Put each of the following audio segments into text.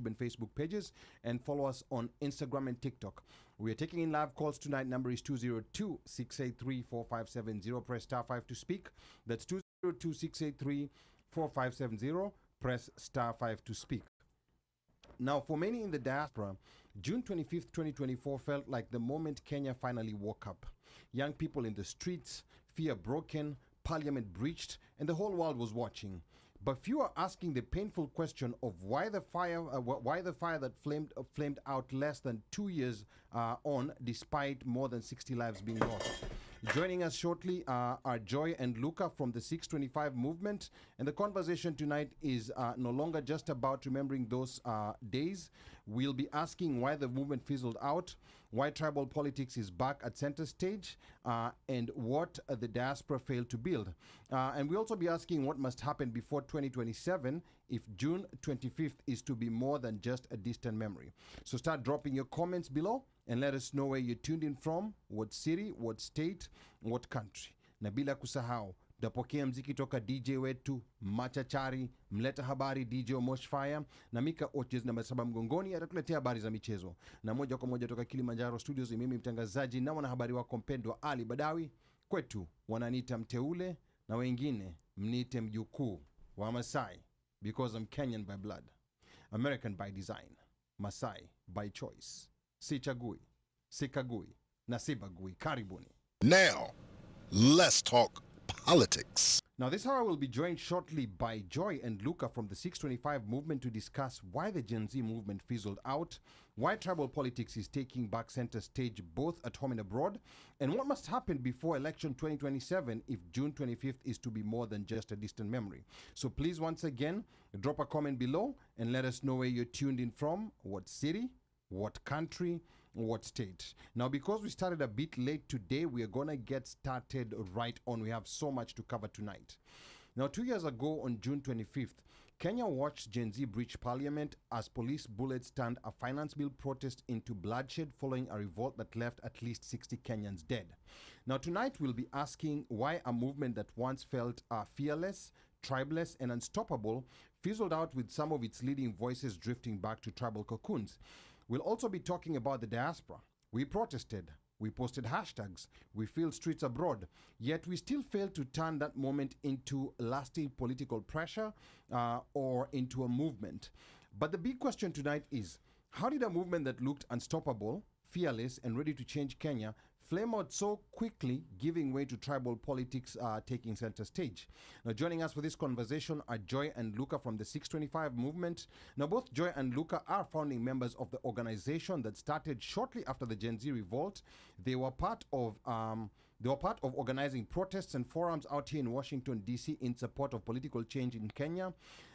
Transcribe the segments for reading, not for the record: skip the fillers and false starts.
YouTube and Facebook pages, and follow us on Instagram and TikTok. We are taking in live calls tonight. Number is 202-683-4570. Press star 5 to speak. That's 202-683-4570. Press star 5 to speak. Now, for many in the diaspora, June 25th, 2024 felt like the moment Kenya finally woke up. Young people in the streets, fear broken, parliament breached, and the whole world was watching. But few are asking the painful question of why the fire that flamed out less than 2 years on, despite more than 60 lives being lost. Joining us shortly are Joy and Luca from the 625 movement, and the conversation tonight is no longer just about remembering those days. We'll be asking why the movement fizzled out, why tribal politics is back at center stage, and what the diaspora failed to build. And we'll also be asking what must happen before 2027 if June 25th is to be more than just a distant memory. So start dropping your comments below and let us know where you're tuned in from, what city, what state, what country. Na bila kusahau, tapokea mziki toka DJ wetu machachari, mleta habari DJ Omosh Fire, na Mika Oches na Masaba Mgongoni atatuletea habari za michezo. Na moja kwa moja toka Kilimanjaro Studios, mimi mtangazaji na mwanahabari wako mpendwa Ali Badawi. Kwetu wananiita mteule na wengine mniite mjukuu wa Masai, because I'm Kenyan by blood, American by design, Masai by choice. Sichagui, sikagui, na sibagui. Karibuni. Now, let's talk politics. Now, this hour will be joined shortly by Joy and Luca from the 625 movement to discuss why the Gen Z movement fizzled out, why tribal politics is taking back center stage both at home and abroad, and what must happen before election 2027 if June 25th is to be more than just a distant memory. So please, once again, drop a comment below and let us know where you're tuned in from, what city, what country, what state. Now, because we started a bit late today, we are going to get started right on. We have so much to cover tonight. Now, 2 years ago on June 25th, Kenya watched Gen Z breach parliament as police bullets turned a finance bill protest into bloodshed following a revolt that left at least 60 Kenyans dead. Now, tonight we'll be asking why a movement that once felt fearless, tribeless, and unstoppable fizzled out with some of its leading voices drifting back to tribal cocoons. We'll also be talking about the diaspora. We protested, we posted hashtags, we filled streets abroad, yet we still failed to turn that moment into lasting political pressure or into a movement. But the big question tonight is, how did a movement that looked unstoppable, fearless, and ready to change Kenya flame out so quickly, giving way to tribal politics taking center stage? Now, joining us for this conversation are Joy and Luca from the 625 movement. Now, both Joy and Luca are founding members of the organization that started shortly after the Gen Z revolt. They were part of organizing protests and forums out here in Washington, D.C. in support of political change in Kenya.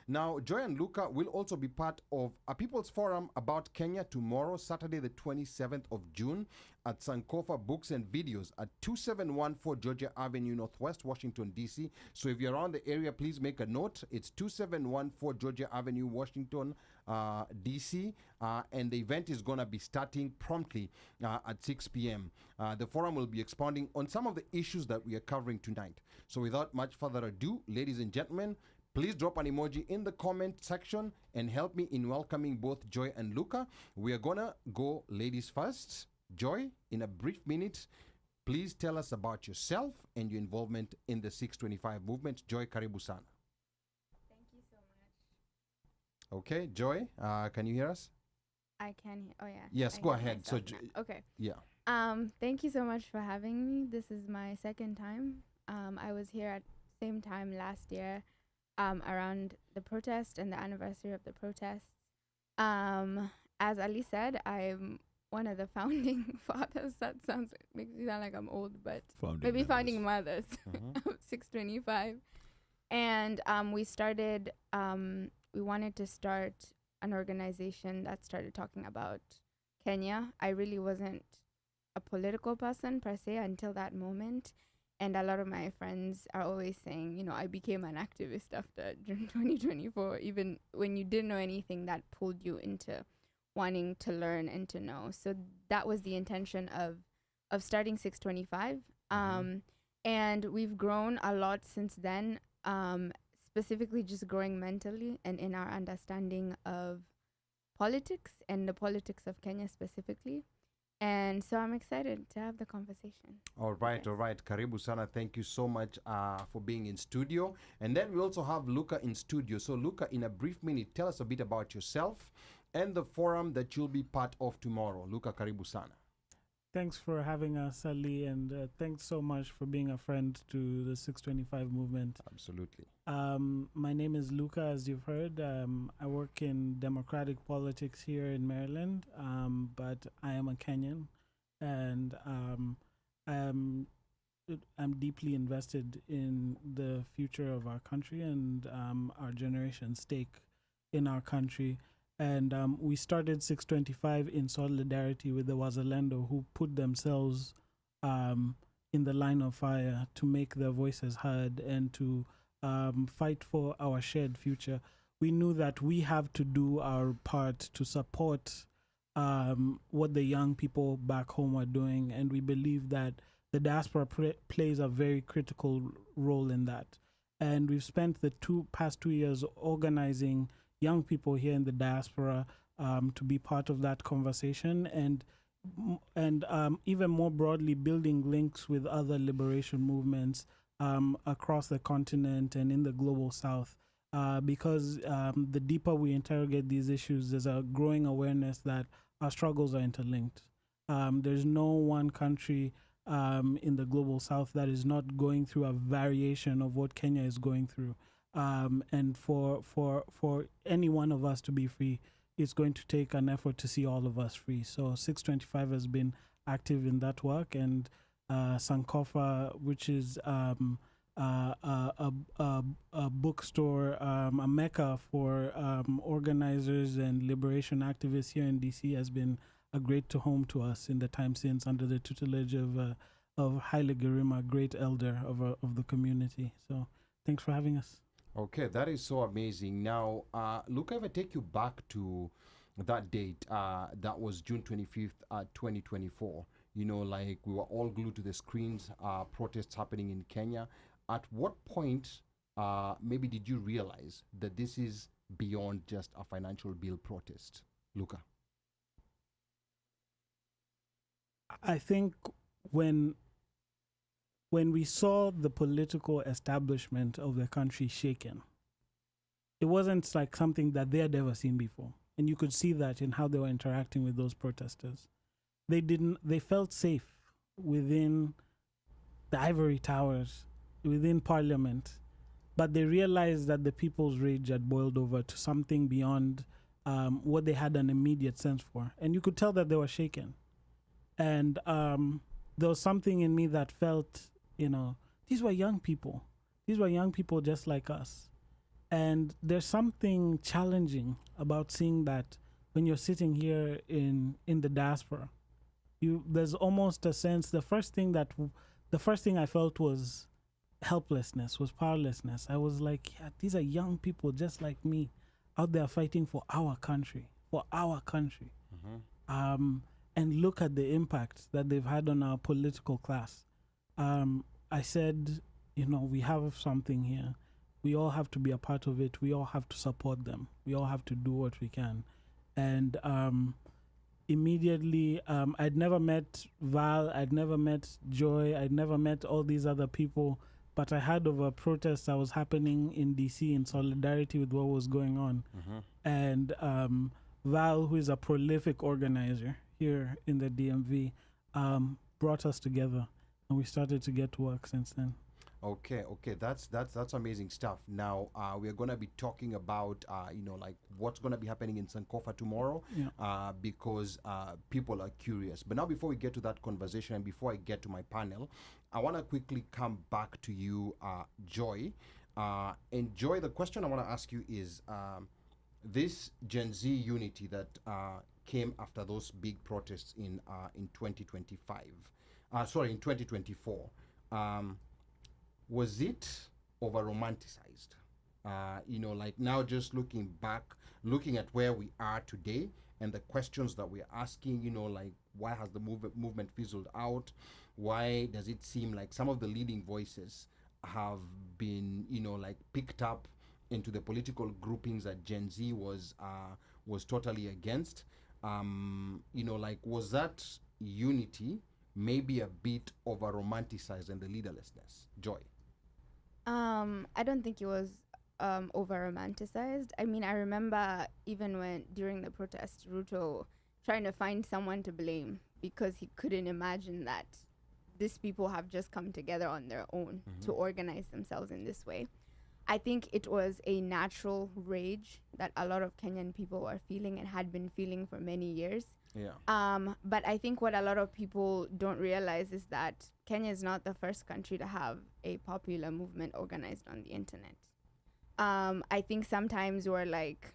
Now, Joy and Luca will also be part of a People's Forum about Kenya tomorrow, Saturday, the 27th of June, at Sankofa Books and Videos at 2714 Georgia Avenue, Northwest, Washington, D.C. So if you're around the area, please make a note. It's 2714 Georgia Avenue, Washington, D.C. And the event is going to be starting promptly at 6 p.m. The forum will be expounding on some of the issues that we are covering tonight. So without much further ado, ladies and gentlemen, please drop an emoji in the comment section and help me in welcoming both Joy and Luca. We are going to go ladies first. Joy, in a brief minute, please tell us about yourself and your involvement in the 625 movement. Joy, karibu sana. Thank you so much. Okay, Joy, can you hear us? I can hear. Oh yeah. Yes, I go hear ahead. So, myself now. Okay. yeah. Thank you so much for having me. This is my second time. I was here at the same time last year, around the protest and the anniversary of the protests. As Ali said, I'm one of the founding fathers. That makes me sound like I'm old, but maybe founding mothers of 625. And we started, we wanted to start an organization that started talking about Kenya. I really wasn't a political person per se until that moment. And a lot of my friends are always saying, you know, I became an activist after 2024, even when you didn't know anything that pulled you into wanting to learn and to know. So that was the intention of starting 625. And we've grown a lot since then, specifically just growing mentally and in our understanding of politics and the politics of Kenya specifically. And so I'm excited to have the conversation. All right, all right. Karibu sana. Thank you so much for being in studio. And then we also have Luca in studio. So, Luca, in a brief minute, tell us a bit about yourself and the forum that you'll be part of tomorrow. Luca, karibu sana. Thanks for having us, Ali, and thanks so much for being a friend to the 625 movement. Absolutely. My name is Luca, as you've heard. I work in democratic politics here in Maryland, but I am a Kenyan, and I'm deeply invested in the future of our country and our generation's stake in our country. And we started 625 in solidarity with the Wazalendo, who put themselves in the line of fire to make their voices heard and to fight for our shared future. We knew that we have to do our part to support what the young people back home are doing, and we believe that the diaspora plays a very critical role in that. And we've spent the past 2 years organizing young people here in the diaspora to be part of that conversation, and even more broadly building links with other liberation movements across the continent and in the global south, because the deeper we interrogate these issues, there's a growing awareness that our struggles are interlinked. There's no one country in the global south that is not going through a variation of what Kenya is going through. And for any one of us to be free, it's going to take an effort to see all of us free. So 625 has been active in that work, and Sankofa, which is a bookstore, a mecca for organizers and liberation activists here in DC, has been a great home to us in the time since, under the tutelage of Haile Gerima, great elder of the community. So thanks for having us. Okay, that is so amazing. Now, Luca, if I take you back to that date, that was June 25th, 2024. You know, like we were all glued to the screens, protests happening in Kenya. At what point maybe did you realize that this is beyond just a financial bill protest? Luca. I think when we saw the political establishment of the country shaken, it wasn't like something that they had ever seen before. And you could see that in how they were interacting with those protesters. They felt safe within the ivory towers, within parliament, but they realized that the people's rage had boiled over to something beyond what they had an immediate sense for. And you could tell that they were shaken. And there was something in me that felt, these were young people. These were young people just like us. And there's something challenging about seeing that when you're sitting here in the diaspora. There's almost a sense, the first thing I felt was helplessness, was powerlessness. I was like, yeah, these are young people just like me out there fighting for our country. Mm-hmm. And look at the impact that they've had on our political class. I said, we have something here. We all have to be a part of it. We all have to support them. We all have to do what we can. And immediately, I'd never met Val, I'd never met Joy, I'd never met all these other people, but I heard of a protest that was happening in DC in solidarity with what was going on. Mm-hmm. And Val, who is a prolific organizer here in the DMV, brought us together, and we started to get to work since then. Okay, that's amazing stuff. Now we're gonna be talking about like what's gonna be happening in Sankofa tomorrow, because people are curious. But now, before we get to that conversation and before I get to my panel, I want to quickly come back to you, Joy. And Joy, the question I want to ask you is this Gen Z unity that came after those big protests in 2025. In 2024. Was it over romanticized? Like now, just looking back, looking at where we are today and the questions that we're asking, like why has the movement fizzled out? Why does it seem like some of the leading voices have been, like picked up into the political groupings that Gen Z was was totally against. Like, was that unity maybe a bit over romanticized and the leaderlessness? Joy. I don't think it was over romanticized. I mean, I remember even when during the protest, Ruto trying to find someone to blame because he couldn't imagine that these people have just come together on their own to organize themselves in this way. I think it was a natural rage that a lot of Kenyan people are feeling and had been feeling for many years. Yeah. But I think what a lot of people don't realize is that Kenya is not the first country to have a popular movement organized on the internet. I think sometimes we're like,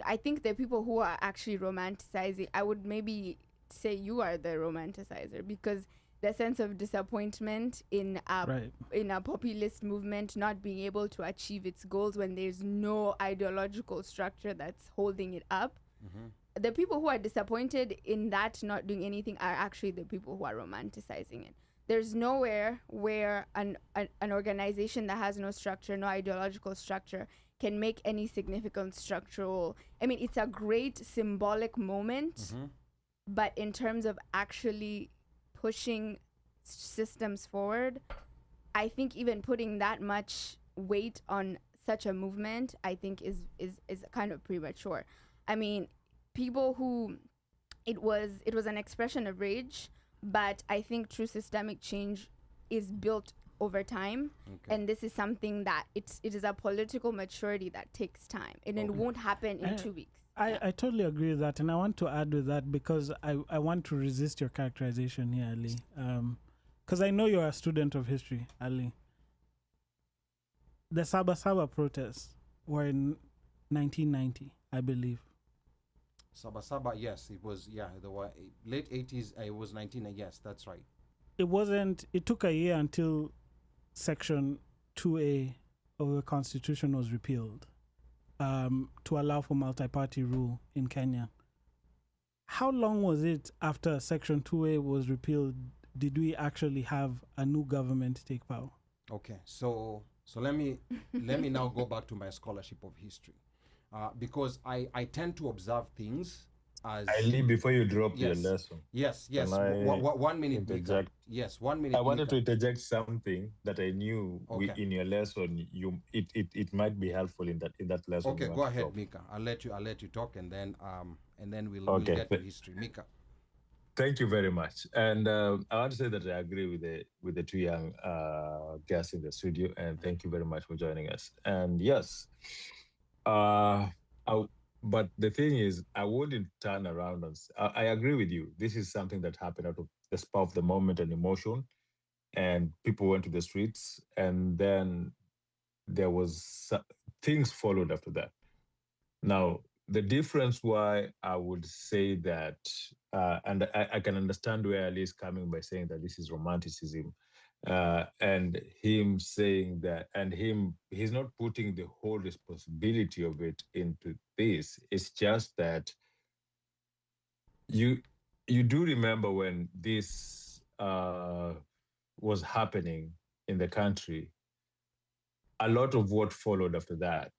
I think the people who are actually romanticizing, I would maybe say you are the romanticizer, because the sense of disappointment in a populist movement not being able to achieve its goals when there's no ideological structure that's holding it up. The people who are disappointed in that not doing anything are actually the people who are romanticizing it. There's nowhere where an organization that has no structure, no ideological structure, can make any significant structural. I mean, it's a great symbolic moment, but in terms of actually pushing systems forward, I think even putting that much weight on such a movement, I think is kind of premature. I mean, people who it was an expression of rage, but I think true systemic change is built over time, and this is something that it is a political maturity that takes time, and it won't happen in 2 weeks. I totally agree with that, and I want to add with that because I want to resist your characterization here, Ali. Because I know you're a student of history, Ali. The Sabasaba protests were in 1990, I believe. Sabasaba, yes, it was, there were late 80s, it was 19, yes, that's right. It took a year until Section 2A of the Constitution was repealed. To allow for multi-party rule in Kenya. How long was it after Section 2A was repealed did we actually have a new government take power? Okay, so let me now go back to my scholarship of history, because I tend to observe things as. I leave before you drop your lesson. Yes. Can I 1 minute. interject? Yes, 1 minute. I wanted to interject something that I knew in your lesson. It might be helpful in that lesson. Okay, go ahead, Mika. I'll let you talk, and then we'll get to history. Mika. Thank you very much. And I want to say that I agree with the two young guests in the studio, and thank you very much for joining us. And yes, but the thing is, I wouldn't turn around and I agree with you. This is something that happened out of the spur of the moment and emotion, and people went to the streets, and then there was things followed after that. Now, the difference why I would say that, and I can understand where Ali is coming by saying that this is romanticism, and him saying that, and he's not putting the whole responsibility of it into this. It's just that you do remember when this was happening in the country, a lot of what followed after that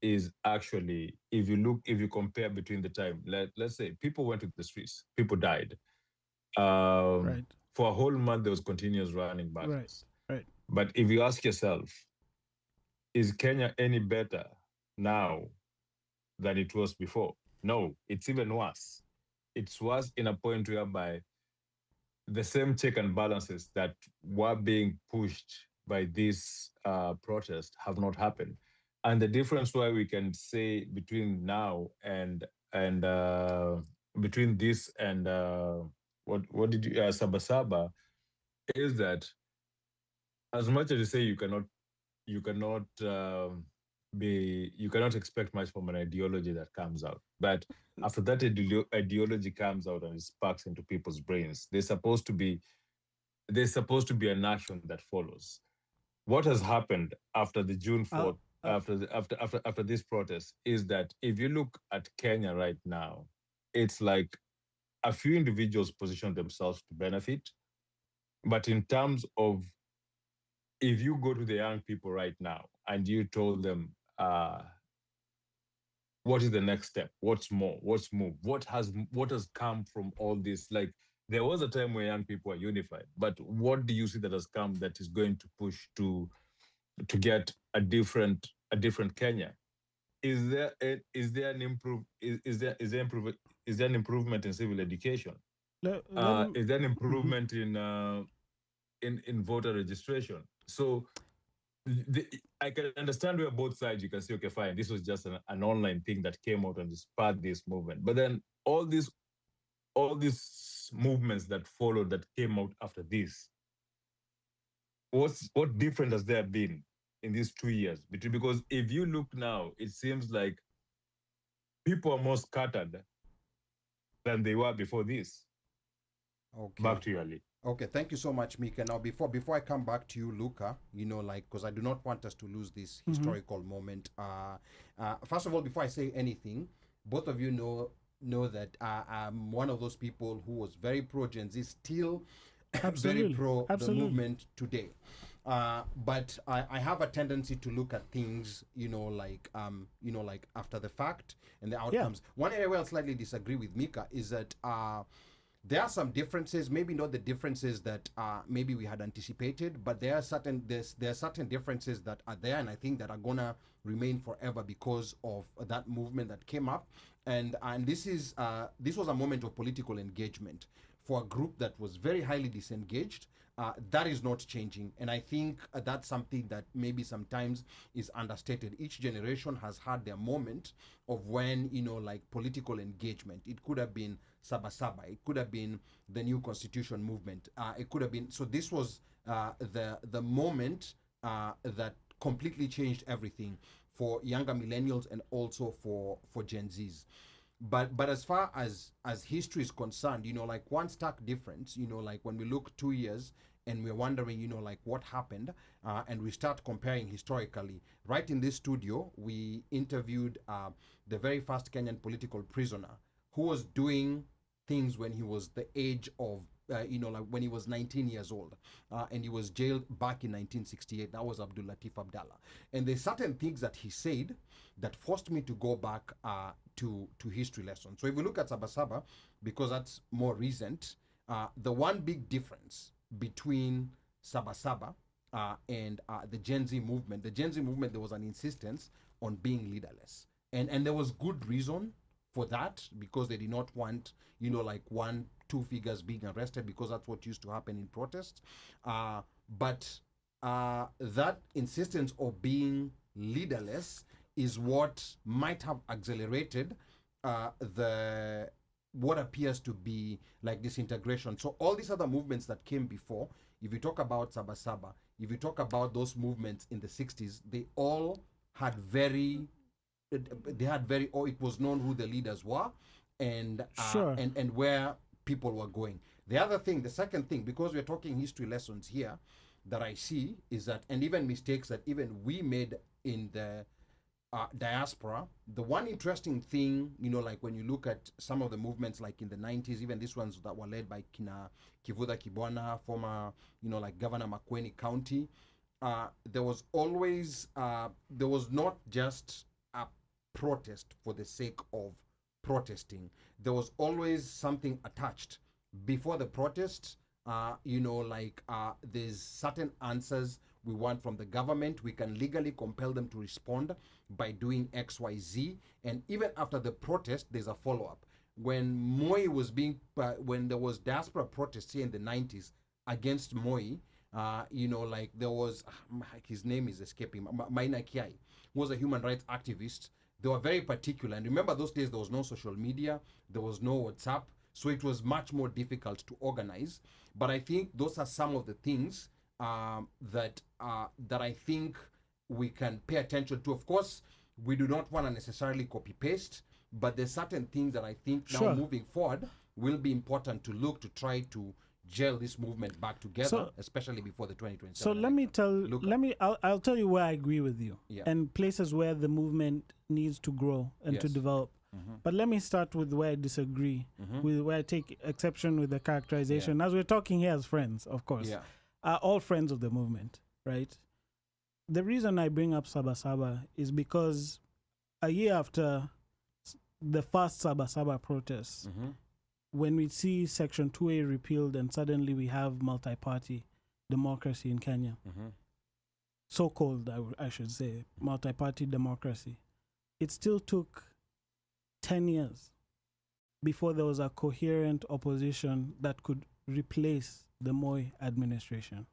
is actually, if you compare between the time, let's say people went to the streets, people died. Right. For a whole month, there was continuous running battles. Right. But if you ask yourself, is Kenya any better now than it was before? No, it's even worse. It's worse in a point whereby the same check and balances that were being pushed by this protest have not happened. And the difference why we can say between now and between this and what did you Sabasaba is that, as much as you say you cannot expect much from an ideology that comes out, but after that ideology comes out and it sparks into people's brains, there's supposed to be an action that follows. What has happened after the June 4th, after this protest, is that if you look at Kenya right now, it's like a few individuals position themselves to benefit. But in terms of, if you go to the young people right now and you told them, what is the next step? What's more? What's moved? What has come from all this? Like there was a time where young people were unified, but what do you see that has come that is going to push to get a different Kenya? Is there an improve is there an improvement in civil education? Is there an improvement in voter registration? So I can understand where both sides you can say, okay, fine, this was just an online thing that came out and sparked this movement. But then all these movements that followed that came out after this, what different has there been in these 2 years? Because if you look now, it seems like people are more scattered than they were before this. Okay. Back to you, Ali. Okay, thank you so much, Mika. Now, before I come back to you, Luca, because I do not want us to lose this historical moment. First of all, before I say anything, both of you know that I'm one of those people who was very pro Gen Z, still very pro the movement today. But I have a tendency to look at things, like after the fact and the outcomes. One area where I slightly disagree with Mika is that there are some differences, maybe not the differences that maybe we had anticipated, but there are certain differences that are there, and I think that are gonna remain forever because of that movement that came up. And this was a moment of political engagement for a group that was very highly disengaged. That is not changing, and I think that's something that maybe sometimes is understated. Each generation has had their moment of when like political engagement. It could have been Saba, it could have been the new constitution movement, it could have been, so this was the moment that completely changed everything for younger millennials and also for Gen Zs. But as far as history is concerned, like one stark difference, like when we look 2 years and we're wondering, like what happened, and we start comparing historically. Right in this studio, we interviewed the very first Kenyan political prisoner who was doing things when he was the age of, like when he was 19 years old, and he was jailed back in 1968. That was Abdul Latif Abdallah. And there's certain things that he said that forced me to go back to history lessons. So if we look at Saba, because that's more recent, the one big difference between Saba and the Gen Z movement, there was an insistence on being leaderless. And there was good reason for that, because they did not want, like 1-2 figures being arrested, because that's what used to happen in protests. But that insistence of being leaderless is what might have accelerated what appears to be like disintegration. So all these other movements that came before, if you talk about Saba, if you talk about those movements in the 60s, they all had it was known who the leaders were and where people were going. The second thing, because we're talking history lessons here, that I see is that, and even mistakes that even we made in the diaspora, the one interesting thing, like when you look at some of the movements like in the 90s, even these ones that were led by Kivuda Kibwana, former, like Governor Makueni County, there was always, there was not just a protest for the sake of protesting. There was always something attached before the protest. There's certain answers we want from the government. We can legally compel them to respond by doing XYZ. And even after the protest, there's a follow-up. When Moi was when there was diaspora protests here in the 90s against Moi, there was, his name is escaping, Maina Kiai, who was a human rights activist. They were very particular. And remember those days, there was no social media, there was no WhatsApp, so it was much more difficult to organize. But I think those are some of the things that I think we can pay attention to. Of course, we do not want to necessarily copy-paste, but there's certain things that I think now moving forward will be important to look to try to gel this movement back together, especially before the 2027. So I'll tell you where I agree with you, and places where the movement needs to grow and to develop. But let me start with where I disagree, with where I take exception with the characterization. As we're talking here as friends, of course, all friends of the movement, right? The reason I bring up Saba is because a year after the first Saba protests, when we see Section 2A repealed and suddenly we have multi-party democracy in Kenya, so-called, I should say, multi-party democracy, it still took 10 years before there was a coherent opposition that could replace the Moi administration.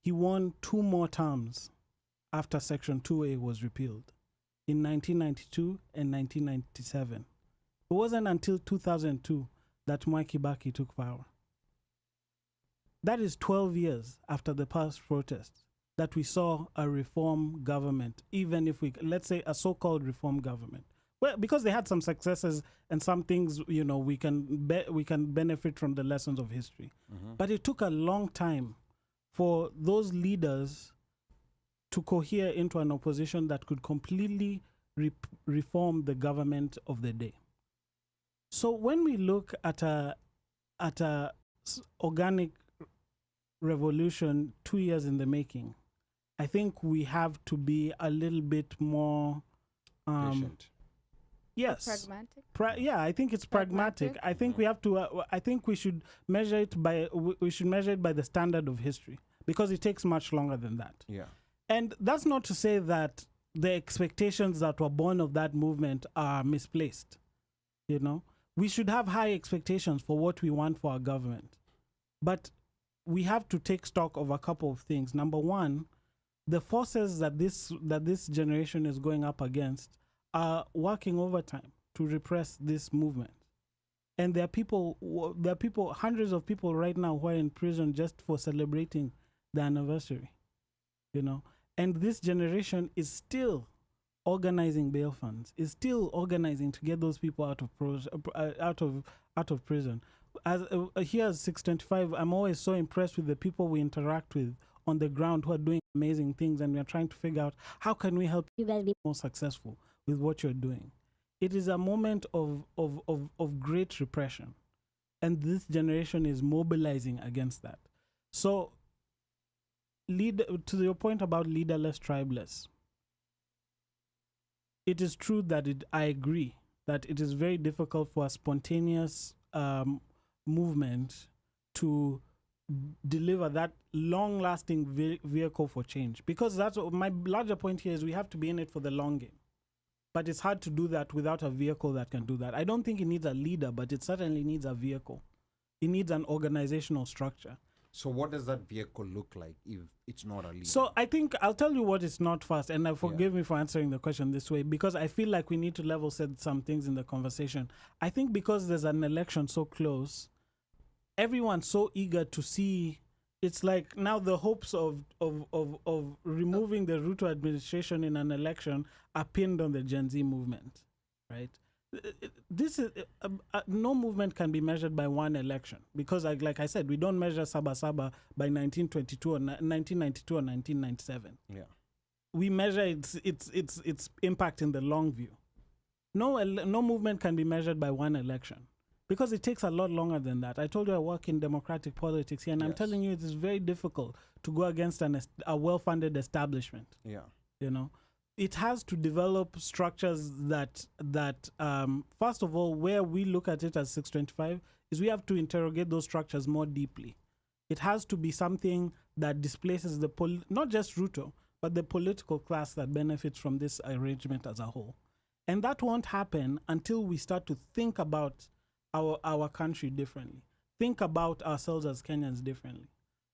He won 2 more terms after Section 2A was repealed in 1992 and 1997. It wasn't until 2002 that Mwai Kibaki took power. That is 12 years after the past protests that we saw a reform government, even if we, let's say a so-called reform government. Well, because they had some successes and some things, you know, we can benefit from the lessons of history. But it took a long time for those leaders to cohere into an opposition that could completely reform the government of the day. So when we look at a organic revolution 2 years in the making, I think we have to be a little bit more patient. Pragmatic. I think it's pragmatic. I think we have to. I think we should measure it by. We should measure it by the standard of history, because it takes much longer than that. Yeah. And that's not to say that the expectations that were born of that movement are misplaced. You know, we should have high expectations for what we want for our government, but we have to take stock of a couple of things. Number one, the forces that this generation is going up against are working overtime to repress this movement. And there are people, hundreds of people right now who are in prison just for celebrating the anniversary, you know. And this generation is still organizing bail funds, is still organizing to get those people out of prison. As here at 625, I'm always so impressed with the people we interact with on the ground who are doing amazing things, and we are trying to figure out how can we help you guys be more successful with what you're doing. It is a moment of great repression, and this generation is mobilizing against that. So, to your point about leaderless, tribeless, it is true that I agree that it is very difficult for a spontaneous movement to deliver that long-lasting vehicle for change. Because that's my larger point here is we have to be in it for the long game. But it's hard to do that without a vehicle that can do that. I don't think it needs a leader, but it certainly needs a vehicle. It needs an organizational structure. So what does that vehicle look like if it's not a leader? So I think I'll tell you what it's not first, and forgive me for answering the question this way, because I feel like we need to level set some things in the conversation. I think because there's an election so close, everyone's so eager to see. It's like now the hopes of removing the Ruto administration in an election are pinned on the Gen Z movement, right? This is no movement can be measured by one election, because like I said, we don't measure Saba by 1922 or 1992 or 1997. Yeah, we measure its impact in the long view. No movement can be measured by one election, because it takes a lot longer than that. I told you I work in democratic politics here, and I'm telling you it is very difficult to go against a well-funded establishment. Yeah, you know. It has to develop structures that first of all, where we look at it as 625, is we have to interrogate those structures more deeply. It has to be something that displaces not just Ruto, but the political class that benefits from this arrangement as a whole. And that won't happen until we start to think about our country differently, think about ourselves as Kenyans differently.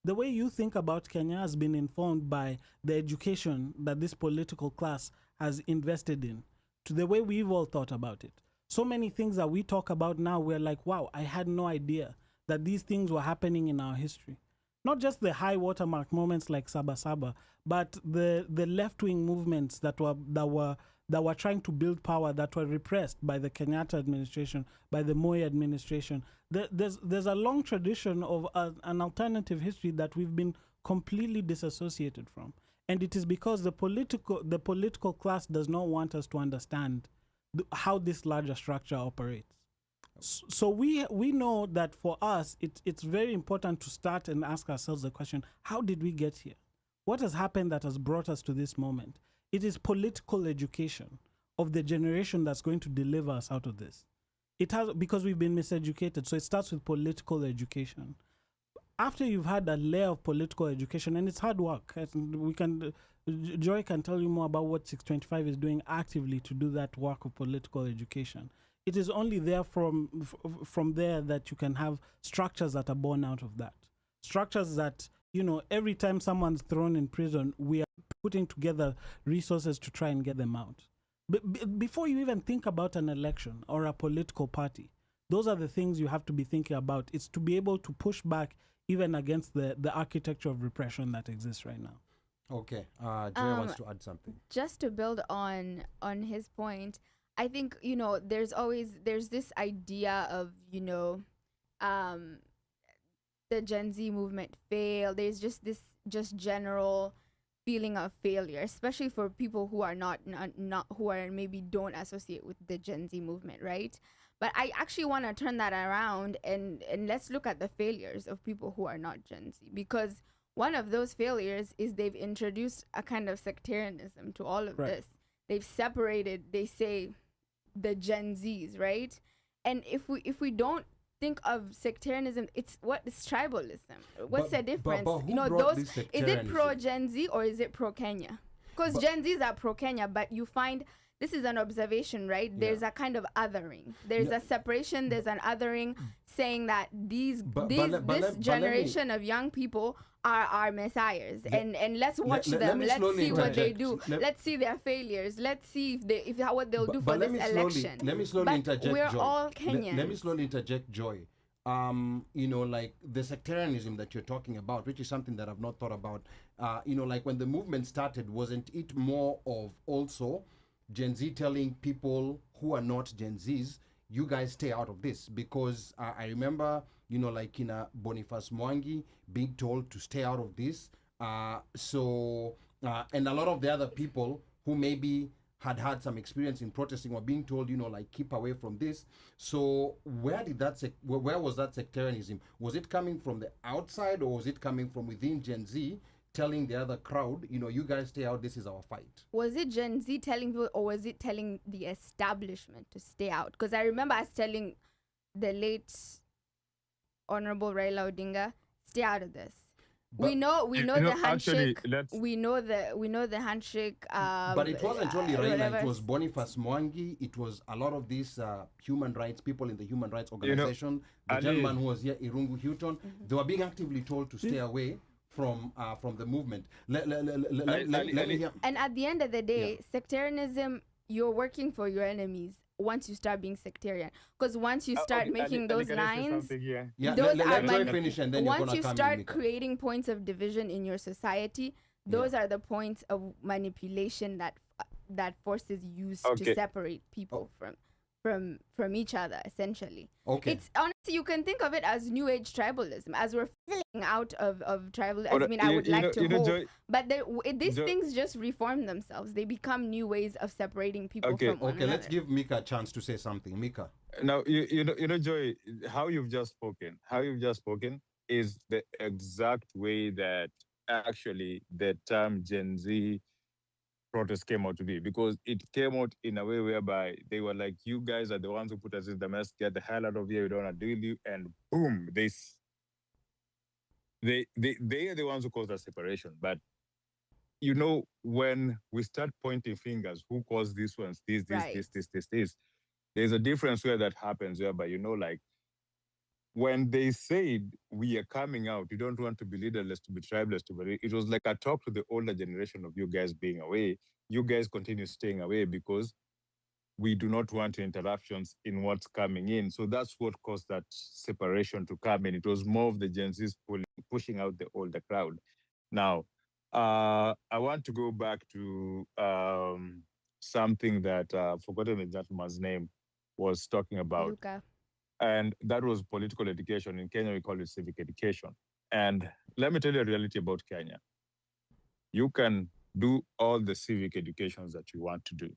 The way you think about Kenya has been informed by the education that this political class has invested in, to the way we've all thought about it. So many things that we talk about now, we're like, wow, I had no idea that these things were happening in our history. Not just the high watermark moments like Saba, but the left-wing movements that were trying to build power, that were repressed by the Kenyatta administration, by the Moi administration. There's a long tradition of an alternative history that we've been completely disassociated from. And it is because the political class does not want us to understand how this larger structure operates. So we know that for us, it's very important to start and ask ourselves the question, how did we get here? What has happened that has brought us to this moment? It is political education of the generation that's going to deliver us out of this. It has, because we've been miseducated. So it starts with political education. After you've had a layer of political education, and it's hard work, Joy can tell you more about what 625 is doing actively to do that work of political education. It is only there from there that you can have structures that are born out of that. Structures that, every time someone's thrown in prison, we are putting together resources to try and get them out. Before you even think about an election or a political party, those are the things you have to be thinking about. It's to be able to push back even against the architecture of repression that exists right now. Okay, Joy wants to add something. Just to build on his point, I think, there's this idea of, the Gen Z movement failed. There's just this general feeling of failure, especially for people who are not who are maybe don't associate with the Gen Z movement, right? But I actually want to turn that around and let's look at the failures of people who are not Gen Z, because one of those failures is they've introduced a kind of sectarianism to all of this. They've separated, they say, the Gen Zs, right? And if we don't think of sectarianism, it's tribalism. What's the difference? But is it pro Gen Z or is it pro Kenya? Because Gen Zs are pro Kenya, but you find this is an observation, right? Yeah. There's a kind of othering. There's a separation. There's an othering, saying that this generation of young people are our messiahs, and let's watch them. Let's see what they do. Let's see their failures. Let's see what they'll do for this election. Let me slowly interject, we're Joy. all Kenyans. Let me slowly interject, Joy. Like the sectarianism that you're talking about, which is something that I've not thought about. Like when the movement started, wasn't it more of also Gen Z telling people who are not Gen Zs, you guys stay out of this? Because I remember, like in Boniface Mwangi being told to stay out of this. And a lot of the other people who maybe had some experience in protesting were being told, like, keep away from this. So where was that sectarianism? Was it coming from the outside, or was it coming from within Gen Z, telling the other crowd, you guys stay out, this is our fight? Was it Gen Z telling people, or was it telling the establishment to stay out? Because I remember us telling the late Honorable Raila Odinga, stay out of this. But we know the handshake. We know the handshake. But it wasn't only Raila. It was Boniface Mwangi. It was a lot of these human rights people in the human rights organization. The gentleman who was here, Irungu Houghton, they were being actively told to stay away from the movement. Let me hear. And at the end of the day, sectarianism, you're working for your enemies once you start being sectarian. Because once you start making those lines, those are finish, and then once you start creating points of division in your society, those are the points of manipulation that forces use to separate people from each other, essentially. Okay. It's honestly, you can think of it as new age tribalism, as we're fizzling out of tribalism. I mean, I would like to hope, Joy, but these things just reform themselves. They become new ways of separating people from one another. Let's give Mika a chance to say something. Mika. Now, Joy, how you've just spoken is the exact way that actually the term Gen Z protest came out to be, because it came out in a way whereby they were like, you guys are the ones who put us in the mess, get the hell out of here, we don't want to deal with you, and boom, they are the ones who caused that separation. But when we start pointing fingers, who caused these ones, this, there's a difference where that happens, whereby, like, when they said we are coming out, you don't want to be leaderless, to be tribeless, it was like a talk to the older generation of you guys being away. You guys continue staying away because we do not want interruptions in what's coming in. So that's what caused that separation to come in. It was more of the Gen Zs pushing out the older crowd. Now, I want to go back to something that I've forgotten the gentleman's name was talking about. Luca. And that was political education. In Kenya, we call it civic education. And let me tell you a reality about Kenya. You can do all the civic educations that you want to do,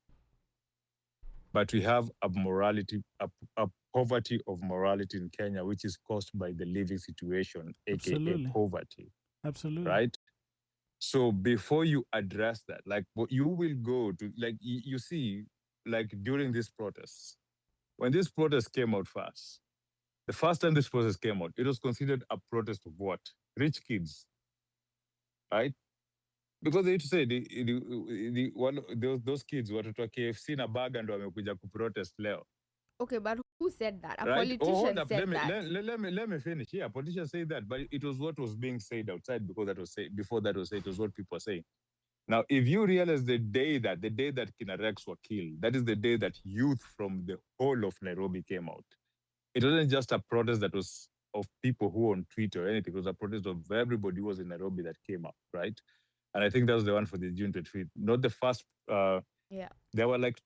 but we have a poverty of morality in Kenya, which is caused by the living situation, aka poverty. Absolutely. Right? So before you address that, like what you will go to, like you see, like during these protests, when this protest came out first, the first time this protest came out, it was considered a protest of what? Rich kids, right? Because they used to say those kids watoto wa KFC na baga ndo wamekuja kuprotest leo. Okay, but who said that? A Right? Oh, hold politician up. said that. Let me finish. Yeah, politicians say that, but it was what was being said outside because that was said before that was said. It was what people were saying. Now, if you realize the day that Kina Rex were killed, that is the day that youth from the whole of Nairobi came out. It wasn't just a protest that was of people who were on Twitter or anything. It was a protest of everybody who was in Nairobi that came up, right? And I think that was the one for the June 25th. Not the first. Yeah. There were like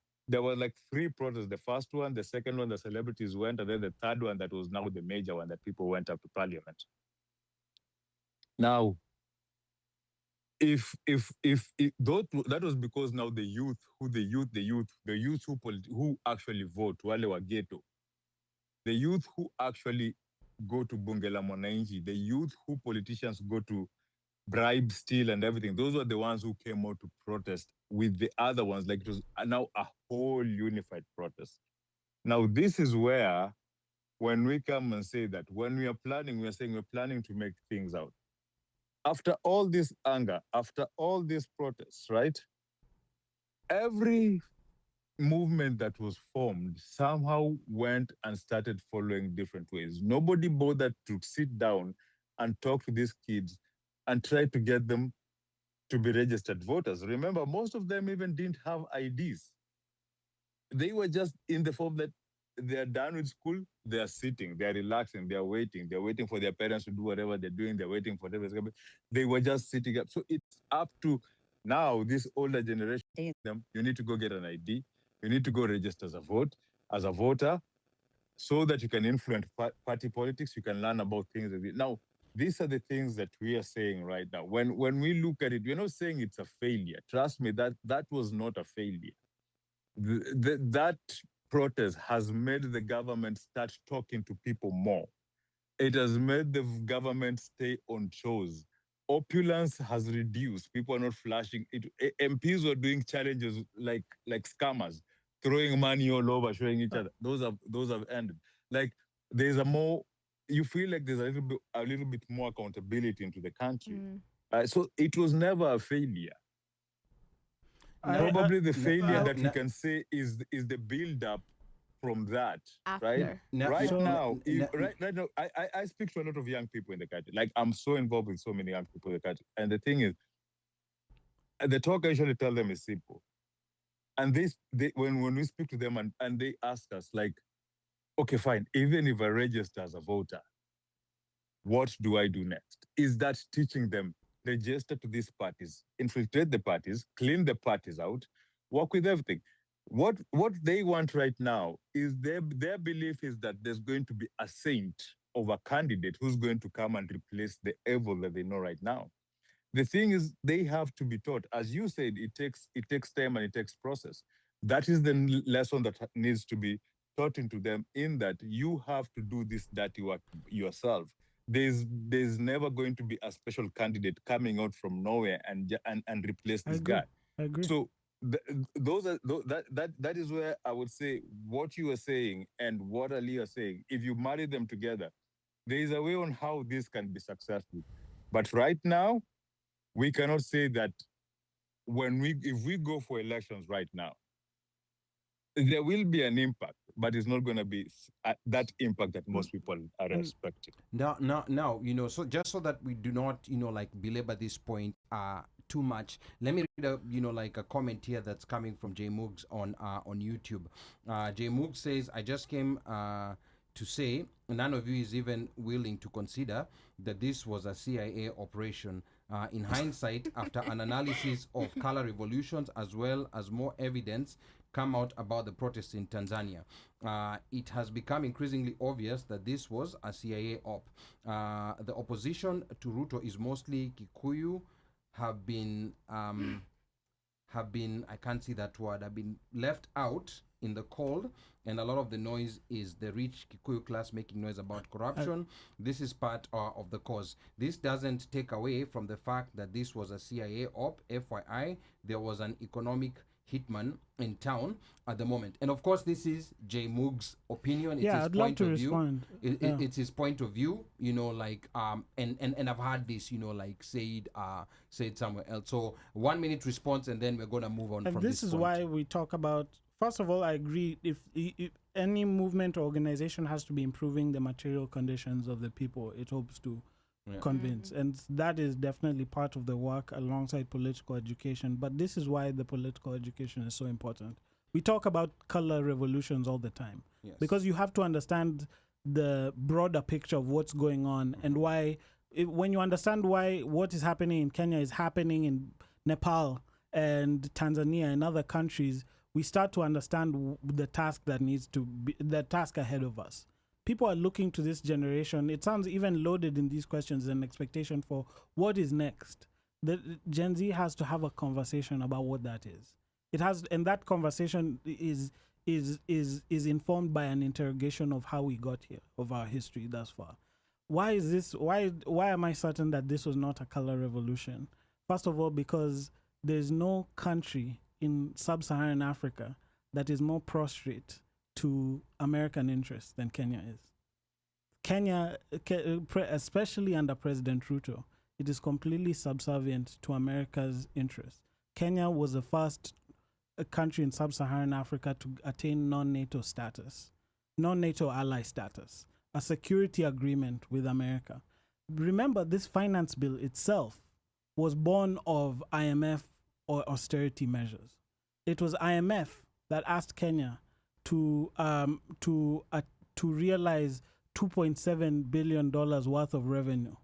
three protests. The first one, the second one, the celebrities went, and then the third one that was now the major one that people went up to parliament. Now, if that was because now the youth who actually vote, wale wa ghetto, the youth who actually go to Bunge la Mwananchi, the youth who politicians go to bribe, steal, and everything, those were the ones who came out to protest with the other ones. Like it was now a whole unified protest. Now, this is where, when we come and say that when we are planning, we are saying we're planning to make things out. After all this anger, after all these protests, right? Every movement that was formed somehow went and started following different ways. Nobody bothered to sit down and talk to these kids and try to get them to be registered voters. Remember, most of them even didn't have IDs. They were just in the form that they're done with school, they're sitting, they're relaxing, they're waiting for their parents to do whatever they're doing, they're waiting for them. They were just sitting up. So it's up to now this older generation, them, you need to go get an ID, you need to go register as a voter, so that you can influence party politics, you can learn about things. Now, these are the things that we are saying right now. When we look at it, we're not saying it's a failure. Trust me, that was not a failure. That protest has made the government start talking to people more. It has made the government stay on shows. Opulence has reduced. People are not flashing. MPs were doing challenges like scammers, throwing money all over, showing each other. Those have ended. Like there's a more. You feel like there's a little bit more accountability into the country. So it was never a failure. Probably the failure that we can say is the build-up from that, After. right? So- Right now, I speak to a lot of young people in the country. Like I'm so involved with so many young people in the country. And the thing is, the talk I usually tell them is simple. And when we speak to them and they ask us like, okay, fine, even if I register as a voter, what do I do next? Is that teaching them register to these parties, infiltrate the parties, clean the parties out, work with everything? What they want right now is their belief is that there's going to be a saint of a candidate who's going to come and replace the evil that they know right now. The thing is, they have to be taught. As you said, it takes time and it takes process. That is the lesson that needs to be taught into them, in that you have to do this dirty work yourself. There's never going to be a special candidate coming out from nowhere and replace this guy. I agree. So that is where I would say what you are saying and what Ali are saying, if you marry them together, there is a way on how this can be successful. But right now, we cannot say that if we go for elections right now, there will be an impact, but it's not going to be that impact that most people are expecting. Now, so just so that we do not, like belabor this point too much, let me read a comment here that's coming from J Moogs on YouTube. J Moogs says, I just came to say none of you is even willing to consider that this was a CIA operation. In hindsight, after an analysis of color revolutions as well as more evidence come out about the protests in Tanzania, it has become increasingly obvious that this was a CIA op. The opposition to Ruto is mostly Kikuyu, have been I can't see that word, have been left out in the cold, and a lot of the noise is the rich Kikuyu class making noise about corruption. This is part of the cause. This doesn't take away from the fact that this was a CIA op. FYI, there was an economic hitman in town at the moment. And of course, this is J Moog's opinion. It's Yeah, his I'd love point to of view. respond. It's his point of view, and I've heard this, said somewhere else. So 1 minute response, and then we're gonna move on And from this this is point. why we talk about. First of all, I agree. If any movement or organization has to be improving the material conditions of the people it hopes to convince, and that is definitely part of the work alongside political education. But this is why the political education is so important. We talk about color revolutions all the time because you have to understand the broader picture of what's going on and why. When you understand why what is happening in Kenya is happening in Nepal and Tanzania and other countries, we start to understand the task that needs to be the task ahead of us. People are looking to this generation. It sounds even loaded in these questions, an expectation for what is next. The Gen Z has to have a conversation about what that is. It has, and that conversation is informed by an interrogation of how we got here, of our history thus far. Why is this? Why am I certain that this was not a color revolution? First of all, because there's no country in sub-Saharan Africa that is more prostrate to American interests than Kenya is. Kenya, especially under President Ruto, it is completely subservient to America's interests. Kenya was the first country in sub-Saharan Africa to attain non-NATO status, non-NATO ally status, a security agreement with America. Remember, this finance bill itself was born of IMF or austerity measures. It was IMF that asked Kenya to realize $2.7 billion worth of revenue,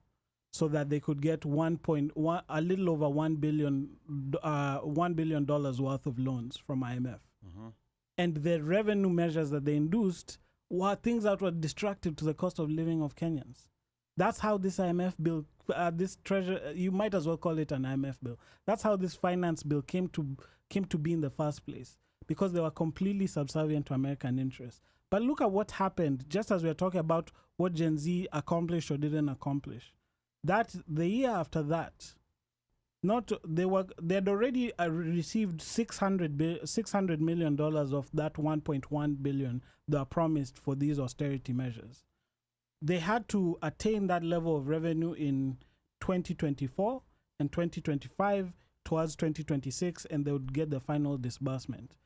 so that they could get a little over $1 billion worth of loans from IMF. And the revenue measures that they induced were things that were destructive to the cost of living of Kenyans. That's how this IMF bill, this treasure, you might as well call it an IMF bill. That's how this finance bill came to be in the first place, because they were completely subservient to American interests. But look at what happened, just as we're talking about what Gen Z accomplished or didn't accomplish. That the year after that, they had already received $600 million of that 1.1 billion that are promised for these austerity measures. They had to attain that level of revenue in 2024 and 2025 towards 2026, and they would get the final disbursement.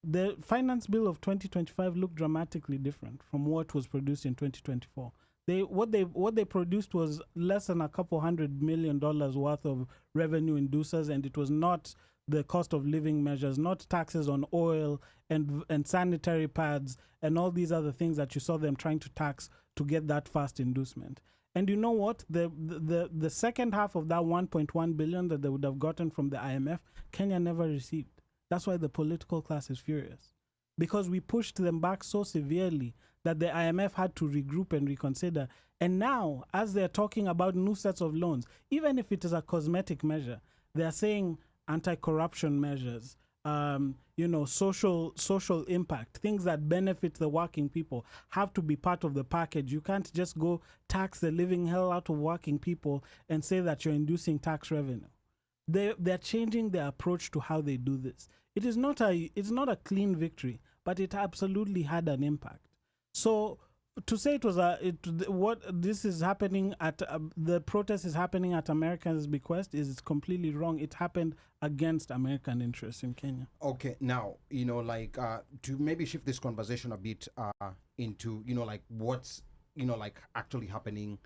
The finance bill of 2025 looked dramatically different from what was produced in 2024. What they produced was less than a couple $100 million worth of revenue inducers, and it was not the cost of living measures, not taxes on oil and sanitary pads and all these other things that you saw them trying to tax to get that fast inducement. And you know what? The second half of that 1.1 billion that they would have gotten from the IMF, Kenya never received. That's why the political class is furious, because we pushed them back so severely that the IMF had to regroup and reconsider. And now, as they're talking about new sets of loans, even if it is a cosmetic measure, they're saying anti-corruption measures, social impact, things that benefit the working people have to be part of the package. You can't just go tax the living hell out of working people and say that you're inducing tax revenue. They're changing their approach to how they do this. It's not a clean victory, but it absolutely had an impact. So to say this is happening at the protest is happening at Americans' bequest is completely wrong. It happened against American interests in Kenya. Okay, now to maybe shift this conversation a bit into what's actually happening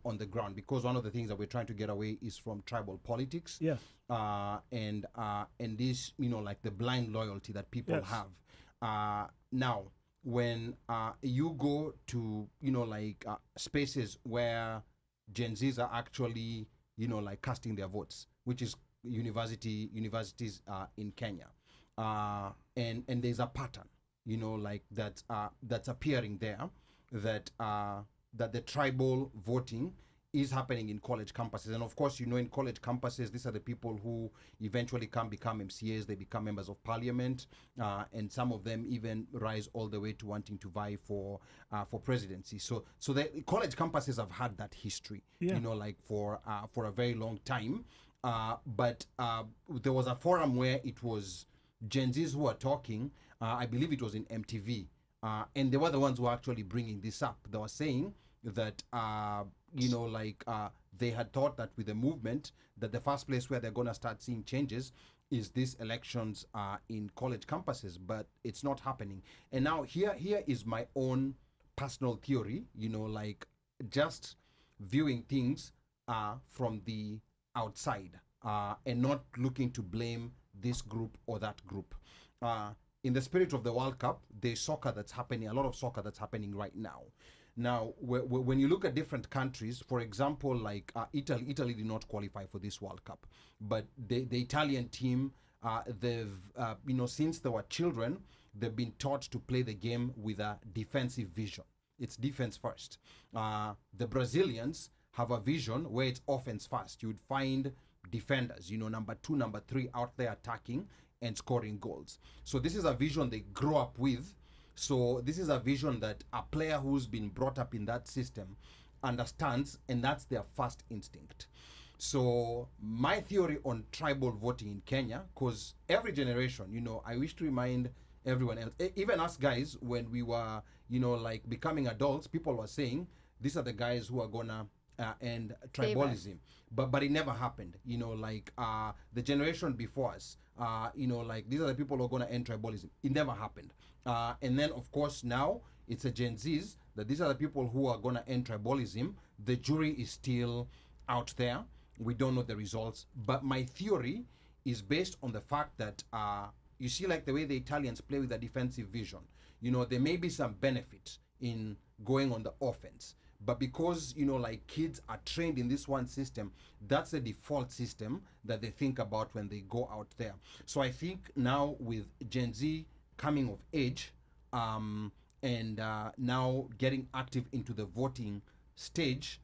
on the ground, because one of the things that we're trying to get away is from tribal politics. Yes. And this the blind loyalty that people have. Now, when you go to spaces where Gen Zs are actually casting their votes, which is universities in Kenya, and there's a pattern that's appearing there, that the tribal voting is happening in college campuses. And of course, in college campuses, these are the people who eventually become MCAs, they become members of parliament, and some of them even rise all the way to wanting to vie for presidency. So the college campuses have had that history, for a very long time. But there was a forum where it was Gen Zs who are talking, I believe it was in MTV, and they were the ones who were actually bringing this up. They were saying that, they had thought that with the movement, that the first place where they're going to start seeing changes is these elections in college campuses, but it's not happening. And now here is my own personal theory, just viewing things from the outside and not looking to blame this group or that group. In the spirit of the World Cup, there's soccer that's happening, a lot of soccer that's happening right now. Now, when you look at different countries, for example, like Italy did not qualify for this World Cup, but the Italian team, they've, since they were children, they've been taught to play the game with a defensive vision. It's defense first. The Brazilians have a vision where it's offense first. You would find defenders, number 2, number 3 out there attacking and scoring goals. So this is a vision they grow up with. So this is a vision that a player who's been brought up in that system understands, and that's their first instinct. So my theory on tribal voting in Kenya, because every generation, I wish to remind everyone else, even us guys, when we were, becoming adults, people were saying, these are the guys who are gonna end tribalism. But it never happened. The generation before us, these are the people who are gonna end tribalism. It never happened. And then, of course, now it's a Gen Zs that these are the people who are going to end tribalism. The jury is still out there. We don't know the results. But my theory is based on the fact that, you see, like the way the Italians play with a defensive vision, there may be some benefit in going on the offense. But because, kids are trained in this one system, that's the default system that they think about when they go out there. So I think now with Gen Z coming of age and now getting active into the voting stage,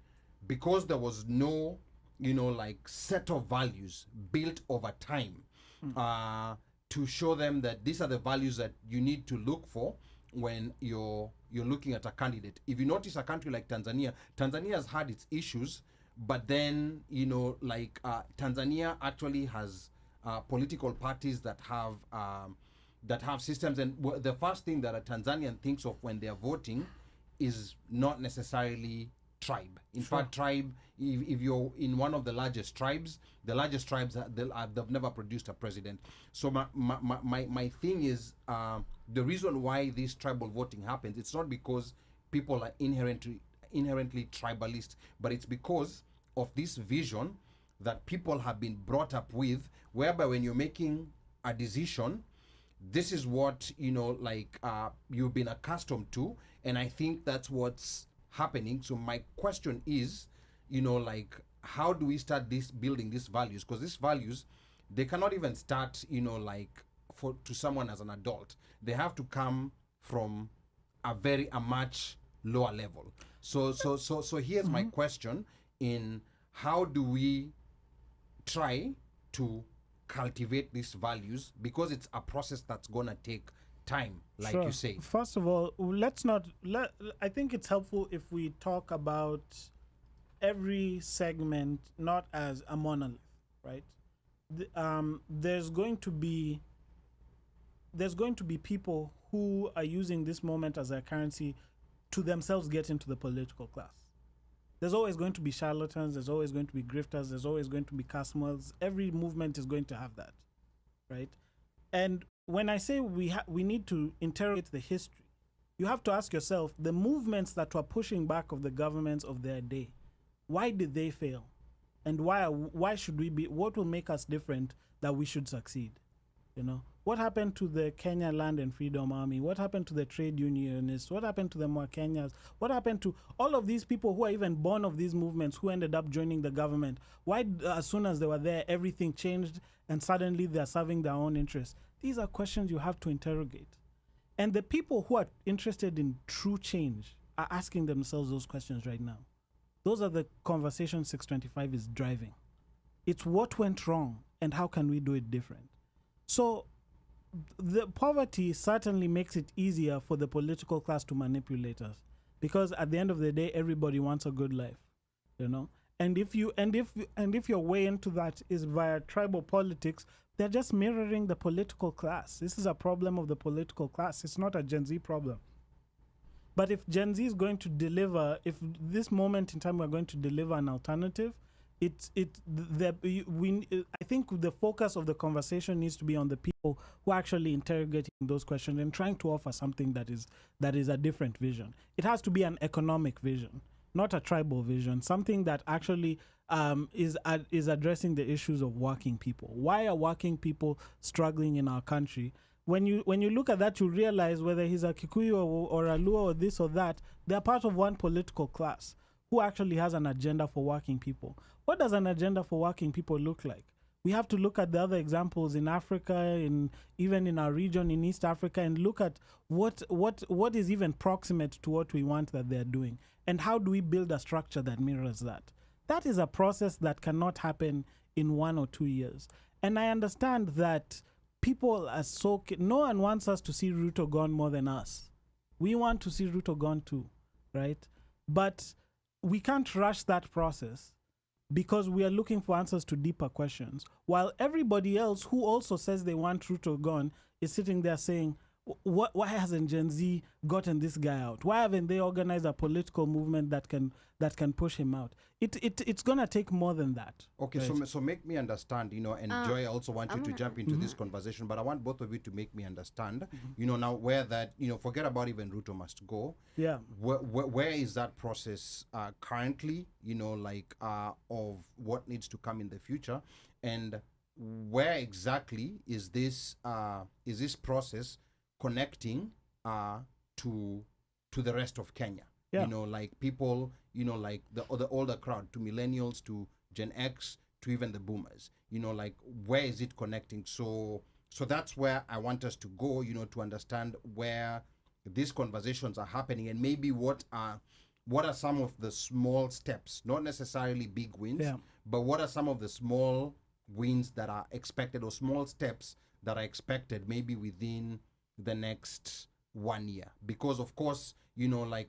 because there was no set of values built over time to show them that these are the values that you need to look for when you're looking at a candidate. If you notice a country like Tanzania has had its issues, but then Tanzania actually has political parties that have systems, and the first thing that a Tanzanian thinks of when they are voting is not necessarily tribe. In fact, tribe, if you're in one of the largest tribes, they've never produced a president. So my thing is, the reason why this tribal voting happens, it's not because people are inherently tribalist, but it's because of this vision that people have been brought up with, whereby when you're making a decision, this is what you've been accustomed to, and I think that's what's happening. So my question is, how do we start building these values? Because these values, they cannot even start to someone as an adult. They have to come from a much lower level. So here's my question: in how do we try to cultivate these values, because it's a process that's gonna take time, like you say. First of all, I think it's helpful if we talk about every segment not as a monolith, right? There's going to be people who are using this moment as a currency to themselves get into the political class. There's always going to be charlatans, there's always going to be grifters, there's always going to be customers. Every movement is going to have that, right? And when I say we need to interrogate the history, you have to ask yourself, the movements that were pushing back of the governments of their day, why did they fail? And why should we be, what will make us different that we should succeed? What happened to the Kenya Land and Freedom Army? What happened to the trade unionists? What happened to the Kenyans? What happened to all of these people who are even born of these movements, who ended up joining the government? Why, as soon as they were there, everything changed and suddenly they're serving their own interests? These are questions you have to interrogate. And the people who are interested in true change are asking themselves those questions right now. Those are the conversations 625 is driving. It's what went wrong and how can we do it different? So the poverty certainly makes it easier for the political class to manipulate us, because at the end of the day, everybody wants a good life, And if your way into that is via tribal politics, they're just mirroring the political class. This is a problem of the political class. It's not a Gen Z problem. But if Gen Z is going to deliver, if this moment in time we're going to deliver an alternative, I think the focus of the conversation needs to be on the people who are actually interrogating those questions and trying to offer something that is a different vision. It has to be an economic vision, not a tribal vision, something that actually is addressing the issues of working people. Why are working people struggling in our country? When you look at that, you realize whether he's a Kikuyu or a Luo or this or that, they're part of one political class who actually has an agenda for working people. What does an agenda for working people look like? We have to look at the other examples in Africa, even in our region in East Africa, and look at what is even proximate to what we want that they're doing, and how do we build a structure that mirrors that. That is a process that cannot happen in 1 or 2 years. And I understand that people are no one wants us to see Ruto gone more than us. We want to see Ruto gone too, right? But we can't rush that process because we are looking for answers to deeper questions, while everybody else who also says they want Ruto gone is sitting there saying, why hasn't Gen Z gotten this guy out? Why haven't they organized a political movement that can push him out? It's gonna take more than that. Okay, right? so make me understand, and Joy, I also want you to jump into this conversation, but I want both of you to make me understand, now where that, forget about even Ruto must go. Yeah. Where is that process currently, of what needs to come in the future, and where exactly is this process connecting to the rest of Kenya? Yeah. People, the older crowd, to millennials, to Gen X, to even the boomers, where is it connecting? So that's where I want us to go, to understand where these conversations are happening, and maybe what are some of the small steps, not necessarily big wins, but what are some of the small wins that are expected, or small steps that are expected maybe within the next 1 year? Because of course,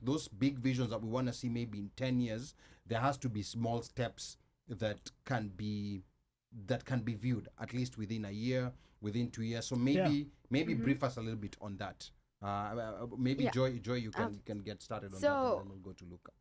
those big visions that we want to see maybe in 10 years, there has to be small steps that can be viewed at least within a year, within 2 years. So maybe brief us a little bit on that. Joy, you can get started on that, and then we'll go to Luca.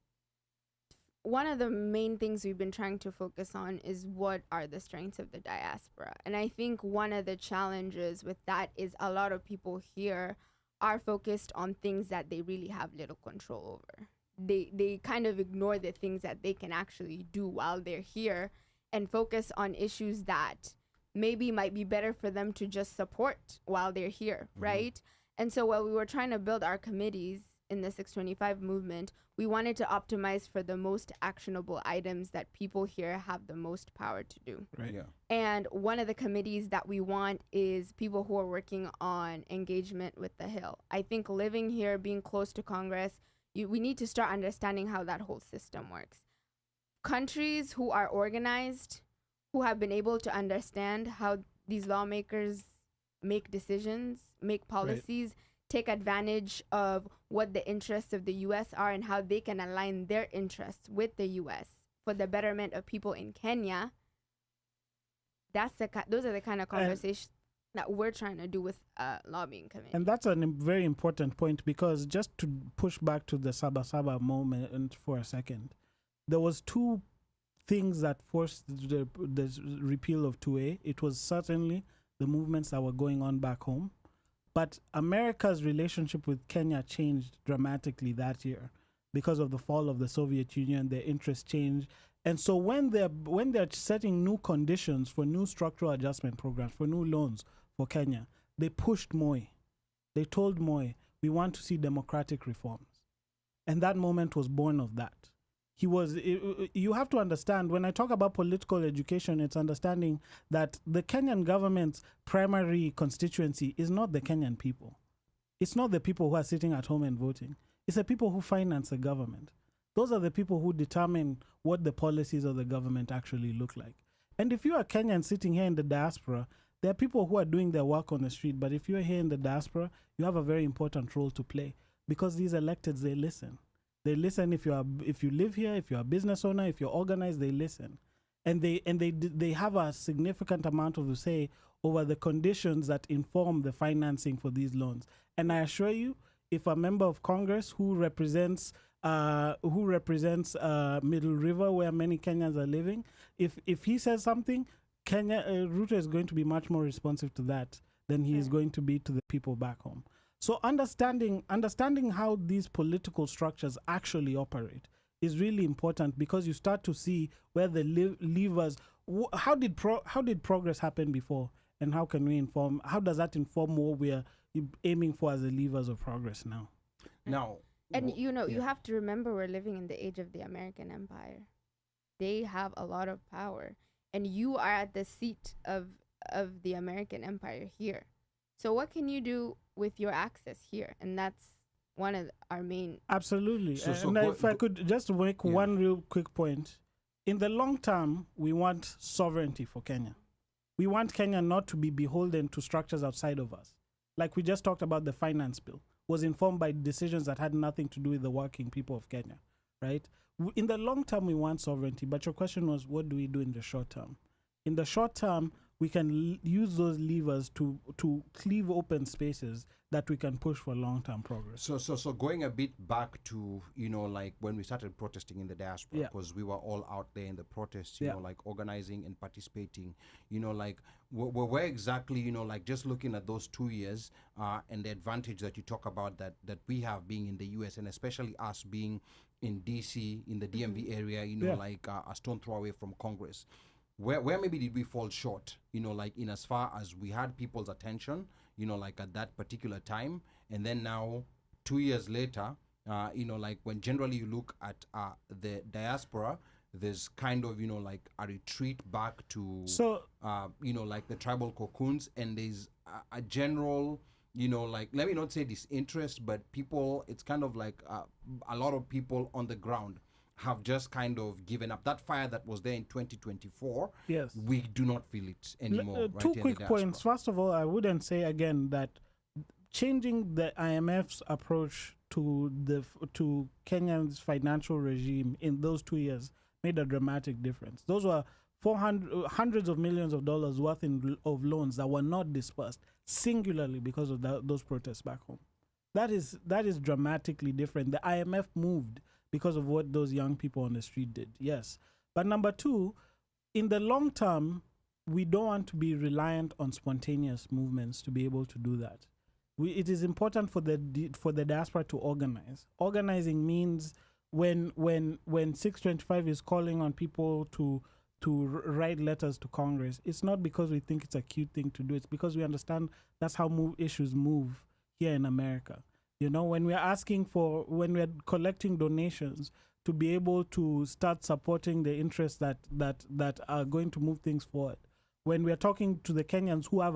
One of the main things we've been trying to focus on is what are the strengths of the diaspora. And I think one of the challenges with that is a lot of people here are focused on things that they really have little control over. They kind of ignore the things that they can actually do while they're here and focus on issues that maybe might be better for them to just support while they're here, right? And so while we were trying to build our committees in the 625 movement, we wanted to optimize for the most actionable items that people here have the most power to do. Right. Yeah. And one of the committees that we want is people who are working on engagement with the Hill. I think living here, being close to Congress, we need to start understanding how that whole system works. Countries who are organized, who have been able to understand how these lawmakers make decisions, make policies, take advantage of what the interests of the U.S. are and how they can align their interests with the U.S. for the betterment of people in Kenya. Those are the kind of conversations that we're trying to do with lobbying committee. And that's a very important point, because just to push back to the Saba moment for a second, there was two things that forced the repeal of 2A. It was certainly the movements that were going on back home. But America's relationship with Kenya changed dramatically that year because of the fall of the Soviet Union. Their interests changed. And so when they're setting new conditions for new structural adjustment programs, for new loans for Kenya, they pushed Moi. They told Moi, we want to see democratic reforms. And that moment was born of that. You have to understand, when I talk about political education, it's understanding that the Kenyan government's primary constituency is not the Kenyan people. It's not the people who are sitting at home and voting. It's the people who finance the government. Those are the people who determine what the policies of the government actually look like. And if you are Kenyan sitting here in the diaspora, there are people who are doing their work on the street, but if you're here in the diaspora, you have a very important role to play, because these electeds, they listen. They listen if you live here, if you're a business owner, if you're organized, they listen. And they have a significant amount of say over the conditions that inform the financing for these loans. And I assure you, if a member of Congress who represents Middle River, where many Kenyans are living, if he says something, Ruto is going to be much more responsive to that than he is going to be to the people back home. So understanding how these political structures actually operate is really important, because you start to see where the levers. How did progress happen before, and how does that inform what we are aiming for as the levers of progress now? And you have to remember, we're living in the age of the American Empire. They have a lot of power, and you are at the seat of the American Empire here. So what can you do with your access here? And that's one of our main... Absolutely. If I could just make one real quick point. In the long term, we want sovereignty for Kenya. We want Kenya not to be beholden to structures outside of us. Like we just talked about, the finance bill was informed by decisions that had nothing to do with the working people of Kenya, right? In the long term, we want sovereignty. But your question was, what do we do in the short term? In the short term, we can use those levers to cleave open spaces that we can push for long-term progress. So going a bit back to, like when we started protesting in the diaspora, because we were all out there in the protests, you know, like organizing and participating, like where exactly, like just looking at those 2 years and the advantage that you talk about that we have being in the US, and especially us being in DC, in the DMV area, like a stone throw away from Congress. Where maybe did we fall short, like in as far as we had people's attention, like at that particular time, and then now 2 years later, like when generally you look at the diaspora, there's kind of, like a retreat back to, like the tribal cocoons, and there's a general, like, let me not say disinterest, but people, it's kind of like a lot of people on the ground have just kind of given up. That fire that was there in 2024, yes, we do not feel it anymore. Two quick points. First of all, I wouldn't say again that changing the IMF's approach to Kenya's financial regime in those 2 years made a dramatic difference. Those were hundreds of millions of dollars worth of loans that were not dispersed singularly because of those protests back home. That is dramatically different. The IMF moved because of what those young people on the street did, yes. But number two, in the long term, we don't want to be reliant on spontaneous movements to be able to do that. It is important for the diaspora to organize. Organizing means when 625 is calling on people to write letters to Congress, it's not because we think it's a cute thing to do. It's because we understand that's how issues move here in America. When we're collecting donations to be able to start supporting the interests that are going to move things forward. When we're talking to the Kenyans who are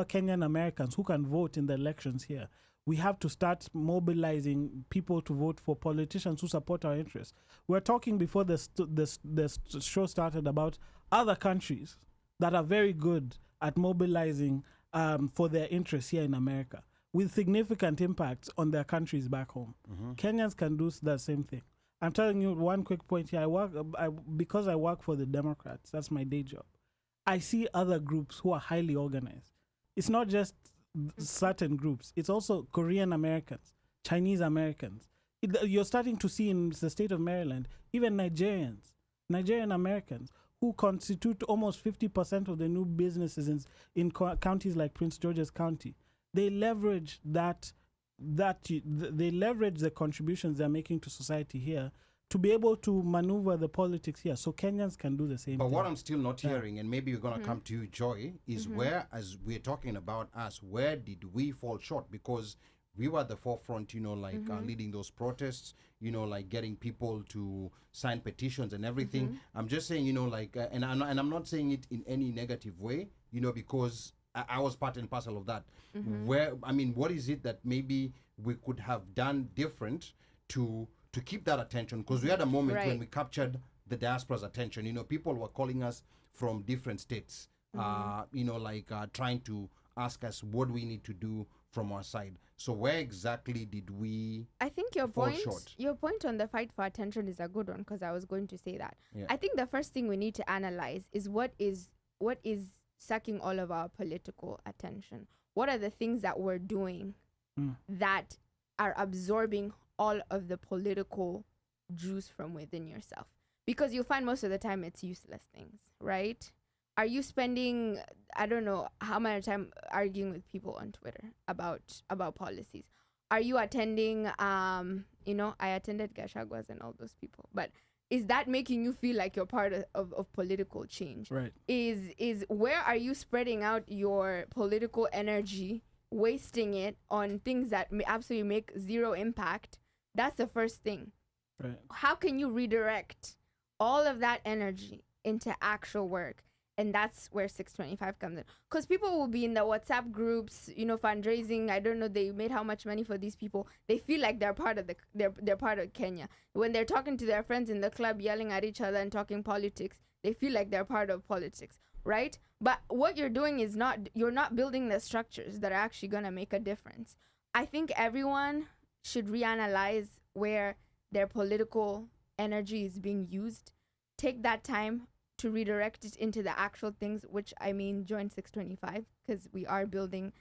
Kenyan Americans who can vote in the elections here, we have to start mobilizing people to vote for politicians who support our interests. We're talking before the show started about other countries that are very good at mobilizing for their interests here in America, with significant impacts on their countries back home. Mm-hmm. Kenyans can do the same thing. I'm telling you one quick point here. Because I work for the Democrats, that's my day job. I see other groups who are highly organized. It's not just certain groups. It's also Korean Americans, Chinese Americans. You're starting to see in the state of Maryland, even Nigerian Americans, who constitute almost 50% of the new businesses in counties like Prince George's County. They leverage they leverage the contributions they're making to society here to be able to maneuver the politics here. So Kenyans can do the same But thing. what I'm still not hearing, and maybe we're going to come to you, Joy, is where, as we're talking about us, where did we fall short? Because we were at the forefront, leading those protests, like getting people to sign petitions and everything. I'm just saying, and I'm not saying it in any negative way, because I was part and parcel of that. What is it that maybe we could have done different to keep that attention? Because we had a moment when we captured the diaspora's attention. People were calling us from different states, trying to ask us what we need to do from our side. So where exactly did we I think your fall point short? your point on the fight for attention is a good one, because I was going to say that. Yeah. I think the first thing we need to analyze is what is sucking all of our political attention. What are the things that we're doing that are absorbing all of the political juice from within yourself? Because you'll find most of the time it's useless things, right? Are you spending, I don't know how much time arguing with people on Twitter about policies? Are you attending, I attended Gashagwas and all those people, but is that making you feel like you're part of political change? Right. Is where are you spreading out your political energy, wasting it on things that absolutely make zero impact? That's the first thing. Right. How can you redirect all of that energy into actual work? And that's where 625 comes in. Because people will be in the WhatsApp groups, fundraising. I don't know, they made how much money for these people. They feel like they're part of they're part of Kenya. When they're talking to their friends in the club, yelling at each other and talking politics, they feel like they're part of politics, right? But what you're doing is you're not building the structures that are actually going to make a difference. I think everyone should reanalyze where their political energy is being used. Take that time to redirect it into the actual things, which I mean, join 625, because we are building,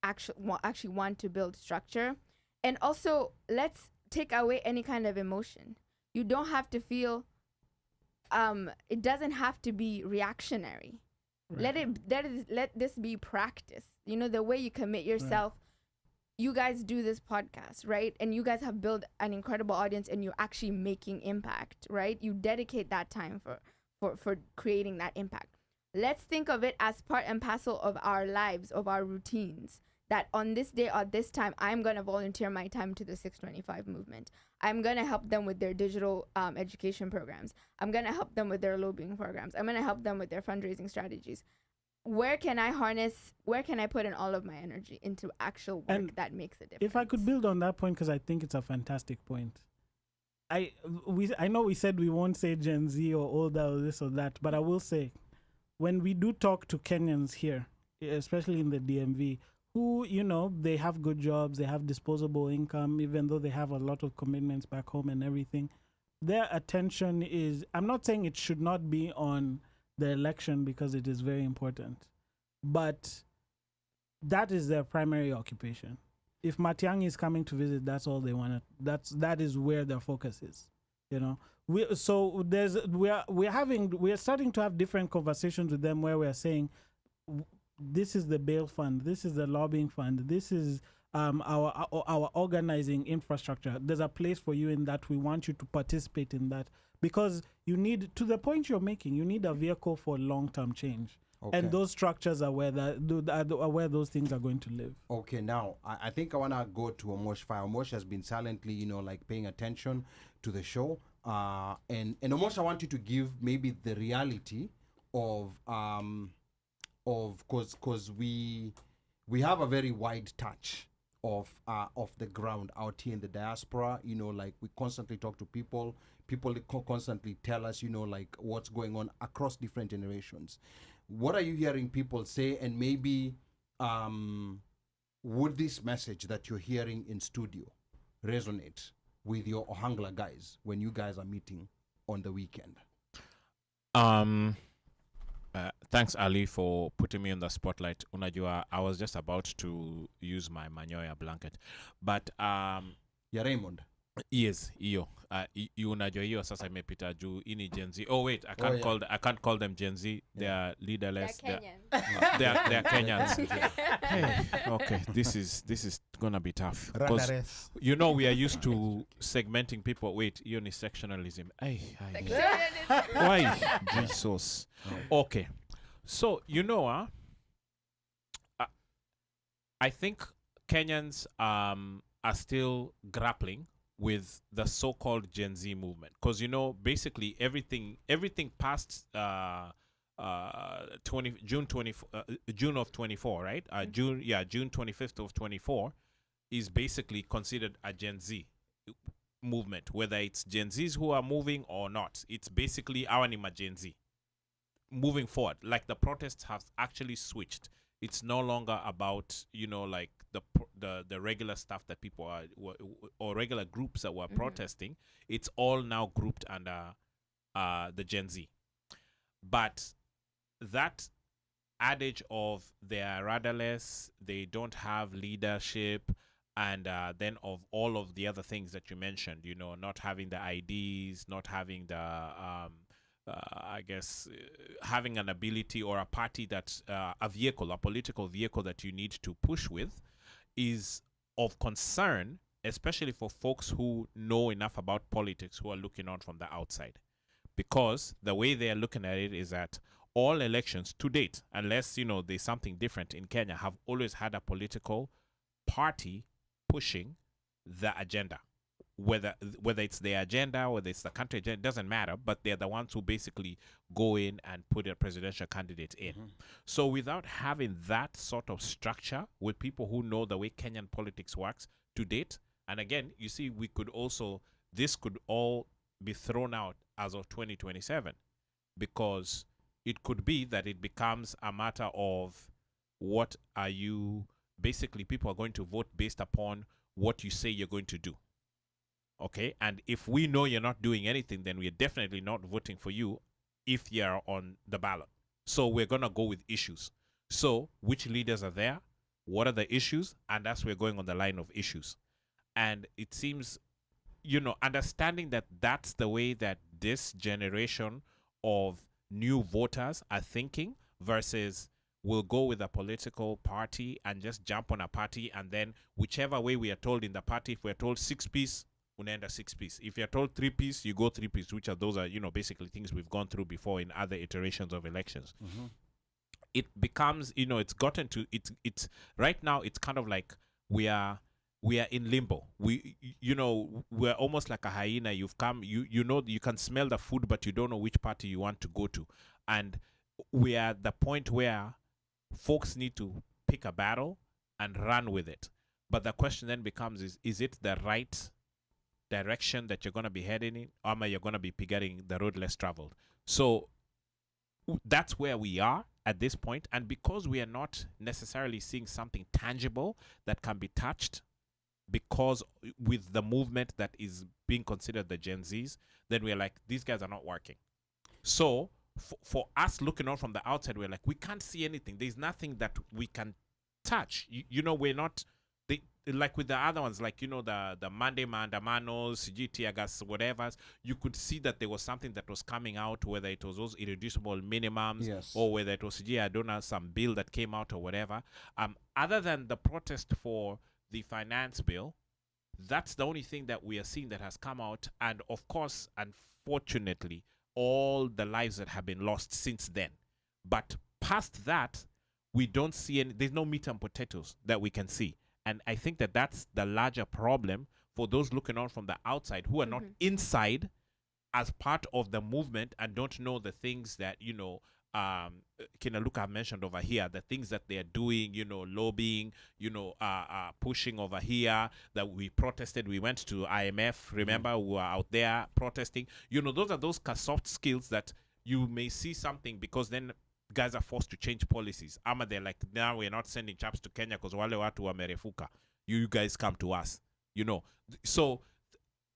actually want to build structure. And also, let's take away any kind of emotion. You don't have to feel, it doesn't have to be reactionary. Right. Let this be practice. The way you commit yourself. Right. You guys do this podcast, right? And you guys have built an incredible audience, and you're actually making impact, right? You dedicate that time for creating that impact. Let's think of it as part and parcel of our lives, of our routines, that on this day or this time, I'm going to volunteer my time to the 625 movement. I'm going to help them with their digital education programs. I'm going to help them with their lobbying programs. I'm going to help them with their fundraising strategies. Where can I put in all of my energy into actual work that makes a difference? If I could build on that point, because I think it's a fantastic point. I know we said we won't say Gen Z or older or this or that, but I will say, when we do talk to Kenyans here, especially in the DMV, who, they have good jobs, they have disposable income, even though they have a lot of commitments back home and everything, their attention is, I'm not saying it should not be on the election, because it is very important, but that is their primary occupation. If Matiang'i is coming to visit, that's all they want. That is where their focus is. We are starting to have different conversations with them, where we are saying, this is the bail fund, this is the lobbying fund, this is our organizing infrastructure. There's a place for you in that. We want you to participate in that, because you need, to the point you're making, you need a vehicle for long-term change. Okay. And those structures are where where those things are going to live. Okay, now I think I want to go to Omosh Fire. Omosh has been silently, paying attention to the show. And Omosh, I want you to give maybe the reality of because we have a very wide touch of the ground out here in the diaspora. We constantly talk to people. People constantly tell us, what's going on across different generations. What are you hearing people say? And maybe would this message that you're hearing in studio resonate with your Ohangla guys when you guys are meeting on the weekend? Thanks, Ali, for putting me on the spotlight. Unajua, I was just about to use my manyoya blanket. But ya Raymond. Yes, hiyo. Unajua hiyo sasa imepita juu ini Gen Z. Oh wait, I can't call them Gen Z. They are leaderless. They're Kenyans. They are Kenyans. Hey, okay, this is gonna be tough. Because we are used to segmenting people. Wait, hiyo ni sectionalism. Why? Jesus. Okay. So, I think Kenyans are still grappling with the so-called Gen Z movement, because basically everything past June of 24, right? June 25th of 24 is basically considered a Gen Z movement, whether it's Gen Zs who are moving or not. It's basically our Gen Z moving forward. Like, the protests have actually switched. It's no longer about, like the regular stuff that people are or regular groups that were protesting. It's all now grouped under the Gen Z. But that adage of they are rudderless, they don't have leadership, and then of all of the other things that you mentioned, not having the IDs, not having the I guess having an ability or a party that a political vehicle that you need to push with, is of concern, especially for folks who know enough about politics, who are looking on from the outside. Because the way they are looking at it is that all elections to date, unless there's something different in Kenya, have always had a political party pushing the agenda. Whether it's their agenda, whether it's the country agenda, it doesn't matter, but they're the ones who basically go in and put a presidential candidate in. So without having that sort of structure with people who know the way Kenyan politics works to date, and again, you see, this could all be thrown out as of 2027, because it could be that it becomes a matter of basically people are going to vote based upon what you say you're going to do. Okay, and if we know you're not doing anything, then we're definitely not voting for you if you're on the ballot. So we're going to go with issues. So which leaders are there? What are the issues? And that's we're going on the line of issues. And it seems, understanding that that's the way that this generation of new voters are thinking, versus we'll go with a political party and just jump on a party, and then whichever way we are told in the party, if we're told 6-piece, unaenda 6-piece. If you're told 3-piece, you go 3-piece, which are basically things we've gone through before in other iterations of elections. It becomes, it's gotten to, it's right now, it's kind of like we are in limbo. We're almost like a hyena. You've come, you can smell the food, but you don't know which party you want to go to. And we are at the point where folks need to pick a battle and run with it. But the question then becomes, is it the right direction that you're going to be heading in, or you're going to be getting the road less traveled? So that's where we are at this point. And because we are not necessarily seeing something tangible that can be touched, because with the movement that is being considered the Gen Zs, then we're like, these guys are not working. So for us looking on from the outside, we're like, we can't see anything. There's nothing that we can touch. We're not, like with the other ones, like, the Monday Mandamanos, GTAgas, whatever, you could see that there was something that was coming out, whether it was those irreducible minimums, Yes. or whether it was, I don't know, some bill that came out or whatever. Other than the protest for the finance bill, that's the only thing that we are seeing that has come out. And of course, unfortunately, all the lives that have been lost since then. But past that, we don't see there's no meat and potatoes that we can see. And I think that that's the larger problem for those looking on from the outside, who are not inside as part of the movement and don't know the things that, Kina Luca mentioned over here, the things that they are doing, lobbying, pushing over here, that we protested. We went to IMF, remember, we were out there protesting. Those are those soft skills that you may see something, because then guys are forced to change policies. They're like, now we're not sending chaps to Kenya because wale watu wamerefuka. You guys come to us. So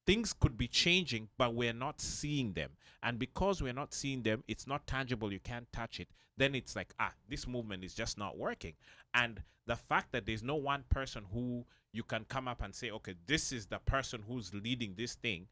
things could be changing, but we're not seeing them. And because we're not seeing them, it's not tangible, you can't touch it. Then it's like, this movement is just not working. And the fact that there's no one person who you can come up and say, okay, this is the person who's leading this thing,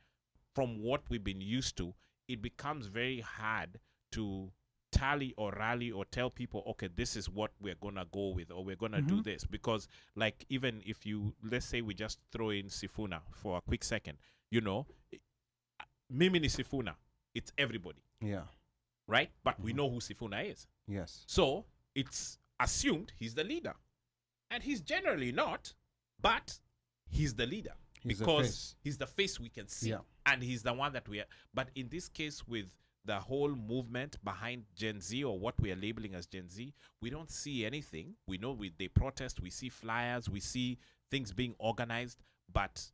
from what we've been used to, it becomes very hard to tally or rally or tell people, okay, this is what we're gonna go with, or we're gonna do this. Because, like, even if let's say we just throw in Sifuna for a quick second, Mimi ni Sifuna, it's everybody. Yeah. Right? But we know who Sifuna is. Yes. So it's assumed he's the leader. And he's generally not, but he's the leader. Because he's the face we can see. Yeah. And he's the one that we are. But in this case, with the whole movement behind Gen Z, or what we are labeling as Gen Z, we don't see anything. We know they protest, we see flyers, we see things being organized, but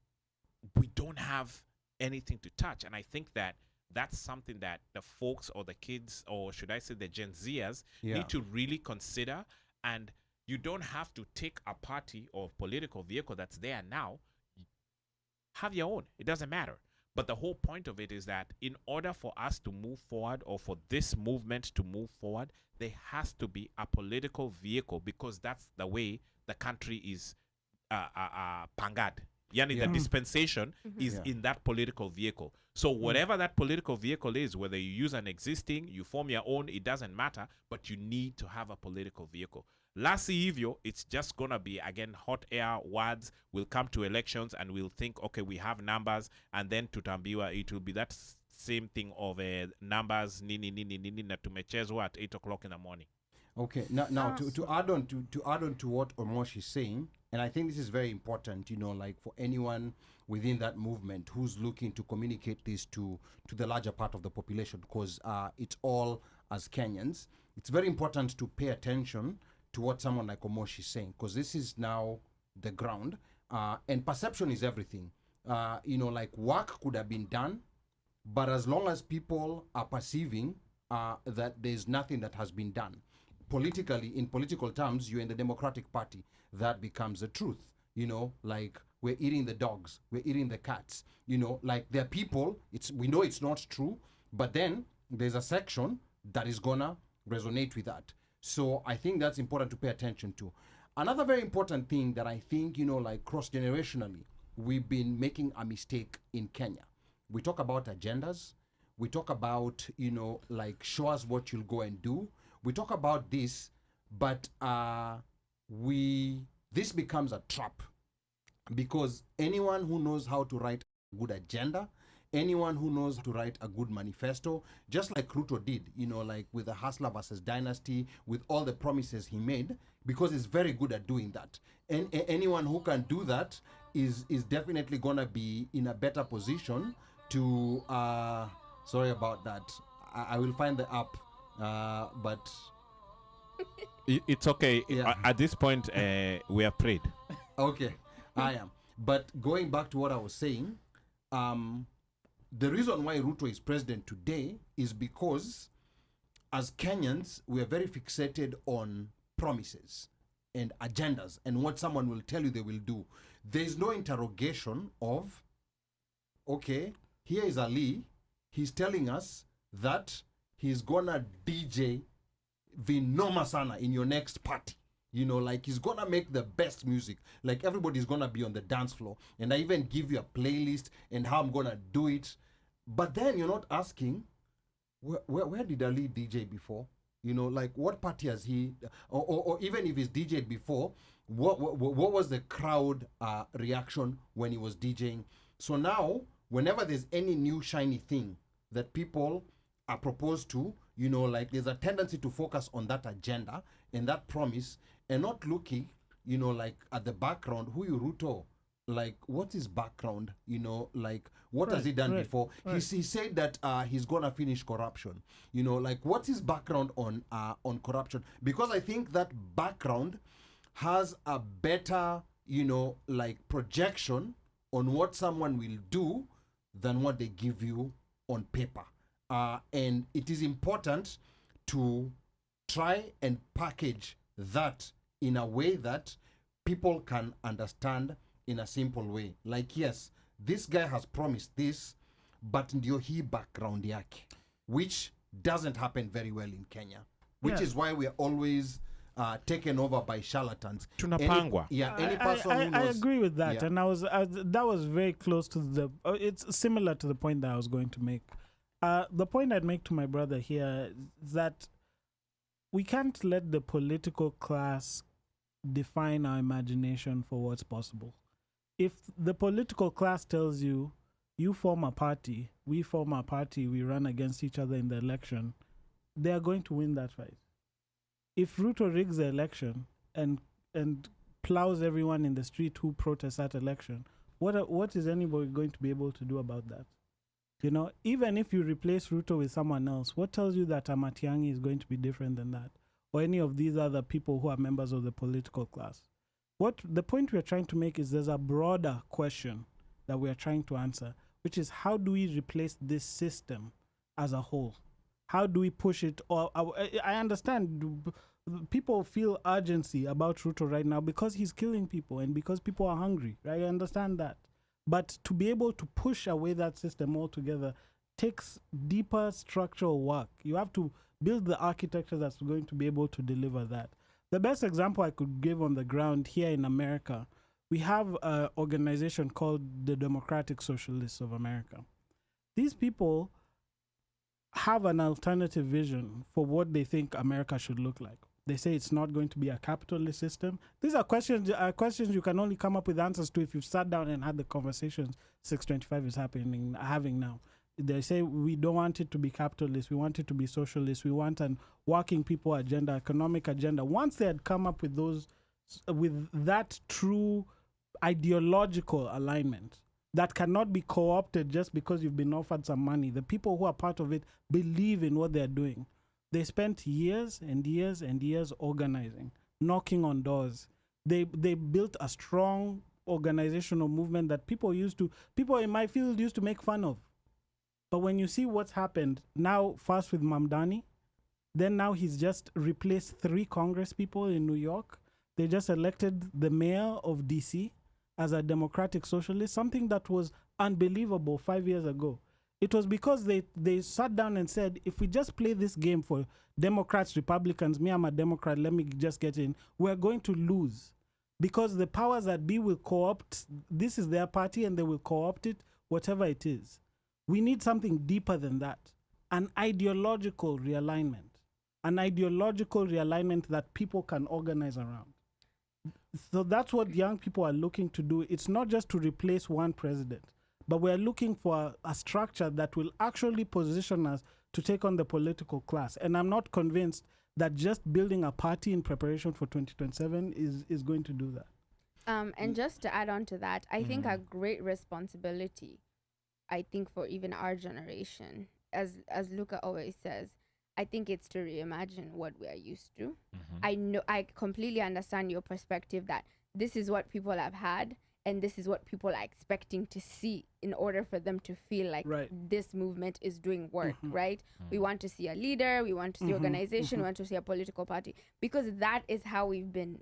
we don't have anything to touch. And I think that that's something that the folks, or the kids, or should I say the Gen Zers, need to really consider. And You don't have to take a party or political vehicle that's there now. Have your own. It doesn't matter. But the whole point of it is that in order for us to move forward, or for this movement to move forward, there has to be a political vehicle, because that's the way the country is pangad. Yani the dispensation is in that political vehicle. So whatever that political vehicle is, whether you use an existing, you form your own, it doesn't matter, but you need to have a political vehicle. Lasi hivyo, it's just going to be, again, hot air words. We'll come to elections and we'll think, okay, we have numbers, and then tutambiwa, it will be that same thing of numbers, nini, na tumechezwa at 8 o'clock in the morning. Okay, now to add on to what Omosh is saying, and I think this is very important, like for anyone within that movement who's looking to communicate this to the larger part of the population, because it's all as Kenyans, it's very important to pay attention to what someone like Omosh is saying, because this is now the ground, and perception is everything. Like work could have been done, but as long as people are perceiving that there's nothing that has been done, politically, in political terms, you're in the Democratic Party, that becomes the truth. Like we're eating the dogs, we're eating the cats. Like there are people, we know it's not true, but then there's a section that is gonna resonate with that. So I think that's important to pay attention to. Another very important thing that I think, like cross-generationally, we've been making a mistake in Kenya. We talk about agendas. We talk about, like show us what you'll go and do. We talk about this, but this becomes a trap, because anyone who knows how to write a good agenda, anyone who knows how to write a good manifesto, just like Ruto did, like with the Hustler versus Dynasty, with all the promises he made, because he's very good at doing that. And anyone who can do that is definitely gonna be in a better position to, sorry about that. I will find the app, but it's okay. Yeah. At this point, we have prayed. Okay, I am. But going back to what I was saying, the reason why Ruto is president today is because as Kenyans, we are very fixated on promises and agendas and what someone will tell you they will do. There is no interrogation of, okay, here is Ali. He's telling us that he's gonna DJ Vinoma Sana in your next party. Like he's gonna make the best music. Like everybody's gonna be on the dance floor. And I even give you a playlist and how I'm gonna do it. But then you're not asking, where did Ali DJ before? Like what party has he, or even if he's DJed before, what was the crowd reaction when he was DJing? So now, whenever there's any new shiny thing that people are proposed to, like there's a tendency to focus on that agenda and that promise and not looking, like at the background, who you Ruto, like what's his background, like what has he done before? Right. He said that he's gonna finish corruption, like what's his background on corruption? Because I think that background has a better, like projection on what someone will do than what they give you on paper. And it is important to try and package that in a way that people can understand in a simple way. Like, yes, this guy has promised this, but ndio hii background yake, which doesn't happen very well in Kenya, which is why we are always taken over by charlatans. Tunapangwa. Any person who knows, I agree with that, and that was very close to the. It's similar to the point that I was going to make. The point I'd make to my brother here is that we can't let the political class define our imagination for what's possible. If the political class tells you, you form a party, we form a party, we run against each other in the election, they are going to win that fight. If Ruto rigs the election and plows everyone in the street who protests that election, what is anybody going to be able to do about that? Even if you replace Ruto with someone else, what tells you that Amatiangi is going to be different than that? Or any of these other people who are members of the political class? What the point we're trying to make is there's a broader question that we're trying to answer, which is how do we replace this system as a whole? How do we push it? Or I understand people feel urgency about Ruto right now because he's killing people and because people are hungry, right? I understand that. But to be able to push away that system altogether takes deeper structural work. You have to build the architecture that's going to be able to deliver that. The best example I could give on the ground here in America, we have an organization called the Democratic Socialists of America. These people have an alternative vision for what they think America should look like. They say it's not going to be a capitalist system. These are questions you can only come up with answers to if you've sat down and had the conversations 625 is having now. They say we don't want it to be capitalist. We want it to be socialist. We want an working people agenda, economic agenda. Once they had come up with with that true ideological alignment that cannot be co-opted just because you've been offered some money. The people who are part of it believe in what they're doing. They spent years and years and years organizing, knocking on doors. They built a strong organizational movement that people in my field used to make fun of. But when you see what's happened now, first with Mamdani, then now he's just replaced 3 Congress people in New York. They just elected the mayor of DC as a democratic socialist, something that was unbelievable 5 years ago. It was because they sat down and said, if we just play this game for Democrats, Republicans, me, I'm a Democrat, let me just get in, we're going to lose. Because the powers that be will co-opt, this is their party and they will co-opt it, whatever it is. We need something deeper than that. An ideological realignment. An ideological realignment that people can organize around. So that's what young people are looking to do. It's not just to replace one president, but we're looking for a structure that will actually position us to take on the political class. And I'm not convinced that just building a party in preparation for 2027 is going to do that. And just to add on to that, I think a great responsibility, I think for even our generation, as Luca always says, I think it's to reimagine what we are used to. I completely understand your perspective that this is what people have had and this is what people are expecting to see in order for them to feel like this movement is doing work, right? We want to see a leader, we want to see organization, we want to see a political party, because that is how we've been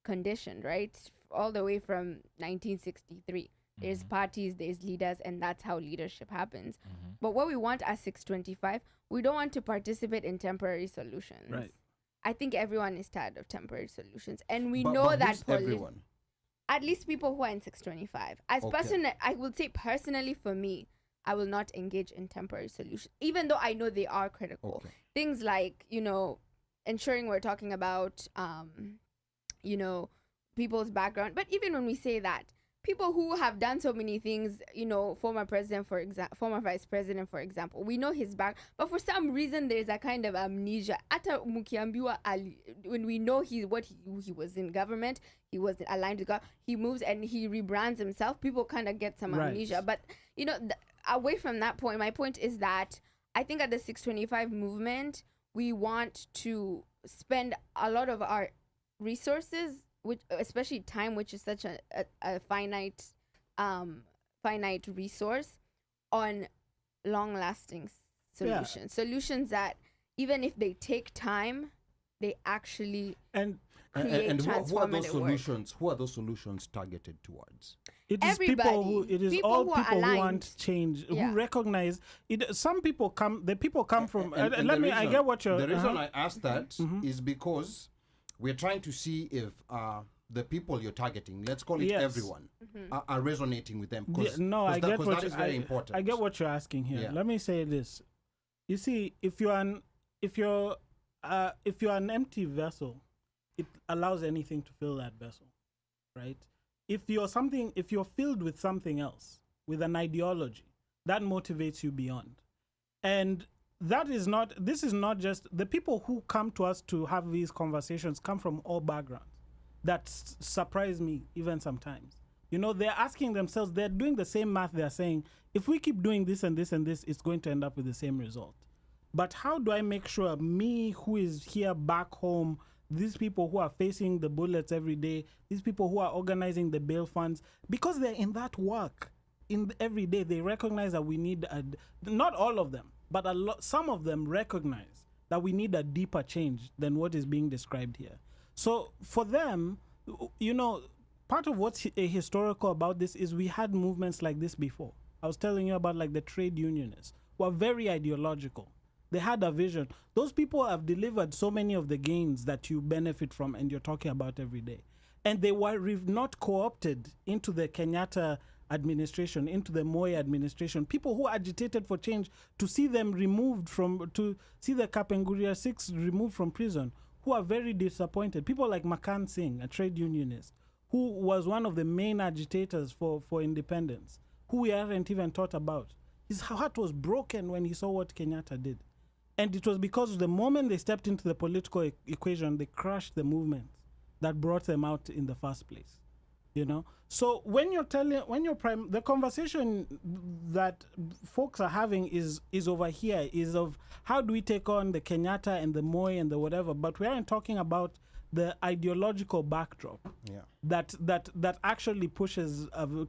conditioned, right? All the way from 1963. There's parties, there's leaders, and that's how leadership happens. But what we want at 625, we don't want to participate in temporary solutions. Right. I think everyone is tired of temporary solutions. And we know that everyone? At least people who are in 625. I would say personally for me, I will not engage in temporary solutions, even though I know they are critical. Things like, ensuring we're talking about, people's background. But even when we say that, people who have done so many things, former vice president, for example, we know his back, but for some reason there's a kind of amnesia. Ata mukiambiwa when we know he was in government, he was aligned with God, he moves and he rebrands himself, people kind of get some amnesia. But away from that point, my point is that I think at the 625 movement, we want to spend a lot of our resources, which especially time, which is such a finite resource, on long-lasting solutions that even if they take time, they actually create transformative work. Who are those solutions targeted towards? It is all people who want change, who recognize it. Some people come. The people come from. I get what you're. The reason I asked that is because we're trying to see if the people you're targeting, let's call it everyone, are resonating with them. I get what that is very important. I get what you're asking here. Yeah. Let me say this. You see, if you're an empty vessel, it allows anything to fill that vessel, right? If you're filled with something else, with an ideology, that motivates you beyond. And this is not just the people who come to us to have these conversations come from all backgrounds. That surprise me even sometimes. They're asking themselves, they're doing the same math. They're saying, if we keep doing this and this and this, it's going to end up with the same result. But how do I make sure me who is here back home, these people who are facing the bullets every day, these people who are organizing the bail funds, because they're in that work every day, they recognize that we need, not all of them, but some of them recognize that we need a deeper change than what is being described here. So for them, part of what's historical about this is we had movements like this before. I was telling you about like the trade unionists who are very ideological. They had a vision. Those people have delivered so many of the gains that you benefit from and you're talking about every day. And they were not co-opted into the Kenyatta administration, into the Moi administration. People who agitated for change to see them removed to see the Kapenguria 6 removed from prison, who are very disappointed. People like Makan Singh, a trade unionist, who was one of the main agitators for independence, who we haven't even thought about. His heart was broken when he saw what Kenyatta did. And it was because the moment they stepped into the political equation, they crushed the movement that brought them out in the first place. So when the conversation that folks are having is over here, is of how do we take on the Kenyatta and the Moi and the whatever, but we aren't talking about the ideological backdrop that actually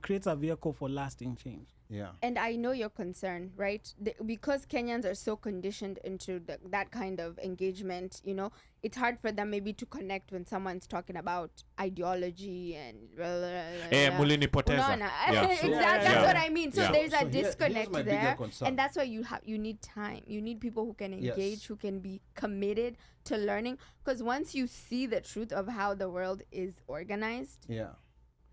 creates a vehicle for lasting change. Yeah. And I know your concern, right? Because Kenyans are so conditioned into that kind of engagement, it's hard for them maybe to connect when someone's talking about ideology and mulinipoteza. Exactly, that's what I mean. So there's a disconnect here's there, and that's why you need time. You need people who can engage, who can be committed to learning. Because once you see the truth of how the world is organized,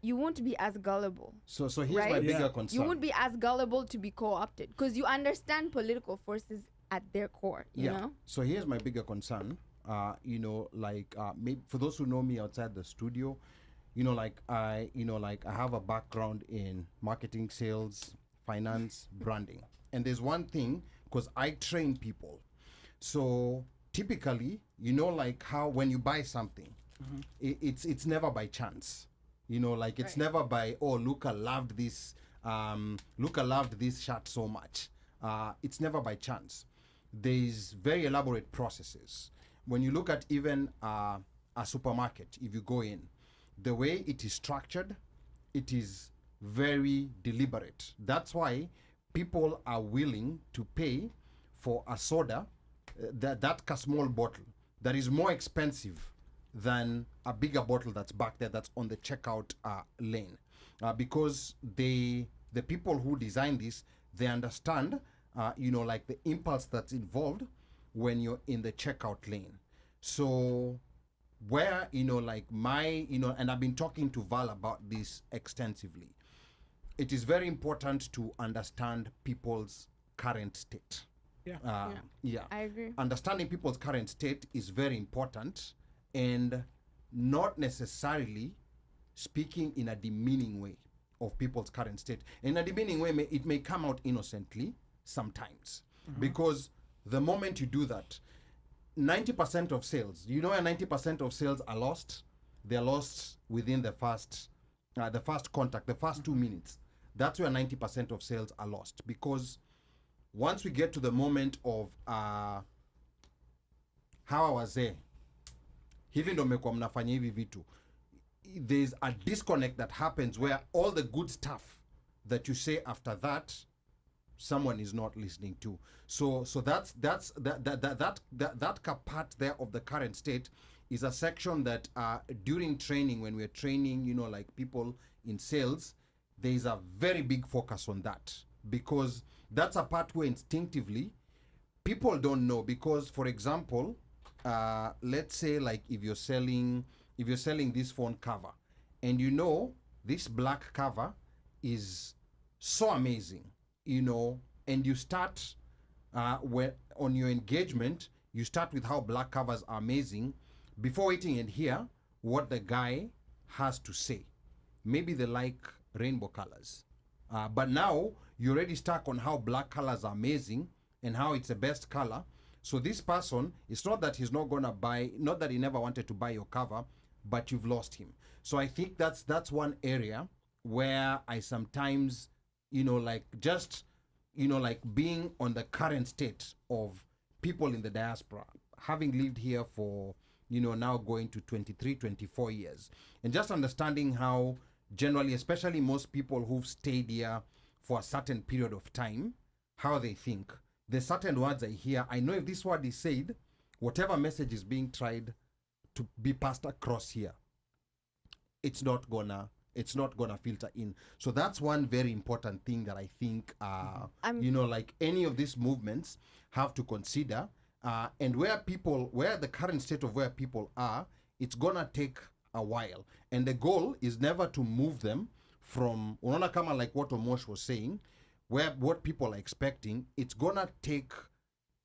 you won't be as gullible. So here's my bigger concern. You won't be as gullible to be co-opted because you understand political forces at their core. You know. So here's my bigger concern. Maybe for those who know me outside the studio, I have a background in marketing, sales, finance, branding, and there's one thing, because I train people. So typically, how when you buy something, it's never by chance. It's never by, Luca loved this shirt so much. It's never by chance. There's very elaborate processes. When you look at even a supermarket, if you go in, the way it is structured, it is very deliberate. That's why people are willing to pay for a soda, that small bottle, that is more expensive than a bigger bottle that's back there, that's on the checkout lane, because the people who design this, they understand the impulse that's involved when you're in the checkout lane. So where and I've been talking to Val about this extensively, it is very important to understand people's current state. I agree. Understanding people's current state is very important, and not necessarily speaking in a demeaning way of people's current state. In a demeaning way, it may come out innocently sometimes, because the moment you do that, 90% of sales, 90% of sales are lost. They're lost within the first contact, the first 2 minutes. That's where 90% of sales are lost, because once we get to the moment of hawa wazee hivi ndo mmekuwa mnafanya hivi vitu, there's a disconnect that happens where all the good stuff that you say after that, someone is not listening to. So that part there of the current state is a section that during training, when we're training, people in sales, there is a very big focus on that, because that's a part where instinctively people don't know. Because, for example, let's say if you're selling this phone cover, and this black cover is so amazing, and you start on your engagement, you start with how black covers are amazing before waiting and hear what the guy has to say. Maybe they like rainbow colors, but now you're already stuck on how black colors are amazing and how it's the best color. So this person, it's not that he's not gonna buy, not that he never wanted to buy your cover, but you've lost him. So I think that's one area where I sometimes, being on the current state of people in the diaspora, having lived here for, now going to 23, 24 years, and just understanding how generally, especially most people who've stayed here for a certain period of time, how they think. There's certain words I hear, I know if this word is said, whatever message is being tried to be passed across here, it's not gonna filter in. So that's one very important thing that I think like any of these movements have to consider, and where the current state of where people are, it's gonna take a while, and the goal is never to move them from unaona kama like what Omosh was saying, where what people are expecting. It's gonna take,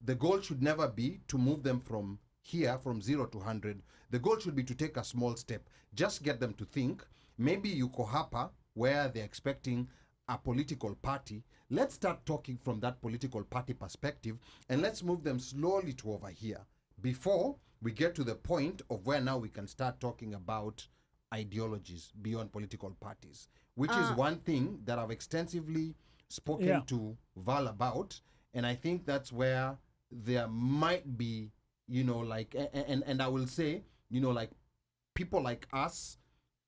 the goal should never be to move them from here from 0 to 100. The goal should be to take a small step, just get them to think. Maybe yuko hapa where they're expecting a political party. Let's start talking from that political party perspective, and let's move them slowly to over here before we get to the point of where now we can start talking about ideologies beyond political parties, which is one thing that I've extensively spoken to Val about. And I think that's where there might be, and I will say, like people like us,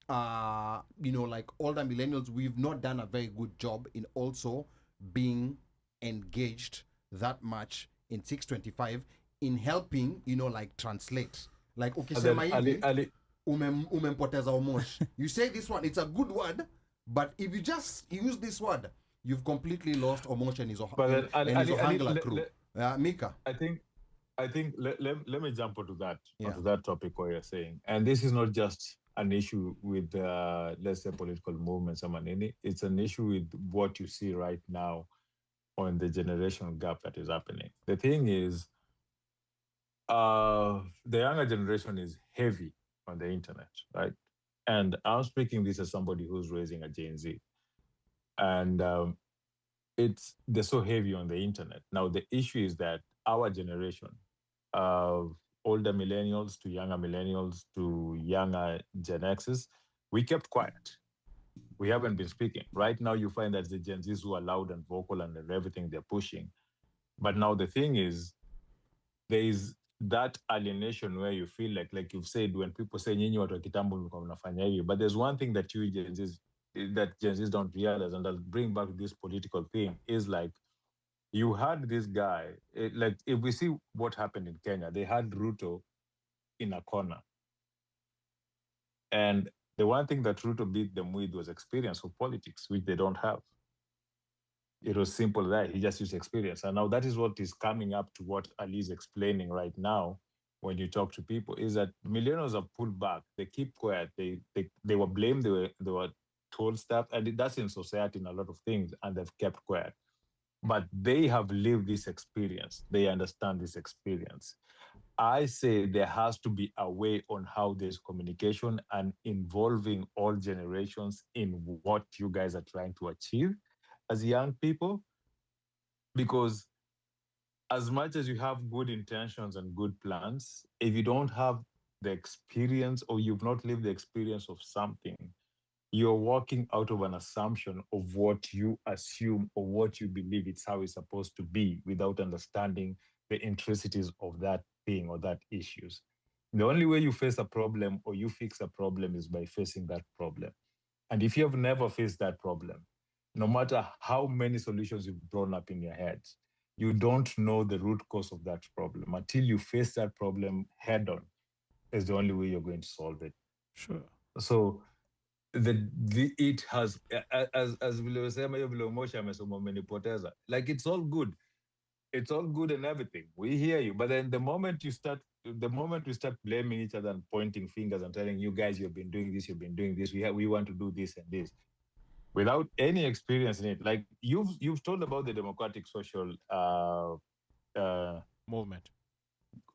like older millennials, we've not done a very good job in also being engaged that much in 625 in helping, like translate. Like ukisema hivi umempoteza Omosh. You say this one, it's a good word, but if you just use this word, you've completely lost Omosh and his Ohangla crew. Mika. I think let me jump onto that topic what you're saying. And this is not just an issue with let's say political movements, it's an issue with what you see right now on the generational gap that is happening. The thing is, the younger generation is heavy on the internet, right? And I'm speaking this as somebody who's raising a Gen Z. And they're so heavy on the internet. Now, the issue is that our generation, older millennials to younger Gen Xs, we kept quiet. We haven't been speaking. Right now, you find that the Gen Zs who are loud and vocal and everything they're pushing. But now the thing is, there is that alienation where you feel like you've said, when people say, nyinyi watu wa kitambo mlikuwa mnafanya hivi. But there's one thing that Gen Zs don't realize, and I'll bring back this political thing, is like, you had this guy, like if we see what happened in Kenya, they had Ruto in a corner. And the one thing that Ruto beat them with was experience of politics, which they don't have. It was simple that he just used experience. And now that is what is coming up to what Ali is explaining right now when you talk to people, is that millennials have pulled back. They keep quiet. They were blamed. They were told stuff. And that's in society in a lot of things. And they've kept quiet. But they have lived this experience. They understand this experience. I say there has to be a way on how there's communication and involving all generations in what you guys are trying to achieve as young people. Because as much as you have good intentions and good plans, if you don't have the experience or you've not lived the experience of something, you're walking out of an assumption of what you assume or what you believe it's how it's supposed to be without understanding the intricacies of that thing or that issues. The only way you face a problem or you fix a problem is by facing that problem. And if you have never faced that problem, no matter how many solutions you've drawn up in your head, you don't know the root cause of that problem. Until you face that problem head on, is the only way you're going to solve it. Sure. So it has, as vilivyosema hiyo vile Omosha amesoma umenipoteza, like it's all good and everything, we hear you, but then the moment we start blaming each other and pointing fingers and telling you guys you've been doing this, we want to do this and this without any experience in it. Like you've told about the democratic social movement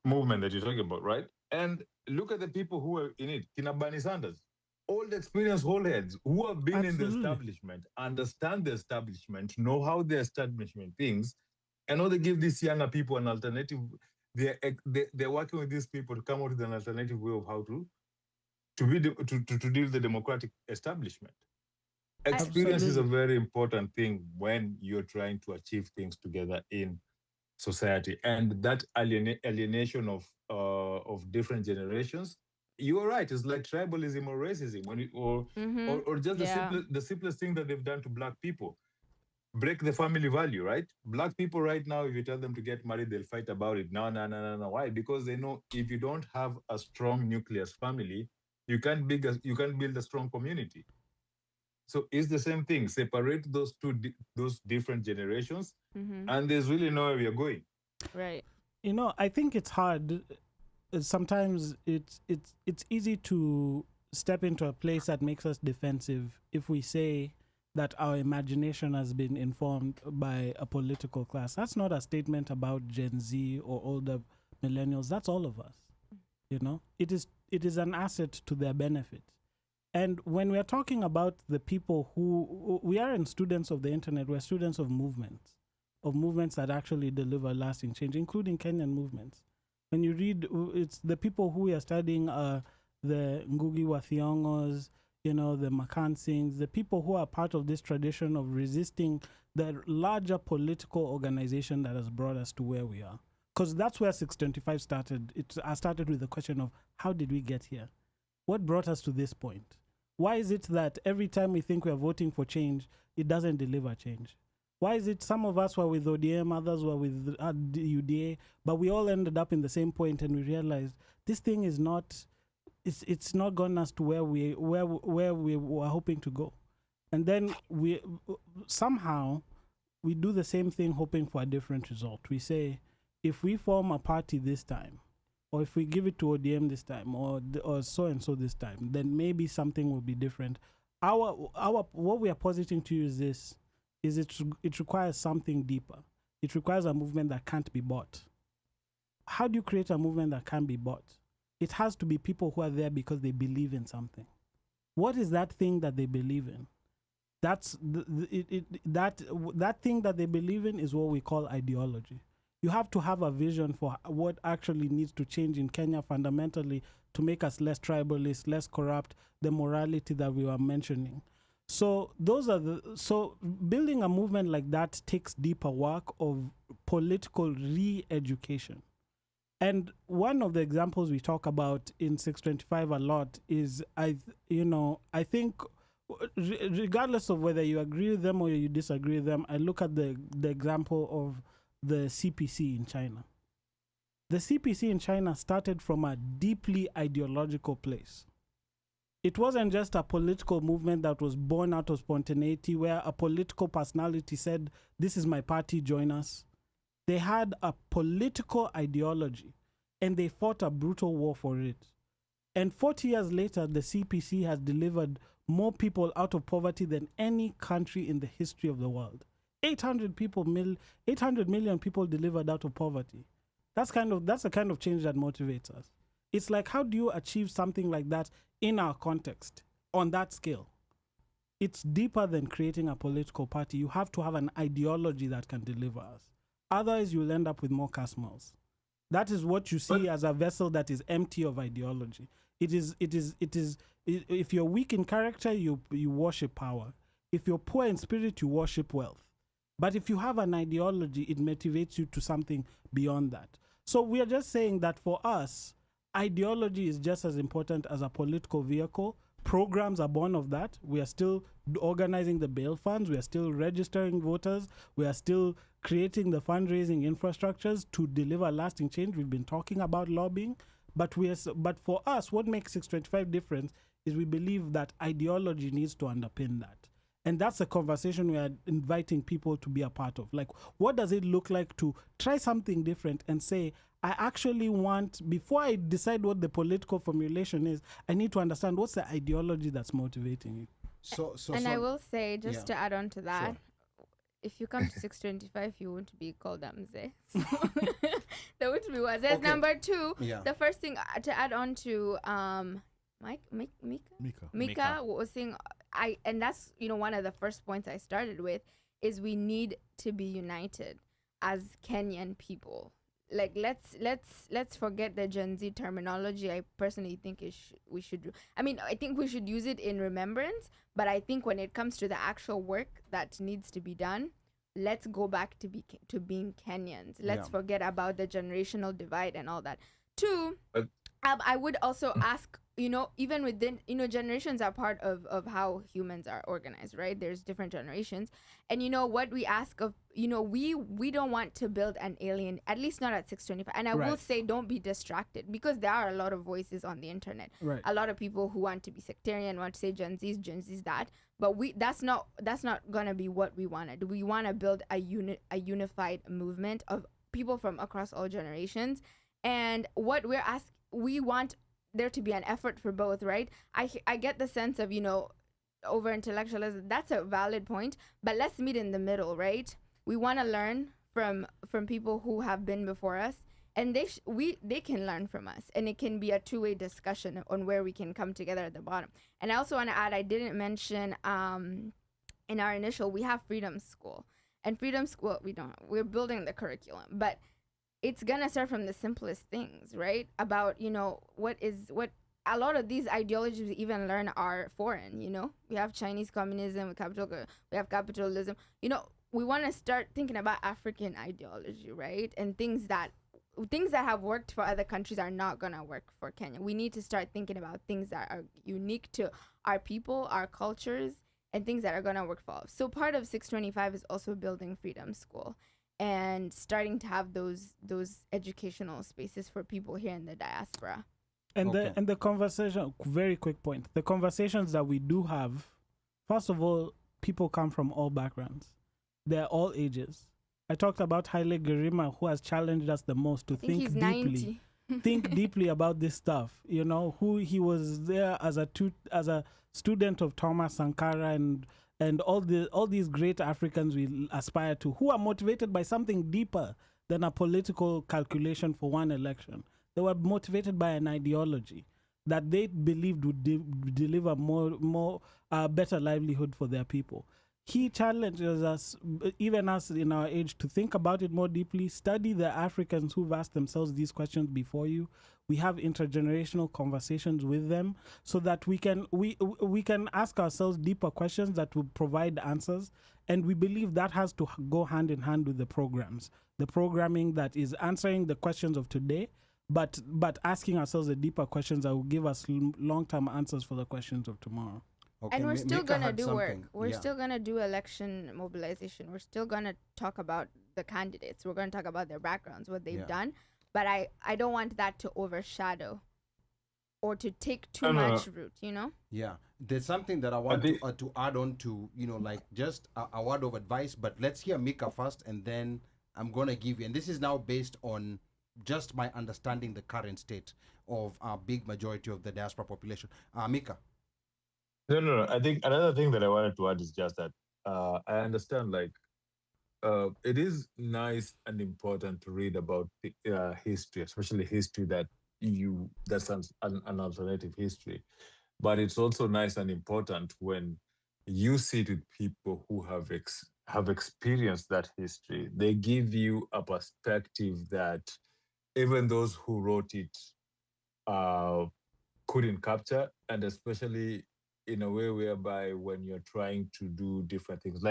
that you're talking about, right? And look at the people who are in it. Kina Bernie Sanders, old experienced whole heads who have been in the establishment, understand the establishment, know how the establishment thinks, and now they give these younger people an alternative. They're working with these people to come out with an alternative way of how to deal with the democratic establishment. Experience is a very important thing when you're trying to achieve things together in society, and that alienation of different generations. You are right. It's like tribalism or racism, or just the simplest thing that they've done to Black people. break the family value, right? Black people right now, if you tell them to get married, they'll fight about it. No, no, no, no, no. Why? Because they know if you don't have a strong nucleus family, you can't build a strong community. So it's the same thing. Separate those those different generations, and there's really nowhere we are going. Right. You know, I think it's hard. Sometimes it's easy to step into a place that makes us defensive if we say that our imagination has been informed by a political class. That's not a statement about Gen Z or older millennials. That's all of us. You know, it is an asset to their benefit. And when we are talking about the people who we aren't students of the internet, we're students of movements that actually deliver lasting change, including Kenyan movements. When you read, it's the people who we are studying, the Ngugi wa Thiong'os, you know, the Makansings, the people who are part of this tradition of resisting the larger political organization that has brought us to where we are. Because that's where 625 started. I started with the question of how did we get here? What brought us to this point? Why is it that every time we think we are voting for change, it doesn't deliver change? Why is it some of us were with ODM, others were with UDA, but we all ended up in the same point and we realized this thing is not, it's not gotten us to where we were hoping to go. And then we somehow we do the same thing hoping for a different result. We say, if we form a party this time, or if we give it to ODM this time, or so and so this time, then maybe something will be different. What we are positing to you is this: it requires something deeper. It requires a movement that can't be bought. How do you create a movement that can't be bought? It has to be people who are there because they believe in something. What is that thing that they believe in? That's that thing that they believe in is what we call ideology. You have to have a vision for what actually needs to change in Kenya fundamentally to make us less tribalist, less corrupt, the morality that we were mentioning. So building a movement like that takes deeper work of political re-education. And one of the examples we talk about in 625 a lot is, I think regardless of whether you agree with them or you disagree with them, I look at the example of the CPC in China. The CPC in China started from a deeply ideological place. It wasn't just a political movement that was born out of spontaneity where a political personality said, this is my party, join us. They had a political ideology and they fought a brutal war for it. And 40 years later, the CPC has delivered more people out of poverty than any country in the history of the world. 800 million people delivered out of poverty. That's the kind of change that motivates us. It's like, how do you achieve something like that in our context on that scale? It's deeper than creating a political party. You have to have an ideology that can deliver us. Otherwise, you'll end up with more Casmals. That is what you see as a vessel that is empty of ideology. It is. If you're weak in character, you worship power. If you're poor in spirit, you worship wealth. But if you have an ideology, it motivates you to something beyond that. So we are just saying that for us, ideology is just as important as a political vehicle. Programs are born of that. We are still organizing the bail funds. We are still registering voters. We are still creating the fundraising infrastructures to deliver lasting change. We've been talking about lobbying. But for us, what makes 625 different is we believe that ideology needs to underpin that. And that's a conversation we are inviting people to be a part of. Like, what does it look like to try something different and say, I actually want, before I decide what the political formulation is, I need to understand what's the ideology that's motivating you. So I will say, just to add on to that, if you come to 625, you won't be called Mzee. So there won't be one. There's number two. Yeah. The first thing to add on to Mika was saying, and that's one of the first points I started with is we need to be united as Kenyan people. Like let's forget the Gen Z terminology. I personally think we should. I mean, I think we should use it in remembrance. But I think when it comes to the actual work that needs to be done, let's go back to being Kenyans. Let's forget about the generational divide and all that. Two, I would also ask even within, generations are part of how humans are organized, right? There's different generations. And what we ask of, we don't want to build an alien, at least not at 625. And I will say, don't be distracted, because there are a lot of voices on the internet. Right. A lot of people who want to be sectarian, want to say Gen Z's that. But that's not gonna be what we want to do. We want to build a unified movement of people from across all generations. And what we want there to be an effort for both, right? I get the sense of, over intellectualism. That's a valid point, but let's meet in the middle, right? We want to learn from people who have been before us, and they can learn from us, and it can be a two-way discussion on where we can come together at the bottom. And I also want to add, I didn't mention in our initial, we have Freedom School. And Freedom School, we're building the curriculum, but it's gonna start from the simplest things, right? About, what a lot of these ideologies we even learn are foreign. We have Chinese communism, we have capitalism. We want to start thinking about African ideology, right? And things that have worked for other countries are not gonna work for Kenya. We need to start thinking about things that are unique to our people, our cultures, and things that are gonna work for us. So part of 625 is also building Freedom School and starting to have those educational spaces for people here in the diaspora. And the conversation, very quick point, the conversations that we do have, first of all, people come from all backgrounds. They're all ages. I talked about Haile Gerima, who has challenged us the most to think he's deeply. 90. Think deeply about this stuff. Who he was there as a student of Thomas Sankara and all these great Africans we aspire to, who are motivated by something deeper than a political calculation for one election. They were motivated by an ideology that they believed would deliver more better livelihood for their people. He challenges us, even us in our age, to think about it more deeply, study the Africans who've asked themselves these questions before you. We have intergenerational conversations with them so that we can ask ourselves deeper questions that will provide answers. And we believe that has to go hand in hand with the programs. The programming that is answering the questions of today, but asking ourselves the deeper questions that will give us long-term answers for the questions of tomorrow. Okay, and we're still going to do work. We're Yeah. still going to do election mobilization. We're still going to talk about the candidates. We're going to talk about their backgrounds, what they've done. But I don't want that to overshadow or to take too much root, Yeah, there's something that I want to add on to, like just a word of advice, but let's hear Mika first, and then I'm going to give you, and this is now based on just my understanding the current state of a big majority of the diaspora population. Mika. No. I think another thing that I wanted to add is just that I understand, it is nice and important to read about history, especially history that's an alternative history. But it's also nice and important when you sit with people who have experienced that history. They give you a perspective that even those who wrote it couldn't capture, and especially in a way whereby when you're trying to do different things,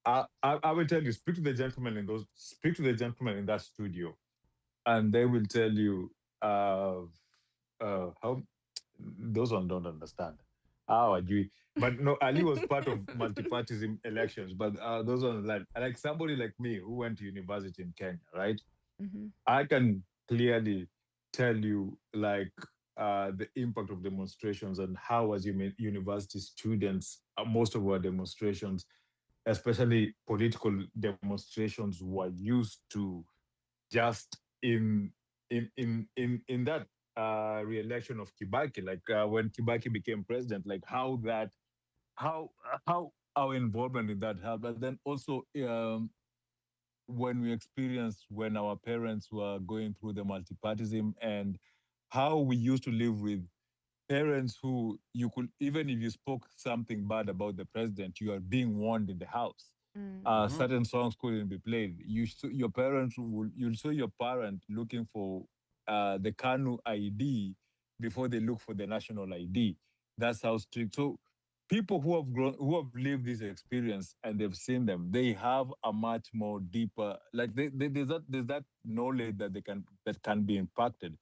I will tell you, speak to the gentlemen in that studio, and they will tell you how those one don't understand. How are you? But no, Ali was part of multi-partyism elections, but those ones like somebody like me who went to university in Kenya, right? Mm-hmm. I can clearly tell you the impact of demonstrations and how, as university students, most of our demonstrations, especially political demonstrations, were used to just in that re-election of Kibaki, when Kibaki became president, how our involvement in that helped. But then also when we experienced when our parents were going through the multipartism and how we used to live with parents who you could, even if you spoke something bad about the president, you are being warned in the house. Certain songs couldn't be played. You'll saw your parent looking for the KANU ID before they look for the national ID. That's how strict. So people who have lived this experience and they've seen them, they have a much more deeper, there's that knowledge that can be impacted.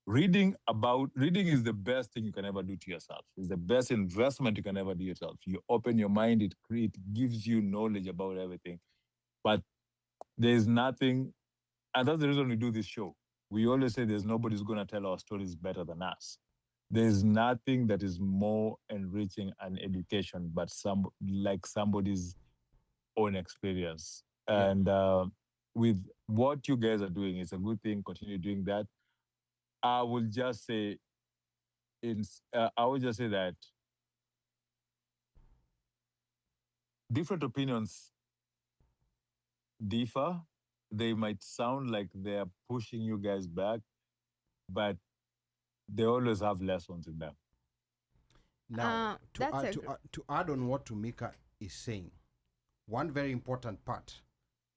reading is the best thing you can ever do to yourself. It's the best investment you can ever do yourself. You open your mind, it gives you knowledge about everything. But there's nothing, and that's the reason we do this show. We always say there's nobody who's going to tell our stories better than us. There's nothing that is more enriching an education, but somebody's own experience. Yeah. And with what you guys are doing, it's a good thing. Continue doing that. I will just say that different opinions differ. They might sound like they're pushing you guys back, but they always have lessons in them. Now, to add on what Tumika is saying, one very important part,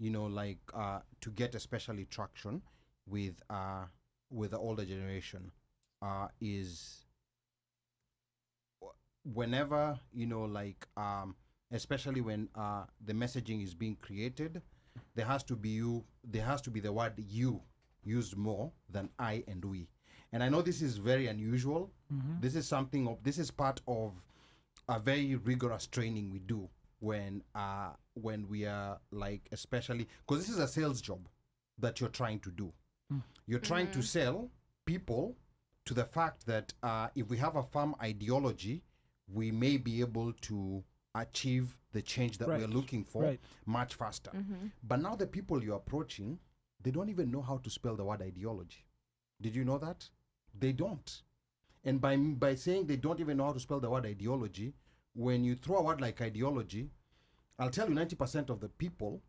to get especially traction with the older generation, is whenever, especially when the messaging is being created, there has to be the word you used more than I and we. And I know this is very unusual. Mm-hmm. This is part of a very rigorous training we do when we are especially because this is a sales job that you're trying to do. You're trying to sell people to the fact that if we have a firm ideology, we may be able to achieve the change that we're looking for much faster. But now the people you're approaching, they don't even know how to spell the word ideology. Did you know that? They don't. And by saying they don't even know how to spell the word ideology, when you throw a word like ideology, I'll tell you 90% of the people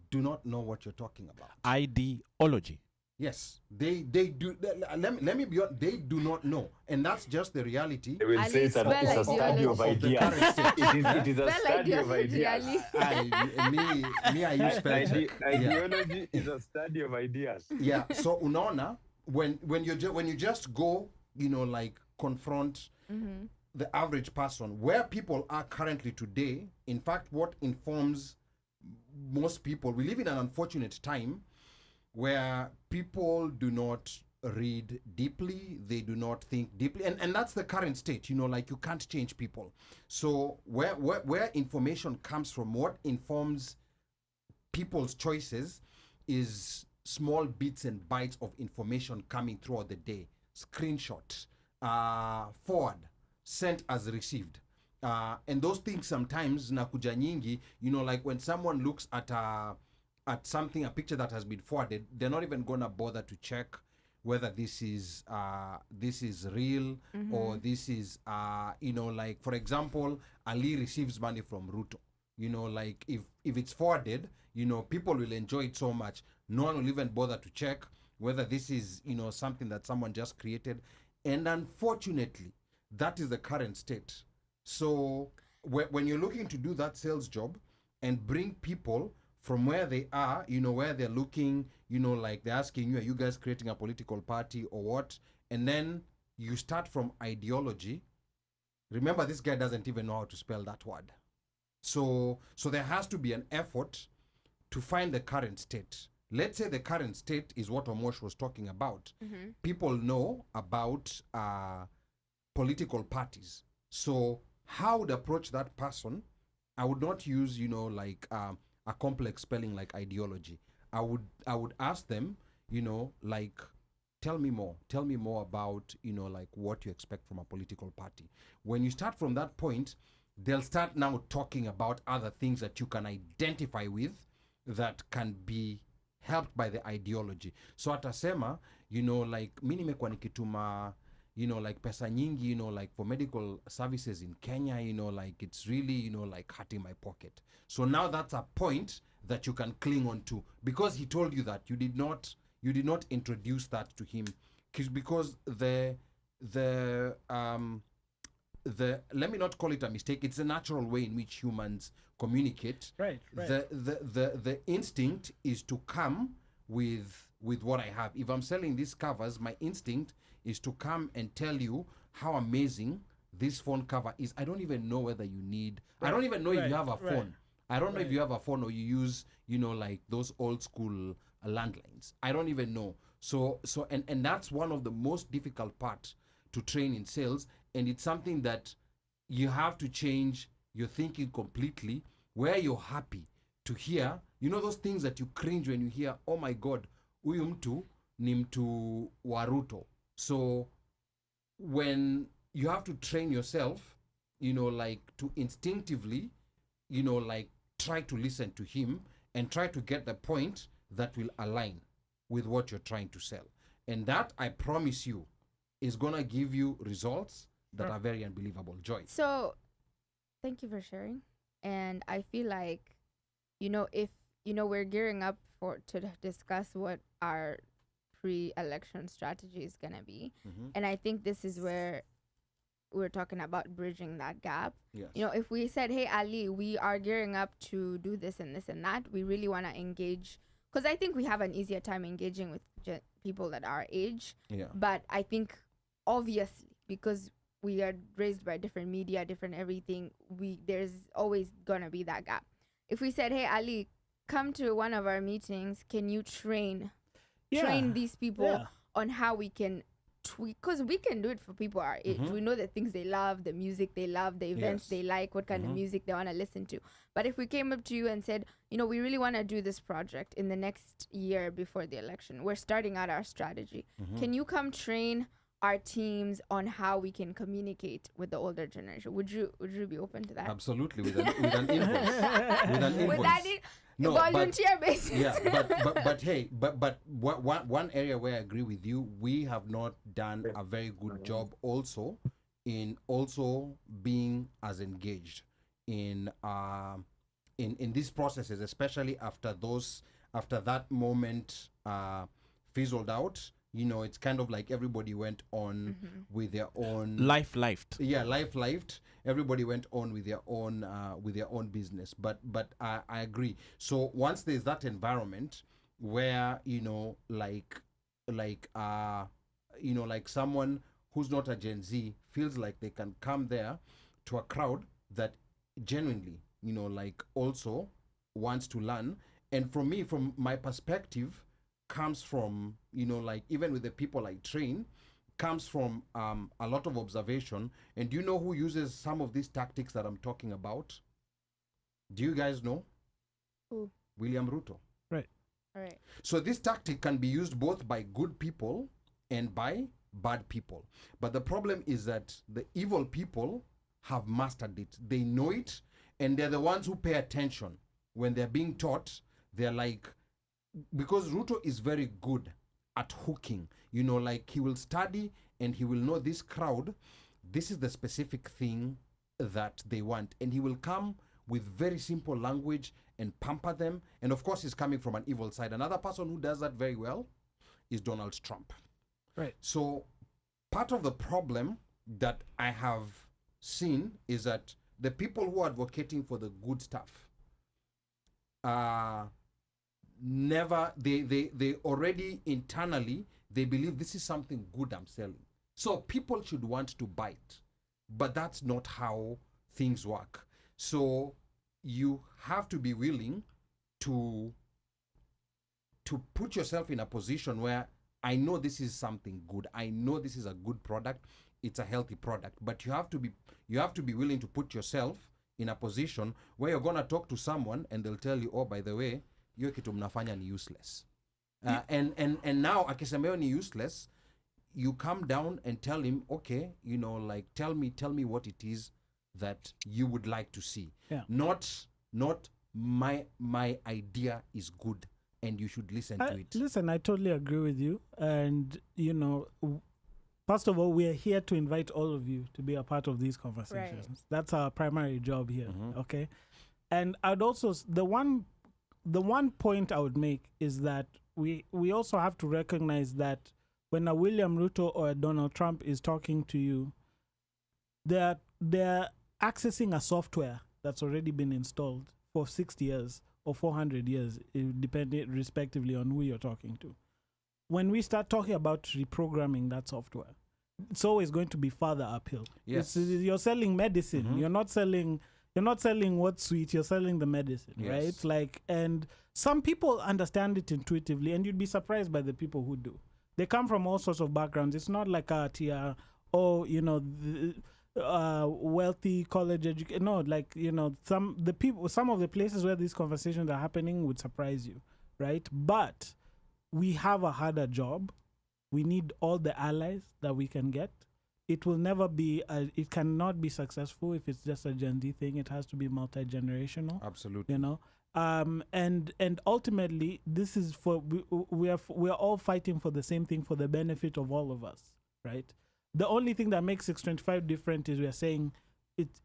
do not know what you're talking about. Ideology. Yes, they do. Let me be honest, they do not know, and that's just the reality. They will say it's a study of ideas. It is a study of ideas. I use spell check. Ideology is a study of ideas. Yeah. So unaona, when you just go, confront the average person where people are currently today. In fact, what informs most people, we live in an unfortunate time where people do not read deeply, they do not think deeply, and that's the current state. You can't change people. So where information comes from, what informs people's choices is small bits and bytes of information coming throughout the day. Screenshot, forward, sent as received. And those things sometimes nakuja nyingi, when someone looks at something, a picture that has been forwarded, they're not even gonna bother to check whether this is real or this is for example, Ali receives money from Ruto. If it's forwarded, people will enjoy it so much, no one will even bother to check whether this is something that someone just created. And unfortunately, that is the current state. So when you're looking to do that sales job and bring people from where they are, where they're looking, they're asking you, are you guys creating a political party or what? And then you start from ideology. Remember, this guy doesn't even know how to spell that word. So there has to be an effort to find the current state. Let's say the current state is what Omosh was talking about. People know about political parties. So how would approach that person? I would not use, a complex spelling like ideology. I would ask them, tell me more about, what you expect from a political party. When you start from that point, they'll start now talking about other things that you can identify with that can be helped by the ideology. So atasema, mi nimekuwa nikituma, pesa nyingi, for medical services in Kenya, it's really, hurting my pocket. So now that's a point that you can cling on to, because he told you that you did not introduce that to him, because the let me not call it a mistake, it's a natural way in which humans communicate. Right. The instinct is to come with what I have. If I'm selling these covers, my instinct is to come and tell you how amazing this phone cover is. I don't even know whether you need, I don't even know if you have a phone. I don't know if you have a phone or you use, those old school landlines. I don't even know. And that's one of the most difficult part to train in sales, and it's something that you have to change your thinking completely, where you're happy to hear, those things that you cringe when you hear, oh my God, huyu mtu ni mtu wa Ruto. So when you have to train yourself, like to instinctively, like try to listen to him and try to get the point that will align with what you're trying to sell. And that, I promise you, is going to give you results that are very unbelievable. Joy. So, thank you for sharing. And I feel like, if, we're gearing up to discuss what our pre-election strategy is going to be. And I think this is where we're talking about bridging that gap. Yes. If we said, hey, Ali, we are gearing up to do this and this and that, we really want to engage, because I think we have an easier time engaging with people that our age. Yeah. But I think, obviously, because we are raised by different media, different everything, there's always going to be that gap. If we said, hey, Ali, come to one of our meetings, can you train these people on how we can tweak, because we can do it for people our age. We know the things they love, the music they love, the events they like, what kind of music they want to listen to. But if we came up to you and said, we really want to do this project in the next year before the election, we're starting out our strategy. Can you come train our teams on how we can communicate with the older generation? Would you be open to that? Absolutely, with an invoice. With that volunteer basis. Yeah, but one area where I agree with you, we have not done a very good job also in being as engaged in these processes, especially after that moment fizzled out. It's kind of like everybody went on with their own life lived. Yeah, life lived. Everybody went on with their own business. But I agree. So once there's that environment where like someone who's not a Gen Z feels like they can come there to a crowd that genuinely like also wants to learn, and from my perspective, comes from like even with the people I train, comes from a lot of observation. And do you know who uses some of these tactics that I'm talking about? Do you guys know? Who? William Ruto. Right. All right. So this tactic can be used both by good people and by bad people. But the problem is that the evil people have mastered it. They know it, and they're the ones who pay attention when they're being taught. They're like, because Ruto is very good at hooking, like he will study and he will know this crowd, this is the specific thing that they want, and he will come with very simple language and pamper them. And of course, he's coming from an evil side. Another person who does that very well is Donald Trump. Right. So part of the problem that I have seen is that the people who are advocating for the good stuff never, they already internally, they believe this is something good I'm selling, so people should want to buy it. But that's not how things work. So you have to be willing to put yourself in a position where I know this is something good, I know this is a good product, it's a healthy product, but you have to be willing to put yourself in a position where you're going to talk to someone and they'll tell you, oh, by the way, hiyo kitu mnafanya ni useless. And now akisema hiyo ni useless, you come down and tell him, okay, like tell me what it is that you would like to see. Yeah. Not my idea is good and you should listen to it. Listen, I totally agree with you. And first of all, we are here to invite all of you to be a part of these conversations. Right. That's our primary job here. Okay. And I'd also, the one point I would make is that we also have to recognize that when a William Ruto or a Donald Trump is talking to you, they're accessing a software that's already been installed for 60 years or 400 years, depending respectively on who you're talking to. When we start talking about reprogramming that software, it's always going to be further uphill. Yes. You're selling medicine. You're not selling You're not selling what's sweet, you're selling the medicine, right? Like, and some people understand it intuitively, and you'd be surprised by the people who do. They come from all sorts of backgrounds. It's not like wealthy college education. No, like, some of the places where these conversations are happening would surprise you, right? But we have a harder job. We need all the allies that we can get. It will never be, it cannot be successful if it's just a Gen Z thing. It has to be multi-generational. Absolutely. And ultimately, this is we are all fighting for the same thing, for the benefit of all of us, right? The only thing that makes 625 different is we are saying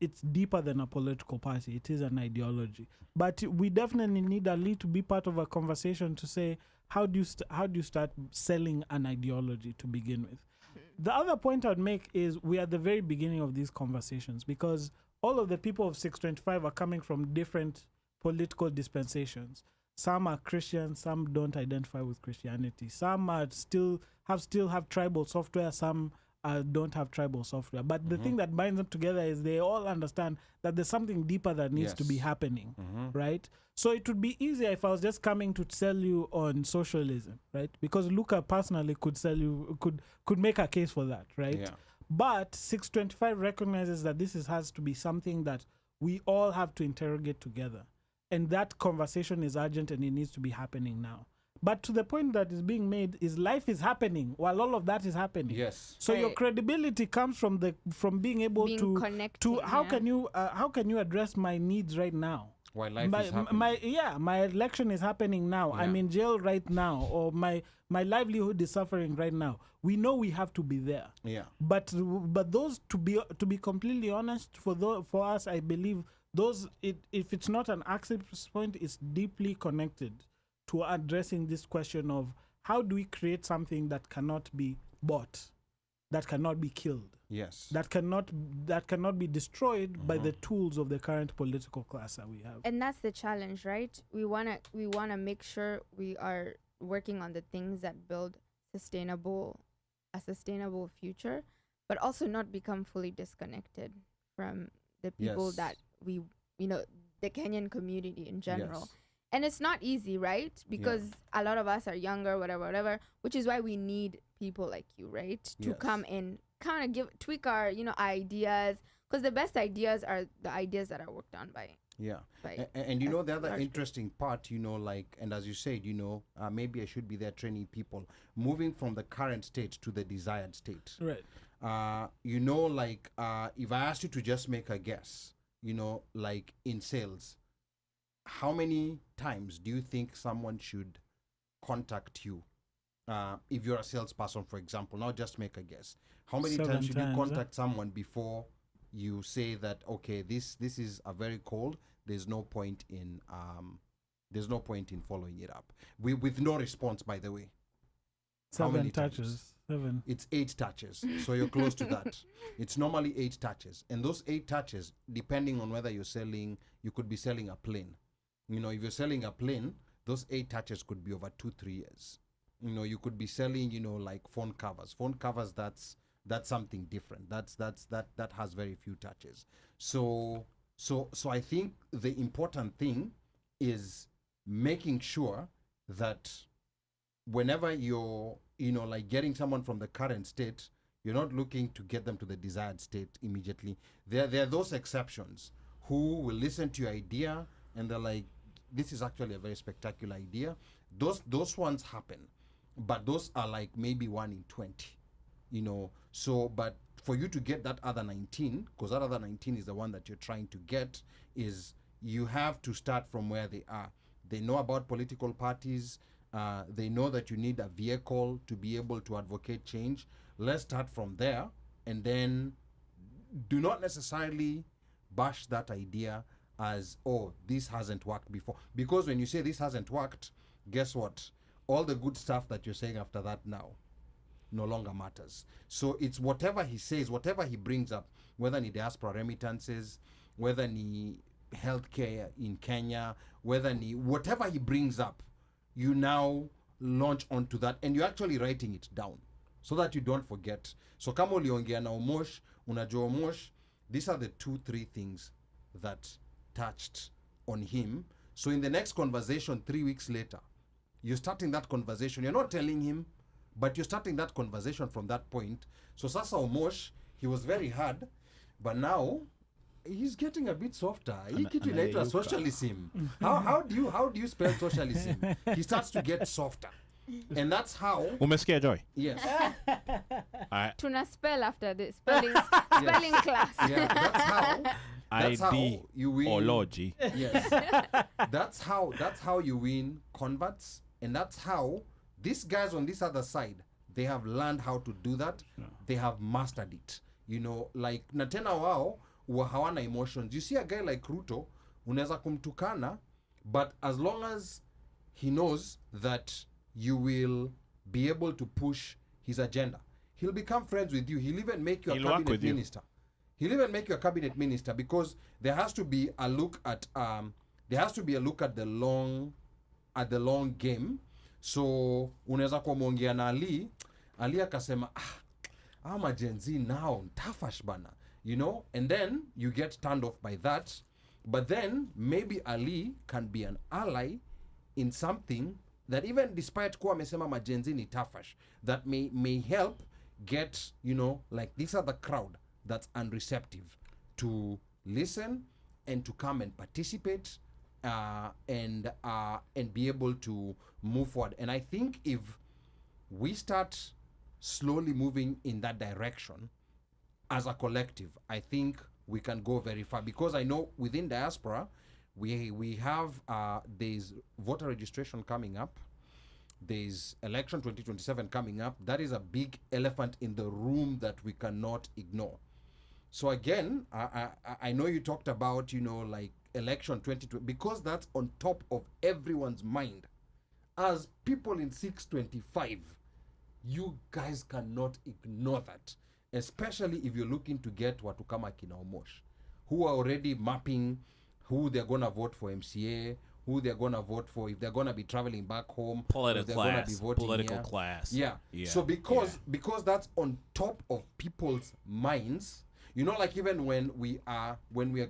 it's deeper than a political party. It is an ideology. But we definitely need a lead to be part of a conversation to say, how do you start selling an ideology to begin with? The other point I'd make is we are at the very beginning of these conversations, because all of the people of 625 are coming from different political dispensations. Some are Christians, some don't identify with Christianity. Some are still have tribal software, some don't have tribal software. But the thing that binds them together is they all understand that there's something deeper that needs to be happening, right? So it would be easier if I was just coming to sell you on socialism, right? Because Luca personally could sell you, could make a case for that, right? Yeah. But 625 recognizes that this has to be something that we all have to interrogate together. And that conversation is urgent and it needs to be happening now. But to the point that is being made is life is happening while all of that is happening. Yes. So your credibility comes from being able to how can you address my needs right now? While life is happening. My election is happening now. Yeah. I'm in jail right now, or my livelihood is suffering right now. We know we have to be there. Yeah. But those, to be completely honest, for us, I believe those, if it's not an access point, it's deeply connected to addressing this question of how do we create something that cannot be bought, that cannot be killed. Yes. That cannot be destroyed by the tools of the current political class that we have. And that's the challenge, right? We wanna make sure we are working on the things that build a sustainable future, but also not become fully disconnected from the people that we, the Kenyan community in general. Yes. And it's not easy, right? Because a lot of us are younger, whatever, which is why we need people like you, right? To come in, kind of tweak our, ideas. Because the best ideas are the ideas that are worked on by. Yeah. And the other interesting part, and as you said, maybe I should be there training people, moving from the current state to the desired state. Right. If I asked you to just make a guess, like in sales, how many times do you think someone should contact you? If you're a salesperson, for example, now just make a guess. How many times should you contact someone before you say that, okay, this is a very cold, there's no point in following it up with no response, by the way? 7 touches. 7. It's 8 touches, so you're close to that. It's normally 8 touches, and those 8 touches, depending on whether you could be selling a plane. If you're selling a plane, those 8 touches could be over 2-3 years. You could be selling, like phone covers. Phone covers, that's something different. That has very few touches. So I think the important thing is making sure that whenever you're, like getting someone from the current state, you're not looking to get them to the desired state immediately. There are those exceptions who will listen to your idea and they're like, this is actually a very spectacular idea. Those ones happen, but those are like maybe 1 in 20, So, but for you to get that other 19, because that other 19 is the one that you're trying to get, is you have to start from where they are. They know about political parties. They know that you need a vehicle to be able to advocate change. Let's start from there, and then do not necessarily bash that idea as, oh, this hasn't worked before. Because when you say this hasn't worked, guess what? All the good stuff that you're saying after that now no longer matters. So it's whatever he says, whatever he brings up, whether ni diaspora remittances, whether ni healthcare in Kenya, whatever he brings up, you now launch onto that, and you're actually writing it down so that you don't forget. So kama uliongea na Omosh, unajua Omosh, these are the 2-3 things that touched on him. So in the next conversation 3 weeks later, you're starting that conversation. You're not telling him, but you're starting that conversation from that point. So Sasa Omosh, he was very hard, but now he's getting a bit softer. Hii kitu inaitwa socialism. How do you spell socialism? He starts to get softer. And that's how... Umesikia Joy? Yes. Tuna spell after this. Spelling class. Yeah, that's how you win. Ology. Yes. That's how you win converts. And that's how these guys on this other side, they have learned how to do that. Yeah. They have mastered it. You know, like na tena wao hawana emotions. You see a guy like Ruto, unaweza kumtukana, but as long as he knows that you will be able to push his agenda, he'll become friends with you. He'll even make you a cabinet minister. He'll even make you a cabinet minister, because there has to be a look at the long game. So unaweza kumwongea na Ali akasema I'm a Gen Z now, tafash bana, you know, and then you get turned off by that. But then maybe Ali can be an ally in something that, even despite kuwa amesema ma Gen Z ni tafash, that may help get, you know, like these are the crowd that's unreceptive to listen and to come and participate and be able to move forward. And I think if we start slowly moving in that direction as a collective, I think we can go very far, because I know within diaspora we have there's voter registration coming up, there's election 2027 coming up. That is a big elephant in the room that we cannot ignore. So again, I know you talked about, you know, like election 2020, because that's on top of everyone's mind. As people in 625, you guys cannot ignore that, especially if you're looking to get watu kama kina Omosh, who are already mapping who they're gonna vote for MCA, who they're gonna vote for if they're gonna be traveling back home, political class. Yeah. So because that's on top of people's minds, you know, like even when we are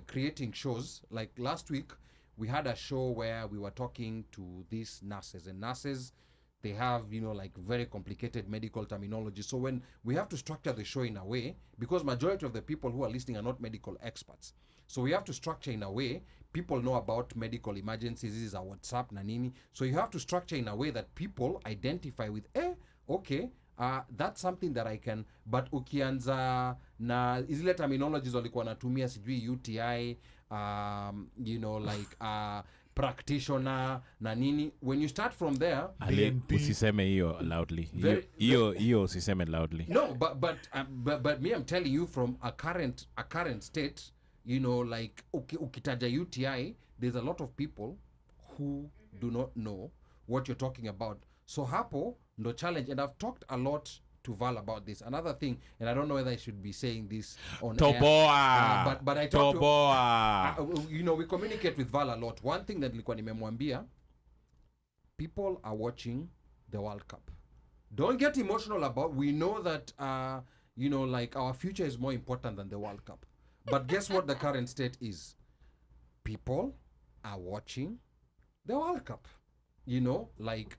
creating shows, like last week we had a show where we were talking to these nurses, and nurses, they have, you know, like very complicated medical terminology. So when we have to structure the show in a way, because majority of the people who are listening are not medical experts, so we have to structure in a way people know about medical emergencies. This is a WhatsApp na nini. So you have to structure in a way that people identify with, okay, that's something that I can. But ukianza na izile terminologies walikuwa natumia sijui UTI, you know, like practitioner na nini, when you start from there, usiseme hiyo loudly, hiyo usiseme loudly. No, but me, I'm telling you from a current state, you know, like ukitaja UTI, there's a lot of people who do not know what you're talking about. So hapo ndo challenge, and I've talked a lot to Val about this. Another thing, and I don't know whether I should be saying this on air, but I talk to, you know, we communicate with Val a lot. One thing that nilikuwa nimemwambia, people are watching the World Cup. Don't get emotional about, we know that you know, like our future is more important than the World Cup. But guess what the current state is? People are watching the World Cup. You know, like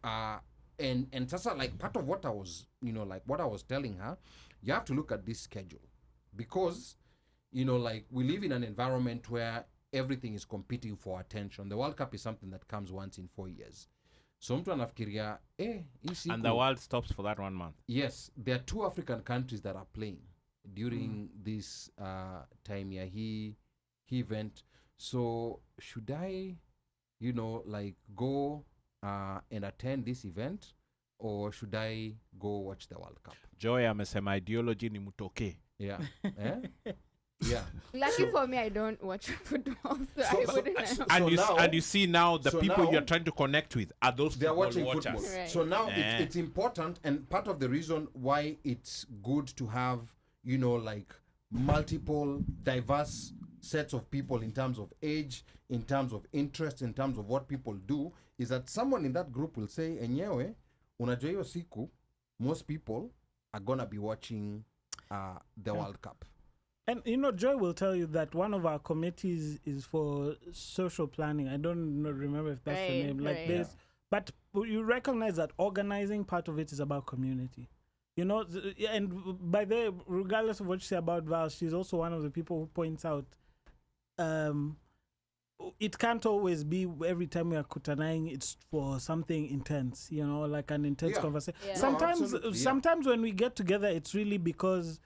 and Sasa, like part of what I was, you know, like what I was telling her, you have to look at this schedule, because, you know, like we live in an environment where everything is competing for attention. The World Cup is something that comes once in 4 years. So mtu anafikiria, and the world stops for that 1 month. Yes, there are 2 African countries that are playing during this time here, he event. So should I, you know, like go and attend this event, or should I go watch the World Cup? Joy amesema ideology ni mutoke. Yeah. Yeah. Lucky for me, I don't watch football, and you see now the people now, you're trying to connect with are those they're watching watchers. Football. Right. So now it's important, and part of the reason why it's good to have, you know, like multiple diverse sets of people in terms of age, in terms of interest, in terms of what people do, is that someone in that group will say, enyewe, unajua hiyo siku, most people are gonna be watching the World Cup. And Joy will tell you that one of our committees is for social planning. I don't remember if that's the name. Like this, but you recognize that organizing part of it is about community. And by the way, regardless of what you say about Val, she's also one of the people who points out it can't always be every time we are kutanaing it's for something intense, like an intense conversation. Yeah. Sometimes when we get together, it's really because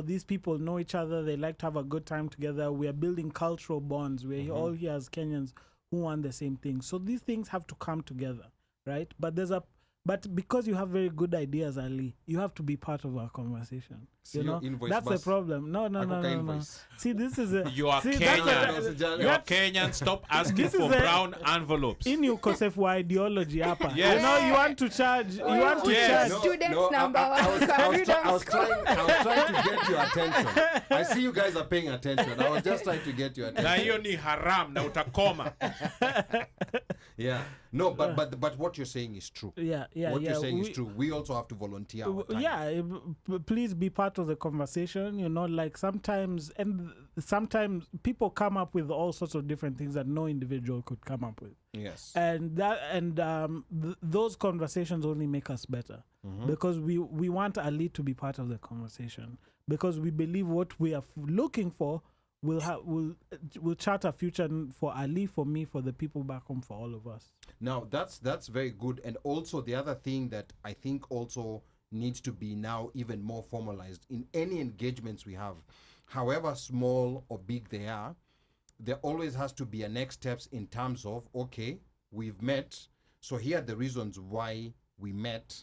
these people know each other. They like to have a good time together. We are building cultural bonds. We're all here as Kenyans who want the same thing. So these things have to come together, right? But because you have very good ideas, Ali, you have to be part of our conversation. That's the problem. No. See, this is you are Kenyan. You are Kenyan. Stop asking for brown envelopes. In your concept for ideology, yes. You want to charge. You want to charge. Students number one. I was trying to get your attention. I see you guys are paying attention. I was just trying to get your attention. Na hiyo ni haram na utakoma. Yeah. No, but what you're saying is true. Yeah. What you're saying is true. We also have to volunteer our time. Yeah, please be part of the conversation. Like sometimes people come up with all sorts of different things that no individual could come up with. Yes. And those conversations only make us better because we want Ali to be part of the conversation because we believe what we are looking for will chart a future for Ali, for me, for the people back home, for all of us. Now that's very good. And also the other thing that I think also needs to be now even more formalized in any engagements we have, however small or big they are, there always has to be a next steps in terms of, okay, we've met, so here are the reasons why we met.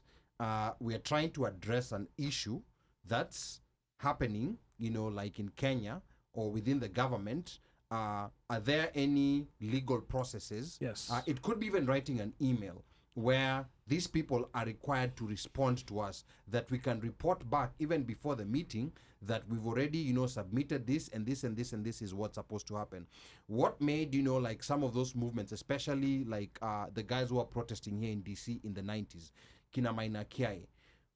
We are trying to address an issue that's happening, like in Kenya or within the government. Are there any legal processes? Yes. It could be even writing an email where these people are required to respond to us, that we can report back even before the meeting that we've already, submitted this and this and this and this is what's supposed to happen. What made, like some of those movements, especially like the guys who are protesting here in DC in the 90s, Kina Maina Kiai,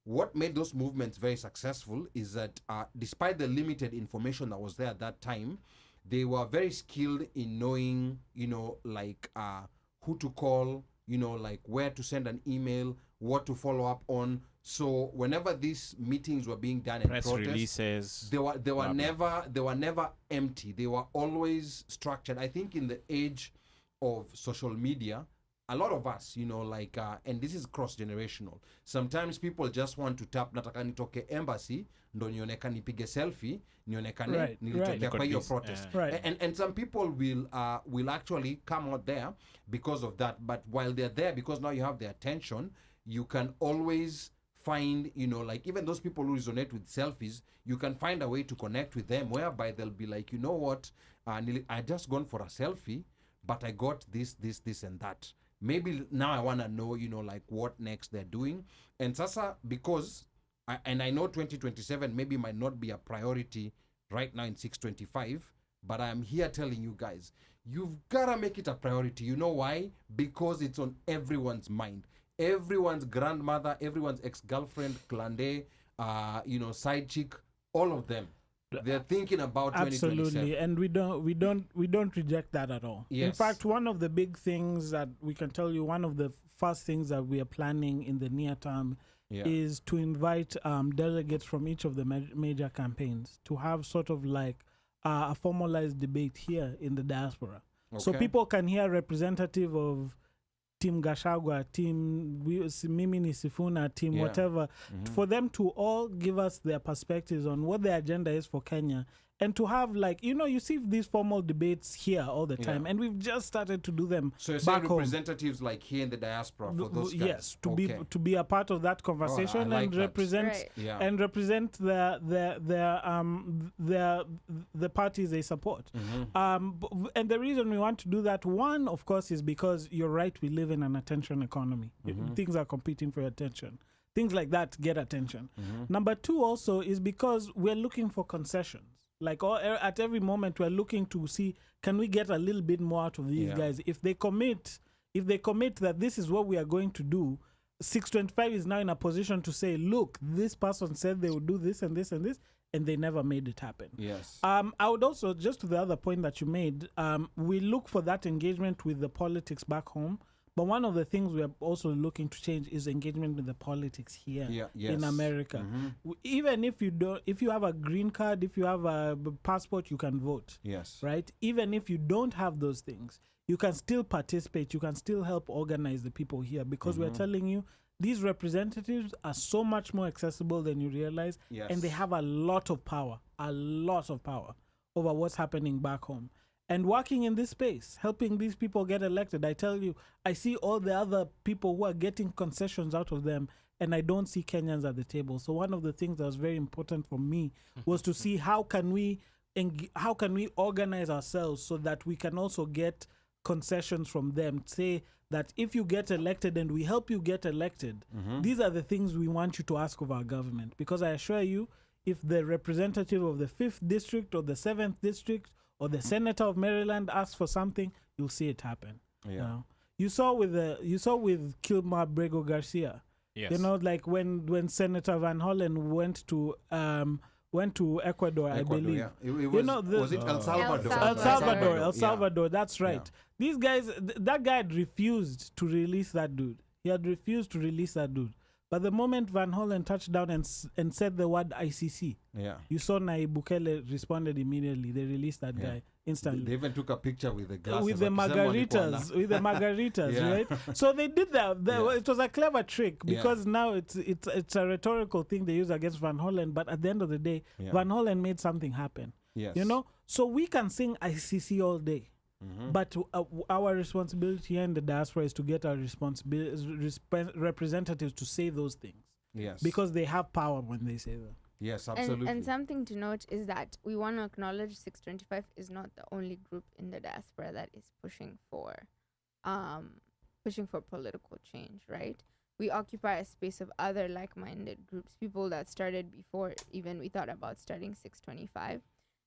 what made those movements very successful is that despite the limited information that was there at that time, they were very skilled in knowing, who to call, like where to send an email, what to follow up on. So whenever these meetings were being done and press releases, they were never empty. They were always structured. I think in the age of social media, a lot of us, and this is cross-generational. Sometimes people just want to tap, nataka nitoke embassy, ndo nionekane nipige selfie, nionekane nilitokea kwa hiyo protest. And some people will actually come out there because of that. But while they're there, because now you have their attention, you can always find, even those people who resonate with selfies, you can find a way to connect with them whereby they'll be like, you know what, I just gone for a selfie, but I got this, and that. Maybe now I want to know, what next they're doing. And Sasa, because, I know 2027 maybe might not be a priority right now in 625, but I'm here telling you guys, you've got to make it a priority. You know why? Because it's on everyone's mind. Everyone's grandmother, everyone's ex-girlfriend, Klande, side chick, all of them. They're thinking about 2027. Absolutely, and we don't reject that at all. Yes. In fact, one of the big things that we can tell you, one of the first things that we are planning in the near term is to invite delegates from each of the major campaigns to have sort of like a formalized debate here in the diaspora. Okay. So people can hear representative of Team Gashagwa, Team Mimi Nisifuna, Team whatever, for them to all give us their perspectives on what the agenda is for Kenya. And to have you see these formal debates here all the time, and we've just started to do them. So you're saying representatives like here in the diaspora for those guys? Yes, to be a part of that conversation and represent the parties they support. And the reason we want to do that, one, of course, is because you're right, we live in an attention economy. Things are competing for attention. Things like that get attention. Number two also is because we're looking for concessions. At every moment, we're looking to see, can we get a little bit more out of these guys? If they commit that this is what we are going to do, 625 is now in a position to say, look, this person said they would do this and this and this, and they never made it happen. Yes. I would also, just to the other point that you made, we look for that engagement with the politics back home. But one of the things we are also looking to change is engagement with the politics here in America. Even if you have a green card, if you have a passport, you can vote. Yes. Right? Even if you don't have those things, you can still participate. You can still help organize the people here, because we're telling you these representatives are so much more accessible than you realize, and they have a lot of power over what's happening back home. And working in this space, helping these people get elected, I tell you, I see all the other people who are getting concessions out of them, and I don't see Kenyans at the table. So one of the things that was very important for me was to see how can we organize ourselves so that we can also get concessions from them. Say that if you get elected and we help you get elected, these are the things we want you to ask of our government. Because I assure you, if the representative of the 5th district or the 7th district or the senator of Maryland asks for something, you'll see it happen. You saw with Kilmar Brego Garcia. Yes. You know, like when Senator Van Hollen went to Ecuador, I believe. Yeah. Was it El Salvador? El Salvador. That's right. These guys, that guy had refused to release that dude. He had refused to release that dude. But the moment Van Hollen touched down and said the word ICC, you saw Nayib Bukele responded immediately. They released that guy instantly. They even took a picture with the glasses. With the margaritas, right? So they did that. It was a clever trick, because now it's a rhetorical thing they use against Van Hollen. But at the end of the day, Van Hollen made something happen. Yes. You know? So we can sing ICC all day. But our responsibility here in the diaspora is to get our representatives to say those things. Yes. Because they have power when they say them. Yes, absolutely. And something to note is that we want to acknowledge 625 is not the only group in the diaspora that is pushing for political change, right? We occupy a space of other like-minded groups, people that started before even we thought about starting 625.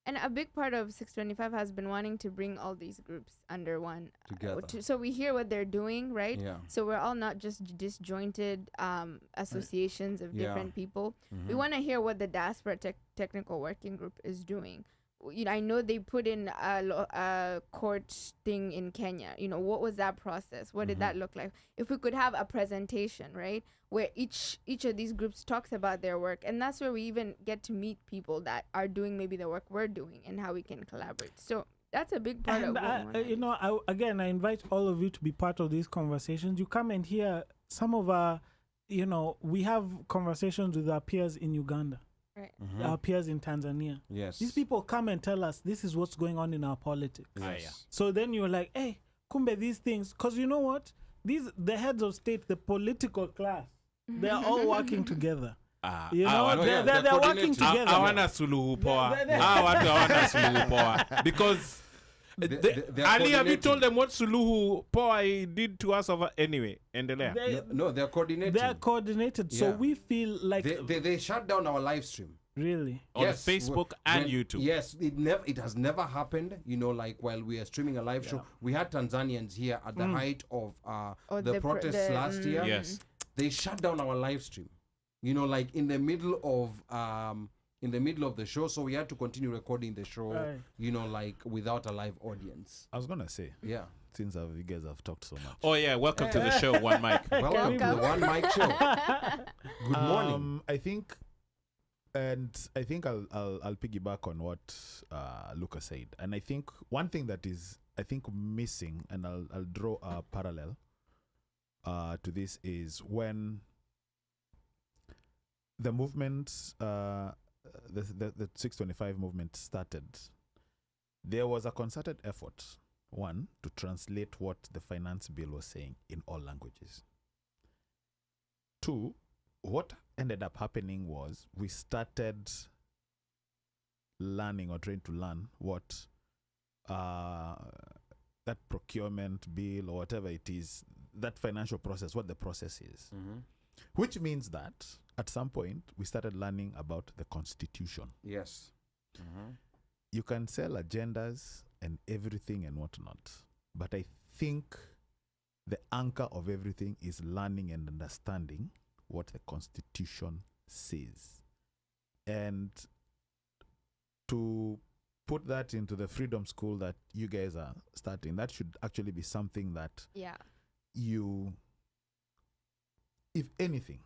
And a big part of 625 has been wanting to bring all these groups under one. Together. So we hear what they're doing, right? Yeah. So we're all not just disjointed associations of different people. We want to hear what the Diaspora Technical Working Group is doing. You know, I know they put in a court thing in Kenya. You know, what was that process? What did that look like? If we could have a presentation, right, where each of these groups talks about their work, and that's where we even get to meet people that are doing maybe the work we're doing and how we can collaborate. So that's a big part of what we want. I invite all of you to be part of these conversations. You come and hear some of our, we have conversations with our peers in Uganda. Right. Our peers in Tanzania. Yes. These people come and tell us this is what's going on in our politics. Yes. So then you're like, hey, kumbe these things, because you know what? The heads of state, the political class, they're all working together. They're working together. Hawana suluhu poa. Hawana suluhu poa. Because Ali, have you told them what suluhu poa did to us over anyway? Endelea. They're coordinated. They're coordinated. So we feel like they shut down our live stream. Really? On Facebook and YouTube. Yes, it has never happened. Like while we are streaming a live show, we had Tanzanians here at the height of the protests last year. Yes. They shut down our live stream. Like in the middle of the show, so we had to continue recording the show. Right. Like without a live audience. I was gonna say, since you guys have talked so much. Oh yeah, welcome to the show, OneMic. Welcome to the OneMic Show. Good morning. I think I'll piggyback on what Luca said, and I think one thing that is missing, and I'll draw a parallel to this, is when the movement, the 625 movement started, there was a concerted effort, one, to translate what the finance bill was saying in all languages. Two, what ended up happening was we started learning or trying to learn what that procurement bill or whatever it is, that financial process, what the process is. Which means that at some point we started learning about the Constitution. Yes. You can sell agendas and everything and whatnot, but I think the anchor of everything is learning and understanding what the Constitution says. And to put that into the freedom school that you guys are starting, that should actually be something that you, if anything,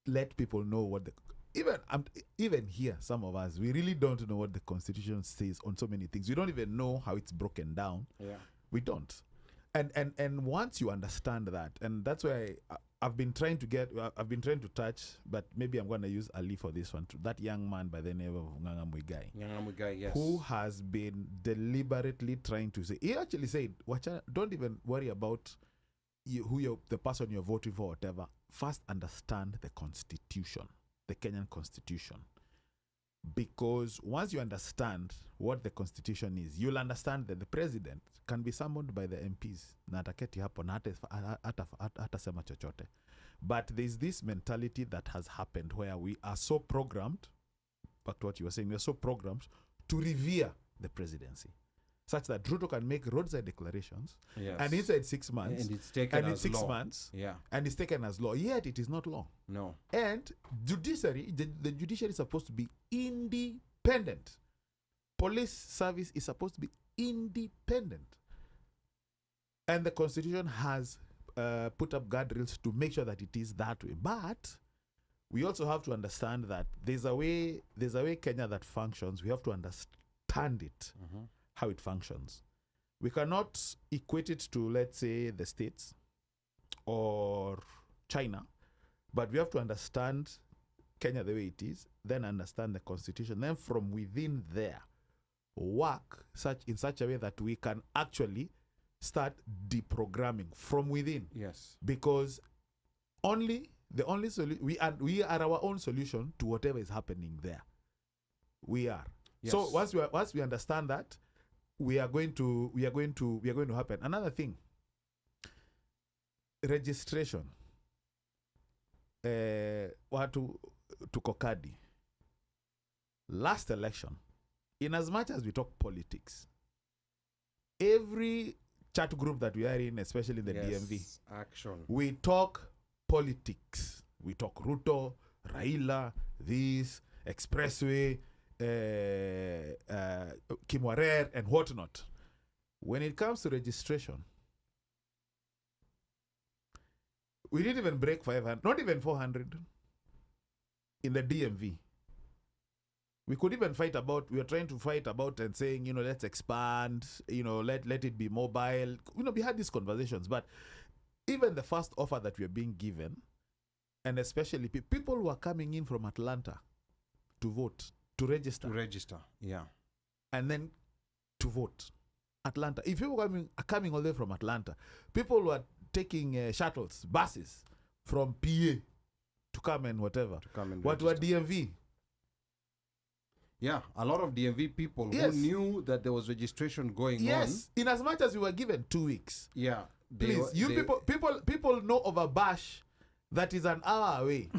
let people know what the even here, some of us, we really don't know what the Constitution says on so many things. We don't even know how it's broken down. We don't. And once you understand that, and that's why I've been trying to touch, but maybe I'm going to use Ali for this one too. That young man by the name of Nganga Muigai, yes, who has been deliberately trying to say, he actually said, "Wacha, don't even worry about the person you're voting for, whatever. First understand the Constitution, the Kenyan Constitution. Because once you understand what the Constitution is, you'll understand that the president can be summoned by the MPs. Na ataketi hapo na hatasema chochote. But there's this mentality that has happened where we are so programmed, back to what you were saying, we are so programmed to revere the presidency, such that Ruto can make roadside declarations, and inside 6 months, and it's taken as 6 law. months, and it's taken as law. Yet it is not law. No. And judiciary, the judiciary is supposed to be independent. Police service is supposed to be independent. And the Constitution has put up guardrails to make sure that it is that way. But we also have to understand that there's a way Kenya that functions. We have to understand it, how it functions. We cannot equate it to, let's say, the States or China, but we have to understand Kenya the way it is, then understand the Constitution, then from within there, work in such a way that we can actually start deprogramming from within. Yes. Because the only solution, we are our own solution to whatever is happening there. We are. Yes. So once we understand that, we are going to happen. Another thing, registration. Watu tukokadi. Last election, in as much as we talk politics, every chat group that we are in, especially in the DMV, we talk politics. We talk Ruto, Raila, this, Expressway, Kimwarer, and whatnot. When it comes to registration, we didn't even break 500, not even 400 in the DMV. We could even we were trying to fight about and saying, let's expand, let it be mobile. We had these conversations, but even the first offer that we are being given, and especially people who are coming in from Atlanta to vote, to register. And then to vote. Atlanta. If people are coming all the way from Atlanta, people who are taking shuttles, buses from PA to come and whatever. What were DMV? Yeah, a lot of DMV people who knew that there was registration going on. Yes, in as much as we were given 2 weeks. Yeah. Please, people know of a bash that is an hour away.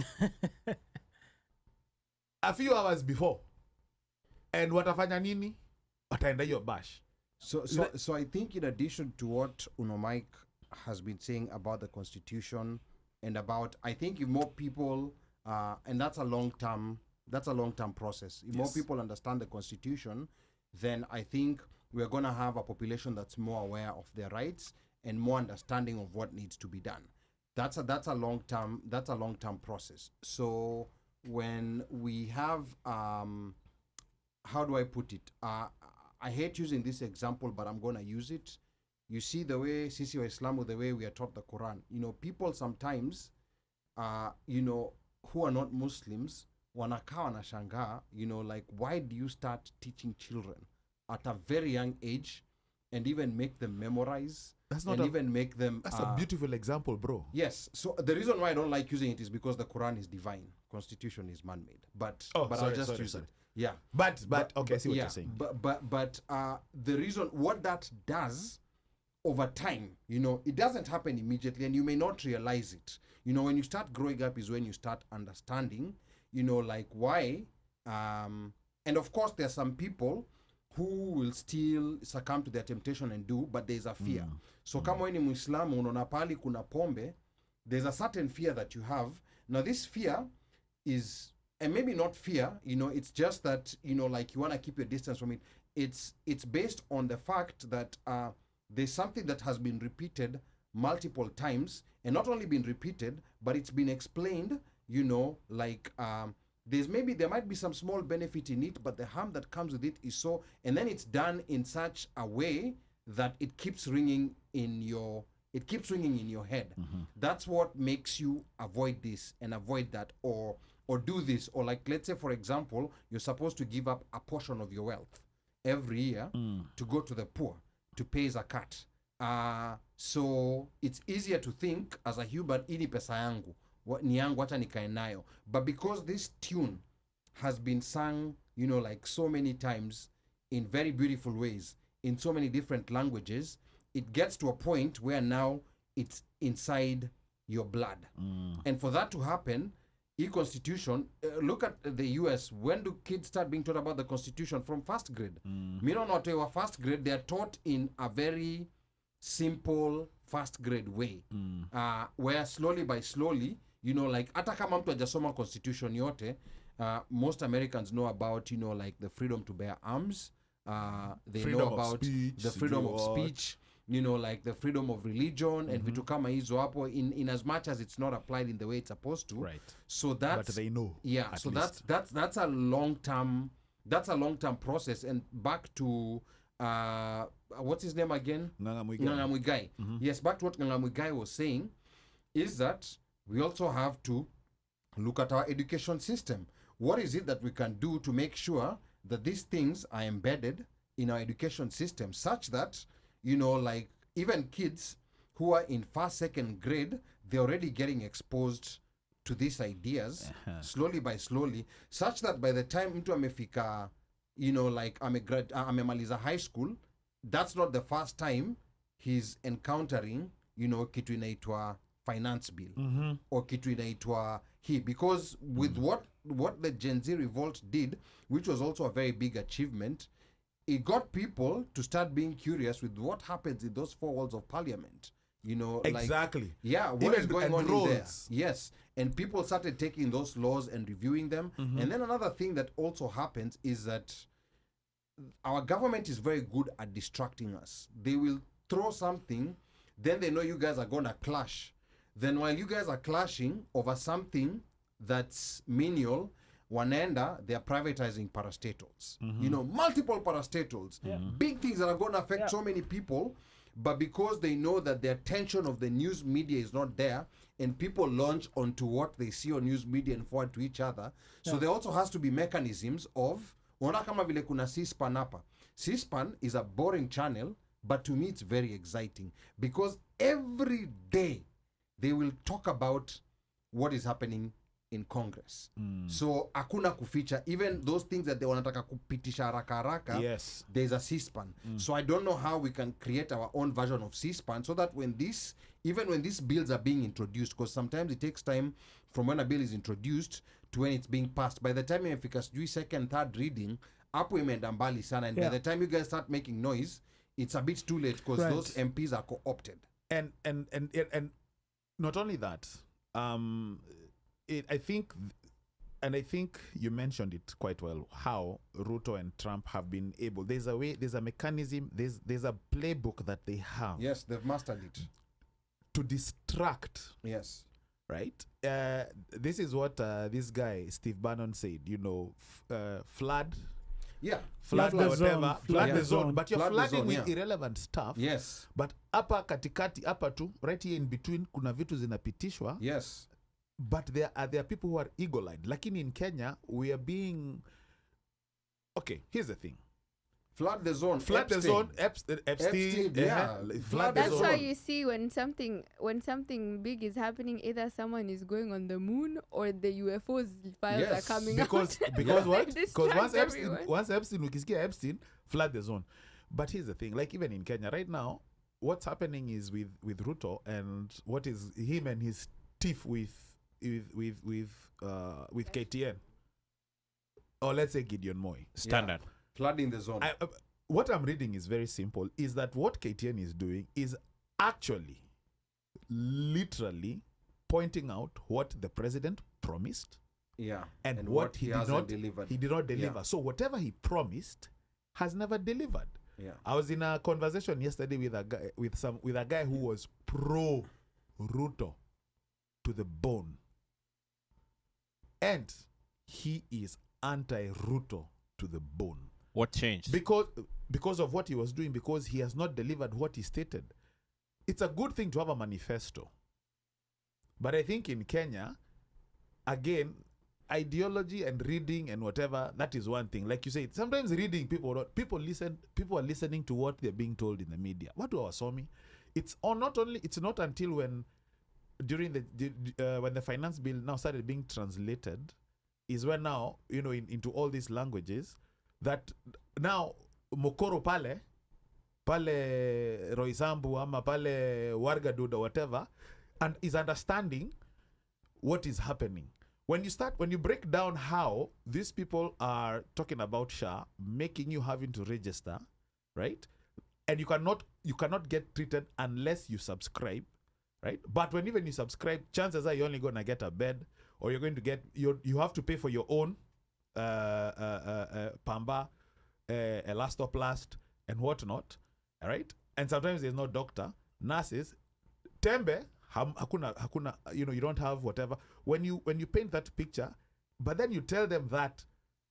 A few hours before. And watafanya nini? Wataenda hiyo bash. So I think in addition to what OneMic has been saying about the Constitution and about, I think if more people, and that's a long-term process. If more people understand the Constitution, then I think we're going to have a population that's more aware of their rights and more understanding of what needs to be done. That's a long-term process. So when we have, how do I put it? I hate using this example, but I'm going to use it. You see the way Sisi wa Islamu, the way we are taught the Quran. People sometimes, who are not Muslims, wanakaa wanashangaa, like, why do you start teaching children at a very young age and even make them memorize? That's a beautiful example, bro. Yes. So the reason why I don't like using it is because the Quran is divine. Constitution is man-made. But I'll just use it. Yeah. But okay, I see what you're saying. But the reason, what that does over time, it doesn't happen immediately and you may not realize it. When you start growing up is when you start understanding, like why. And of course, there are some people who will still succumb to their temptation and do, but there's a fear. So kama wewe ni Muislamu unaona pali kuna pombe, there's a certain fear that you have. Now this fear is and maybe not fear, it's just that, like you want to keep your distance from it. It's based on the fact that there's something that has been repeated multiple times, and not only been repeated, but it's been explained, like there might be some small benefit in it, but the harm that comes with it is so, and then it's done in such a way that it keeps ringing in your head. That's what makes you avoid this and avoid that, or do this, or like, let's say for example, you're supposed to give up a portion of your wealth every year to go to the poor to pay zakat. So it's easier to think as a human, ini pesa yangu, ni yangu, acha nikae nayo. But because this tune has been sung, like so many times in very beautiful ways, in so many different languages, it gets to a point where now it's inside your blood. And for that to happen, e-constitution, look at the US. When do kids start being taught about the constitution? From first grade. First grade, they are taught in a very simple first grade way, where slowly by slowly, like hata kama mtu hajasoma constitution yote, most Americans know about, like the freedom to bear arms, they know about the freedom of speech, like the freedom of religion, and vitu kama hizo hapo, in as much as it's not applied in the way it's supposed to. Right. So that's, but they know. Yeah. So least. that's a long term process. And back to what's his name again? Nganga Muigai. Yes, back to what Nganga Muigai was saying, is that we also have to look at our education system. What is it that we can do to make sure that these things are embedded in our education system, such that, like even kids who are in first, second grade, they're already getting exposed to these ideas slowly by slowly, such that by the time mtu amefika, like amemaliza high school, that's not the first time he's encountering, kitu inaitwa finance bill, or kitu inaitwa because with what the Gen Z revolt did, which was also a very big achievement, it got people to start being curious with what happens in those four walls of parliament. Exactly. What is going on in there? Yes. And people started taking those laws and reviewing them. And then another thing that also happens is that our government is very good at distracting us. They will throw something, then they know you guys are going to clash. Then while you guys are clashing over something that's menial, wanaenda, they are privatizing parastatals. Multiple parastatals. Big things that are going to affect so many people. But because they know that the attention of the news media is not there, and people launch onto what they see on news media and forward to each other, so there also has to be mechanisms of, ona kama vile kuna C-SPAN hapa. C-SPAN is a boring channel, but to me it's very exciting, because every day they will talk about what is happening in Congress. So hakuna kuficha, even those things that they wanataka kupitisha haraka, yes, there's a C-SPAN. So I don't know how we can create our own version of C-SPAN, so that even when these bills are being introduced, because sometimes it takes time from when a bill is introduced to when it's being passed. By the time imefika sijui second, third reading, hapo imeenda mbali sana, and by the time you guys start making noise, it's a bit too late, because those MPs are co-opted. And not only that, I think you mentioned it quite well, how Ruto and Trump have been able. There's a mechanism, there's a playbook that they have. Yes, they've mastered it. To distract. Yes. Right? This is what this guy, Steve Bannon, said, flood. Yeah. Flood the whatever. zone. Flood the zone. But you're Flood the flooding zone, with irrelevant stuff. Yes. But hapa katikati, hapa tu, right here in between, kuna vitu zinapitishwa. Yes. But there are people who are eagle-eyed. Lakini in Kenya, we are being... Okay, here's the thing. Flood the zone. Flood the zone. Epstein. Yeah. Flood the That's zone. why you see when something big is happening, either someone is going on the moon or the UFOs files are coming out. Because what? Because Because once Epstein, ukisikia Epstein, flood the zone. But here's the thing, like even in Kenya right now, what's happening is with Ruto, and what is him and his tiff with KTN, or let's say Gideon Moi. Standard. Flooding the zone. What I'm reading is very simple, is that what KTN is doing is actually literally pointing out what the president promised Yeah. And what he did hasn't not delivered. He did not deliver. Yeah. So whatever he promised has never delivered. Yeah. I was in a conversation yesterday with a guy who was pro Ruto to the bone. And he is anti-Ruto to the bone. What changed? Because of what he was doing, because he has not delivered what he stated. It's a good thing to have a manifesto. But I think in Kenya, again, ideology and reading and whatever, that is one thing. Like you said, sometimes reading, people are listening to what they're being told in the media. What do Wasomi? It's not until when during when the finance bill now started being translated is when now, into all these languages, that now Mokoro pale Roysambu ama pale Wargadud or whatever, and is understanding what is happening. When you break down how these people are talking about SHA, making you having to register, right? And you cannot get treated unless you subscribe, right? But when even you subscribe, chances are you're only gonna get a bed, or you're going to get you have to pay for your own pamba, elastoplast, and whatnot, all right? And sometimes there's no doctor, nurses, tembe. Hakuna, you don't have whatever. When you paint that picture, but then you tell them that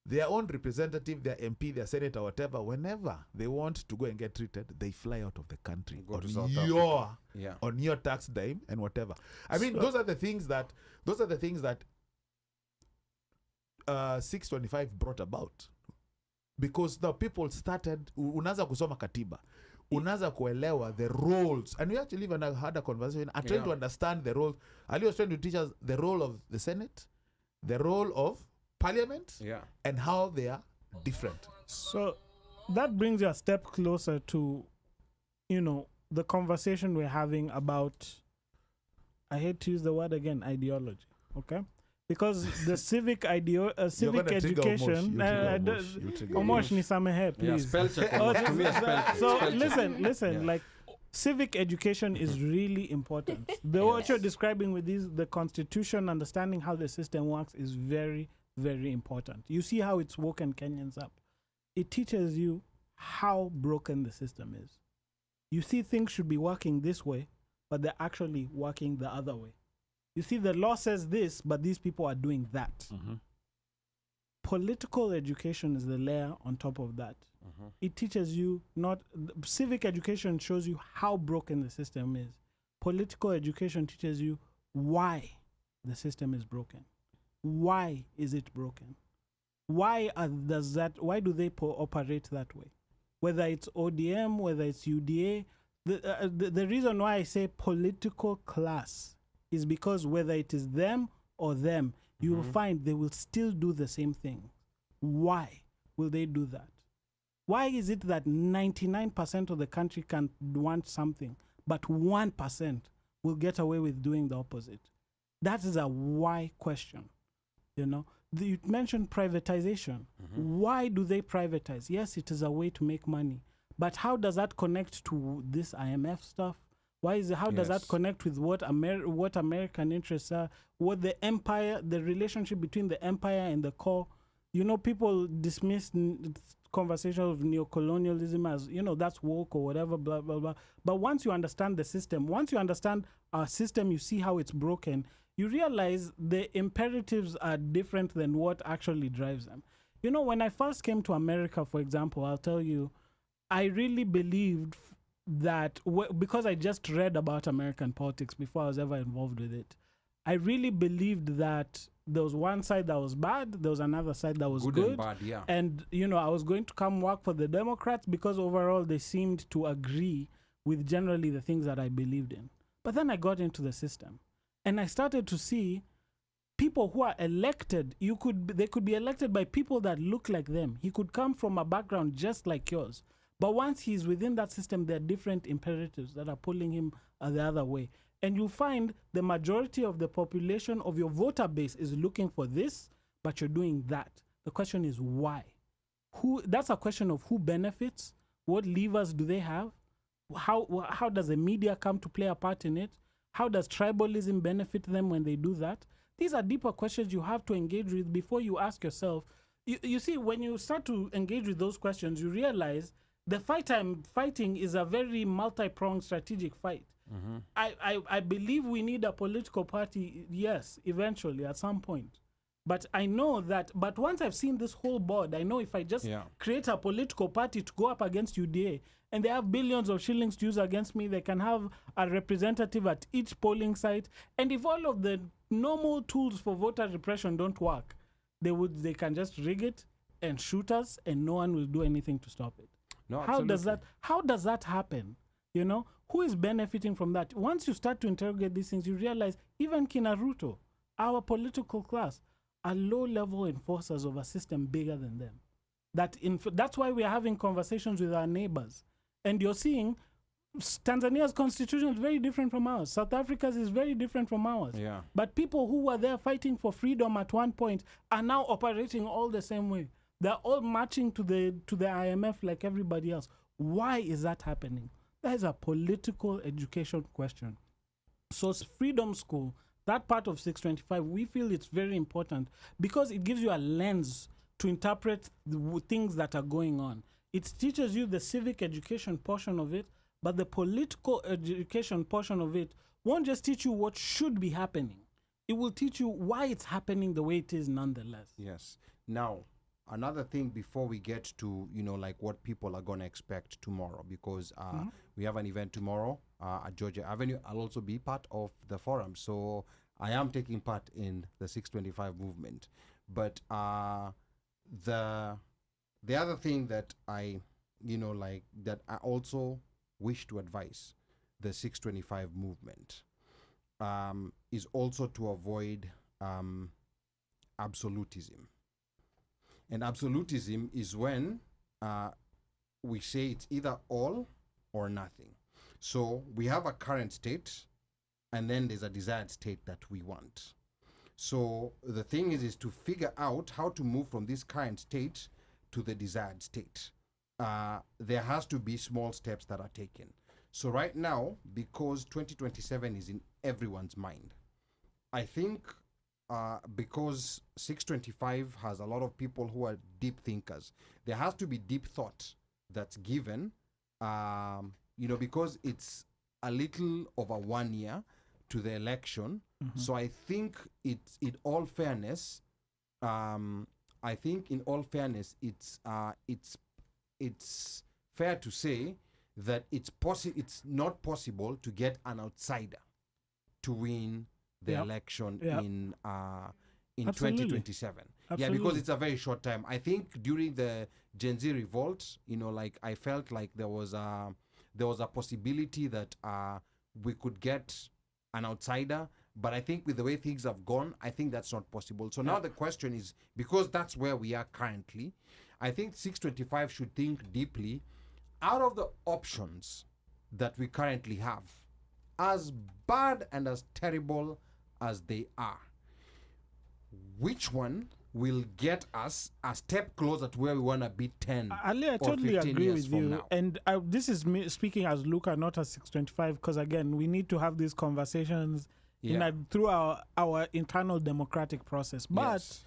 their own representative, their MP, their senator, whatever, whenever they want to go and get treated, they fly out of the country on your tax dime and whatever. I mean, those are the things that 625 brought about, because the people started unaanza kusoma katiba. Unaanza kuelewa the roles, and we actually even had a conversation. I tried to understand the roles. Ali was trying to teach us the role of the Senate, the role of Parliament, and how they are different. So that brings you a step closer to, the conversation we're having about, I hate to use the word again, ideology. Okay? Because the civic civic education, Omosh nisamehe, please. So listen, like, civic education is really important. What you're describing with the constitution, understanding how the system works, is very, very important. You see how it's woken Kenyans up. It teaches you how broken the system is. You see things should be working this way, but they're actually working the other way. You see, the law says this, but these people are doing that. Mm-hmm. Political education is the layer on top of that. Mm-hmm. It teaches you civic education shows you how broken the system is. Political education teaches you why the system is broken. Why is it broken? Why do they operate that way? Whether it's ODM, whether it's UDA, the reason why I say political class is because whether it is them or them, you will find they will still do the same thing. Why will they do that? Why is it that 99% of the country can want something, but 1% will get away with doing the opposite? That is a why question. You mentioned privatization. Mm-hmm. Why do they privatize? Yes, it is a way to make money. But how does that connect to this IMF stuff? How does that connect with what American interests are? What the empire, the relationship between the empire and the core? People dismiss conversation of neocolonialism as, that's woke or whatever, blah, blah, blah. But once you understand the system, once you understand our system, you see how it's broken, you realize the imperatives are different than what actually drives them. When I first came to America, for example, I'll tell you, I really believed that because I just read about American politics before I was ever involved with it, I really believed that there was one side that was bad, there was another side that was good. And bad, yeah. And, I was going to come work for the Democrats because overall they seemed to agree with generally the things that I believed in. But then I got into the system and I started to see people who are elected, they could be elected by people that look like them. He could come from a background just like yours. But once he's within that system, there are different imperatives that are pulling him the other way. And you'll find the majority of the population of your voter base is looking for this, but you're doing that. The question is why? That's a question of who benefits, what levers do they have, how does the media come to play a part in it, how does tribalism benefit them when they do that? These are deeper questions you have to engage with before you ask yourself. You see, when you start to engage with those questions, you realize the fight I'm fighting is a very multi-pronged strategic fight. I believe we need a political party, yes, eventually at some point. But I know that, but once I've seen this whole board, I know if I just create a political party to go up against UDA, and they have billions of shillings to use against me, they can have a representative at each polling site. And if all of the normal tools for voter repression don't work, they can just rig it and shoot us, and no one will do anything to stop it. No, how does that happen? You know, who is benefiting from that? Once you start to interrogate these things, you realize even Kinaruto, our political class, are low-level enforcers of a system bigger than them. That's why we are having conversations with our neighbors. And you're seeing Tanzania's constitution is very different from ours. South Africa's is very different from ours. Yeah. But people who were there fighting for freedom at one point are now operating all the same way. They're all marching to the IMF like everybody else. Why is that happening? That is a political education question. So Freedom School, that part of 625, we feel it's very important because it gives you a lens to interpret the things that are going on. It teaches you the civic education portion of it, but the political education portion of it won't just teach you what should be happening. It will teach you why it's happening the way it is nonetheless. Yes. Now, another thing before we get to, like what people are going to expect tomorrow, because we have an event tomorrow at Georgia Avenue. I'll also be part of the forum. So I am taking part in the 625 movement. But the other thing that I also wish to advise the 625 movement is also to avoid absolutism. And absolutism is when we say it's either all or nothing. So we have a current state, and then there's a desired state that we want. So the thing is to figure out how to move from this current state to the desired state. There has to be small steps that are taken. So right now, because 2027 is in everyone's mind, I think because 625 has a lot of people who are deep thinkers, there has to be deep thought that's given, because it's a little over 1 year to the election. So I think it's fair to say that it's not possible to get an outsider to win the election in 2027. Yeah, because it's a very short time. I think during the Gen Z revolt, I felt like there was a possibility that we could get an outsider. But I think with the way things have gone, I think that's not possible. So now the question is, because that's where we are currently, I think 625 should think deeply out of the options that we currently have, as bad and as terrible as they are. Which one will get us a step closer to where we want to be 10 Ali, I or totally 15 agree years with from you. now? And this is me speaking as Luca, not as 625, because again, we need to have these conversations through our internal democratic process. But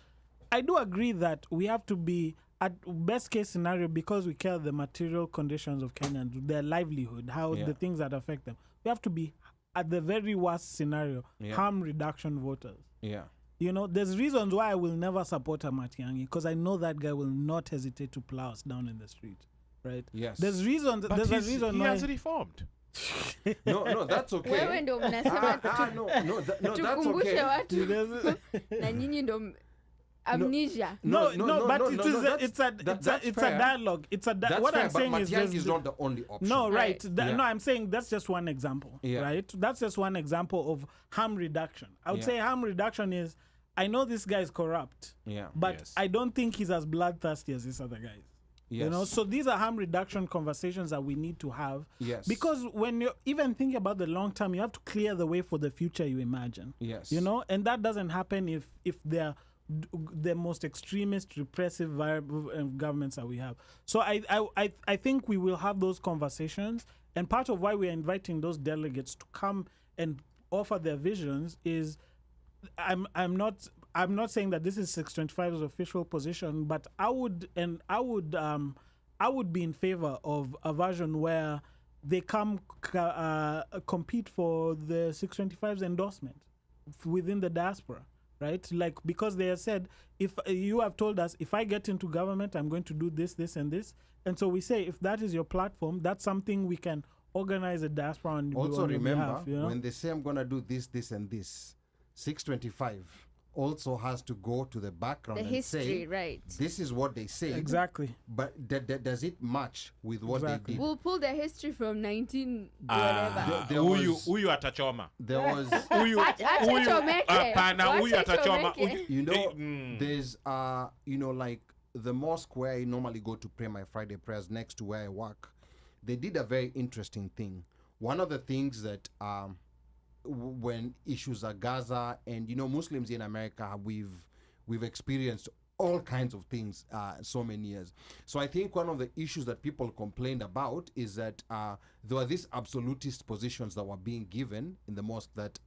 I do agree that we have to be, at best case scenario, because we care the material conditions of Kenyans, their livelihood, how the things that affect them. We have to be, at the very worst scenario, harm reduction voters. Yeah. There's reasons why I will never support a Matiang'i, because I know that guy will not hesitate to plow us down in the street, right? Yes. There's reasons. But there's a reason he why has reformed. No, that's okay. Wewe ndo mnasema No, that's tukumbushe okay. watu na nyinyi ndo amnesia. No, but it's a dialogue. What fair, I'm saying but is Matiang'i is not the only option. no, right. Right. No, I'm saying that's just one example, right? That's just one example of harm reduction. I would say harm reduction is, I know this guy is corrupt, but I don't think he's as bloodthirsty as these other guys. Yes. So these are harm reduction conversations that we need to have. Yes. Because when you're even thinking about the long term, you have to clear the way for the future you imagine. Yes. And that doesn't happen if they're the most extremist, repressive governments that we have. So I think we will have those conversations, and part of why we're inviting those delegates to come and offer their visions is I'm not saying that this is 625's official position, but I would be in favor of a version where they compete for the 625's endorsement within the diaspora, right? Like, because they have said, if you have told us, if I get into government, I'm going to do this, this, and this. And so we say, if that is your platform, that's something we can organize a diaspora on. Also on your remember, behalf, you know? when they say I'm going to do this, this, and this, 625 also has to go to the background The and history, say, right. this is what they say. Exactly. But does it match with what Exactly. they did? We'll pull the history from 19 whatever. There was- Huyu atachoma. There was, Achomeke. Hapana, huyu atachoma. Achomeke. you know, there's, like the mosque where I normally go to pray my Friday prayers next to where I work. They did a very interesting thing. One of the things that, when issues are Gaza and Muslims in America, we've experienced all kinds of things so many years. So I think one of the issues that people complained about is that there were these absolutist positions that were being given in the mosque that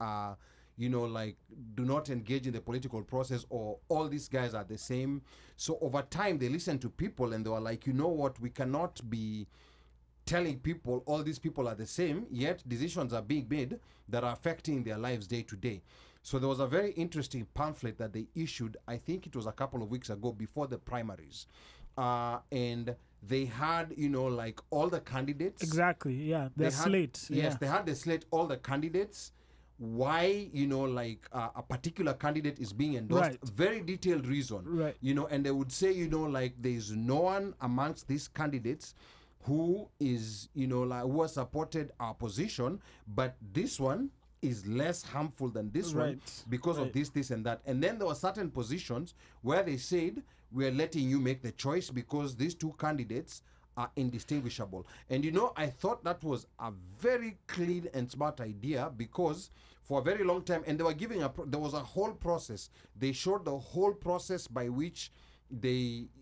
like, do not engage in the political process, or all these guys are the same. So over time they listened to people and they were like, you know what, we cannot be telling people all these people are the same, yet decisions are being made that are affecting their lives day to day. So there was a very interesting pamphlet that they issued, I think it was a couple of weeks ago before the primaries. And they had, like all the candidates. Exactly, yeah. Their slate. Yes, they had the slate, all the candidates. Why, a particular candidate is being endorsed. Right. Very detailed reason. Right. And they would say, like, there's no one amongst these candidates who is, who has supported our position, but this one is less harmful than this one because of this, this, and that. And then there were certain positions where they said, we're letting you make the choice because these two candidates are indistinguishable. And I thought that was a very clean and smart idea, because for a very long time, and they were giving there was a whole process. They showed the whole process by which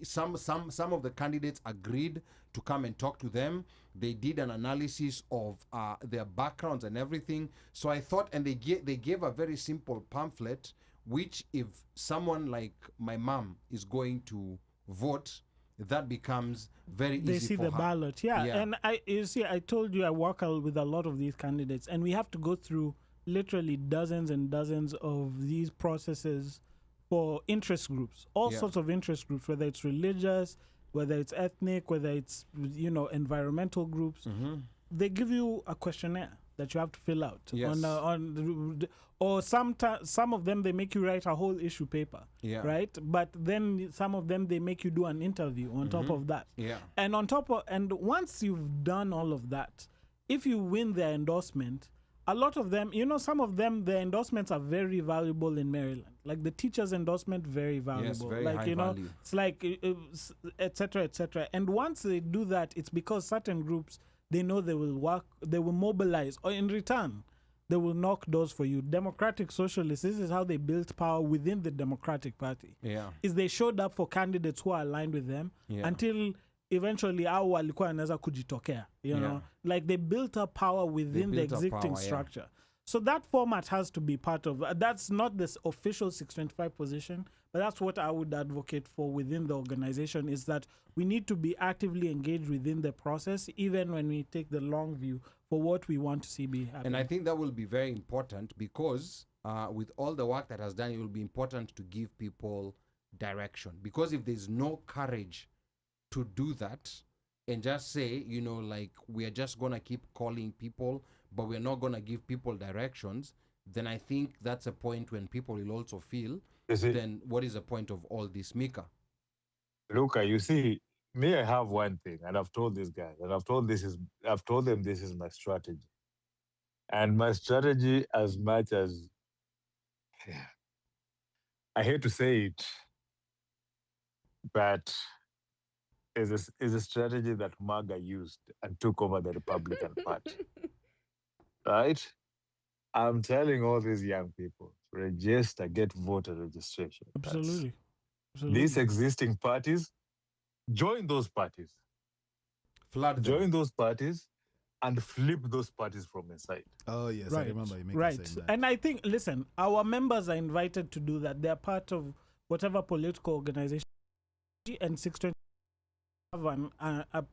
some of the candidates agreed to come and talk to them. They did an analysis of their backgrounds and everything. So I thought, and they gave a very simple pamphlet, which if someone like my mom is going to vote, that becomes very easy for her. They see the ballot, yeah. And I told you I work with a lot of these candidates, and we have to go through literally dozens and dozens of these processes for interest groups, all sorts of interest groups, whether it's religious, whether it's ethnic, whether it's environmental groups. They give you a questionnaire that you have to fill out. Yes. Or some of them they make you write a whole issue paper, right? But then some of them they make you do an interview on top of that. And and once you've done all of that, if you win their endorsement, a lot of them, some of them, their endorsements are very valuable in Maryland. Like the teacher's endorsement, very valuable. Yes, very like, high value. It's like, et cetera, et cetera. And once they do that, it's because certain groups, they know they will work, they will mobilize, or in return, they will knock doors for you. Democratic Socialists, this is how they built power within the Democratic Party. Is they showed up for candidates who are aligned with them until eventually au walikuwa wanaweza kujitokea, know, like they built up power within the existing structure. So that format has to be part of, that's not this official 625 position, but that's what I would advocate for within the organization, is that we need to be actively engaged within the process, even when we take the long view for what we want to see be happening. And I think that will be very important, because with all the work that has done, it will be important to give people direction. Because if there's no courage to do that and just say, like, we are just going to keep calling people, but we're not going to give people directions, then I think that's a point when people will also feel, then what is the point of all this, Mika? Luca, you see, me, I have one thing, and I've told these guys, and I've told them this is my strategy. And my strategy, as much as I hate to say it, but is a strategy that MAGA used and took over the Republican Party. Right? I'm telling all these young people, register, get voter registration. Absolutely. These existing parties, join those parties. Flood them. Join those parties, and flip those parties from inside. Oh, yes, I remember you making saying that. And I think, listen, our members are invited to do that. They're part of whatever political organization, and 620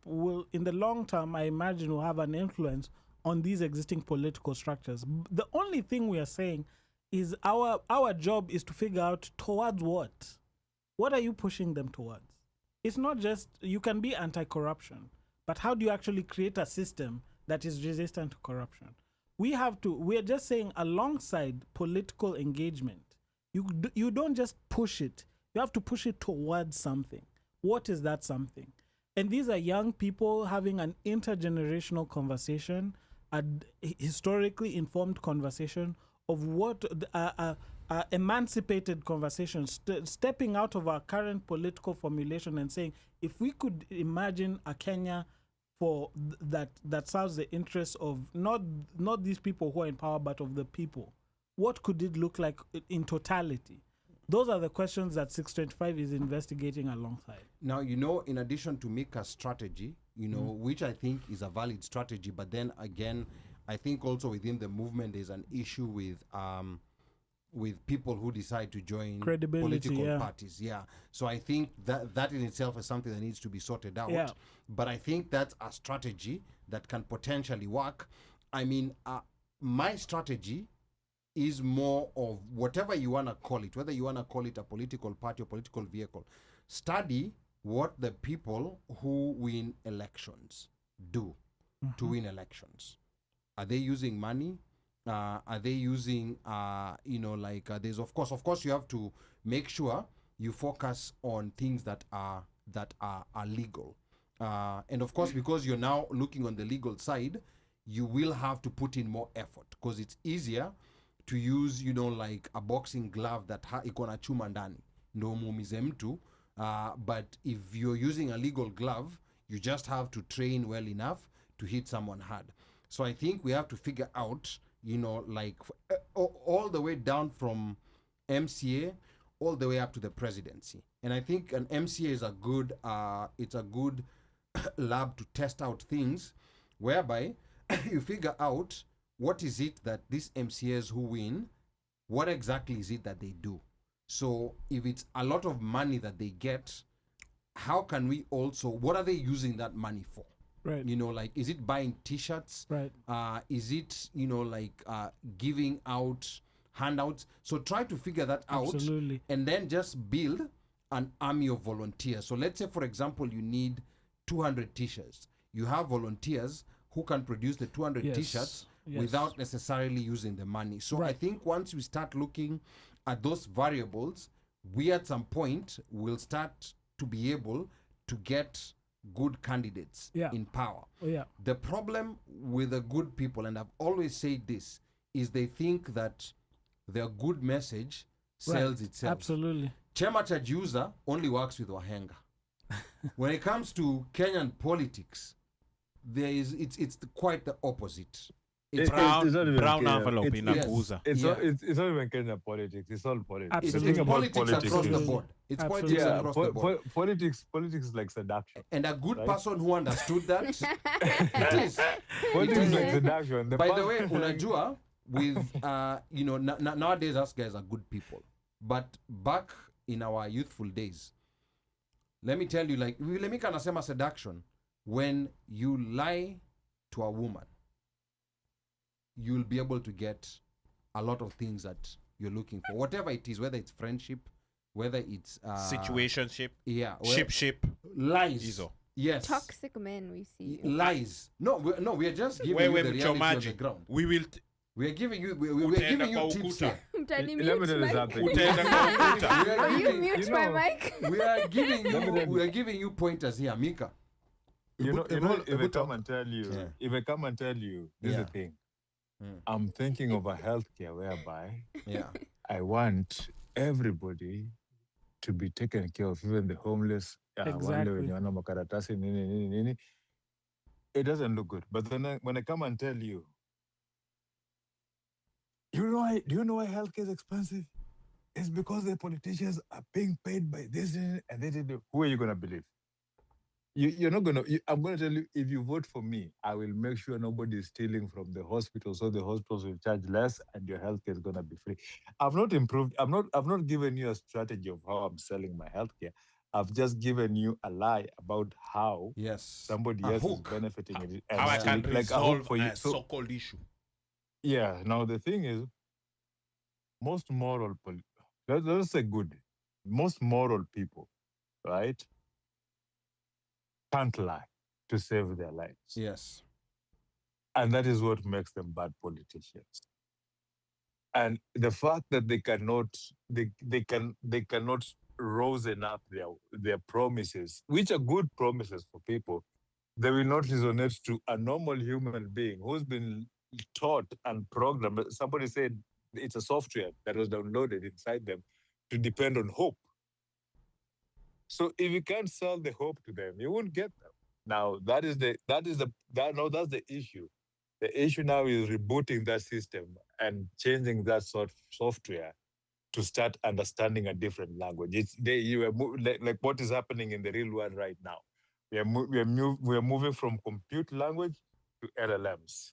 will, in the long term, I imagine, will have an influence on these existing political structures. The only thing we are saying is our job is to figure out towards what. What are you pushing them towards? It's not just, you can be anti-corruption, but how do you actually create a system that is resistant to corruption? We are just saying, alongside political engagement, you don't just push it. You have to push it towards something. What is that something? And these are young people having an intergenerational conversation, a historically informed conversation of what emancipated conversation, stepping out of our current political formulation and saying, if we could imagine a Kenya for that serves the interests of not these people who are in power, but of the people, what could it look like in totality? Those are the questions that 625 is investigating alongside. Now, in addition to Mika's strategy, which I think is a valid strategy, but then again, I think also within the movement there's an issue with people who decide to join political parties. Yeah. So I think that in itself is something that needs to be sorted out. Yeah. But I think that's a strategy that can potentially work. I mean, my strategy is more of whatever you want to call it, whether you want to call it a political party or political vehicle. Study what the people who win elections do to win elections. Are they using money? Are they using, there's of course you have to make sure you focus on things that are legal. And of course, because you're now looking on the legal side, you will have to put in more effort, because it's easier to use, like a boxing glove that ikona chuma ndani, ndo muumize mtu. But if you're using a legal glove, you just have to train well enough to hit someone hard. So I think we have to figure out, all the way down from MCA all the way up to the presidency. And I think an MCA is a good lab to test out things, whereby you figure out what is it that these MCAs who win, what exactly is it that they do? So if it's a lot of money that they get, how can we also, what are they using that money for? Right. Is it buying T-shirts? Right. Is it, giving out handouts? So try to figure that out. Absolutely. And then just build an army of volunteers. So let's say, for example, you need 200 T-shirts. You have volunteers who can produce the 200 T-shirts without necessarily using the money. So I think once we start looking at those variables, we at some point will start to be able to get good candidates in power. The problem with the good people, and I've always said this, is they think that their good message sells itself. Absolutely. Chema cha Jiuza only works with wahenga. When it comes to Kenyan politics, it's quite the opposite. It's not even brown Kenya. envelope in Akuza. It's not even Kenyan politics. It's all politics. Absolutely. It's politics politics across the is- board. It's Absolutely. politics across the board. Politics is like seduction. And a good Right. person who understood that, it is. Politics is. is like seduction. By the way, unajua, with, nowadays us guys are good people. But back in our youthful days, let me tell you, let me kind of say seduction. When you lie to a woman, you'll be able to get a lot of things that you're looking for. Whatever it is, whether it's friendship, whether it's... situationship, yeah. ship. Lies. Izo. Yes. Toxic men we see. Lies. No, we are just giving Wewe you the reality on the mchomaji. ground. We will... We are giving you, we are Utaenda giving kwa you tips ukuta. here. Mtani Let me mute tell you mic. something. Utaenda kwa ukuta. We are Will you giving- mute my mic? we are giving you pointers here, Mika. If I come and tell you, this is Yeah. the thing. Mm. I'm thinking of a healthcare whereby Yeah. I want everybody to be taken care of, even the homeless. Wale Exactly. wenye wana makaratasi, nini. It doesn't look good. But then when I come and tell you, do you know why healthcare is expensive? It's because the politicians are being paid by this and they. Who are you going to believe? you're not gonna. I'm gonna tell you, if you vote for me, I will make sure nobody is stealing from the hospital, so the hospitals will charge less, and your healthcare is gonna be free. I've not improved. I've not given you a strategy of how I'm selling my healthcare. I've just given you a lie about how somebody A else hook. is benefiting it, How I can like a hook resolve for you. a so-called issue. Yeah. Now the thing is, most moral, let's say good, most moral people, right, can't lie to save their lives. Yes. And that is what makes them bad politicians. And the fact that they cannot rosen up their promises, which are good promises for people, they will not resonate to a normal human being who's been taught and programmed. Somebody said it's a software that was downloaded inside them to depend on hope. So if you can't sell the hope to them, you won't get them. Now that's the issue. The issue now is rebooting that system and changing that sort of software to start understanding a different language. Like what is happening in the real world right now. We are moving from compute language to LLMs.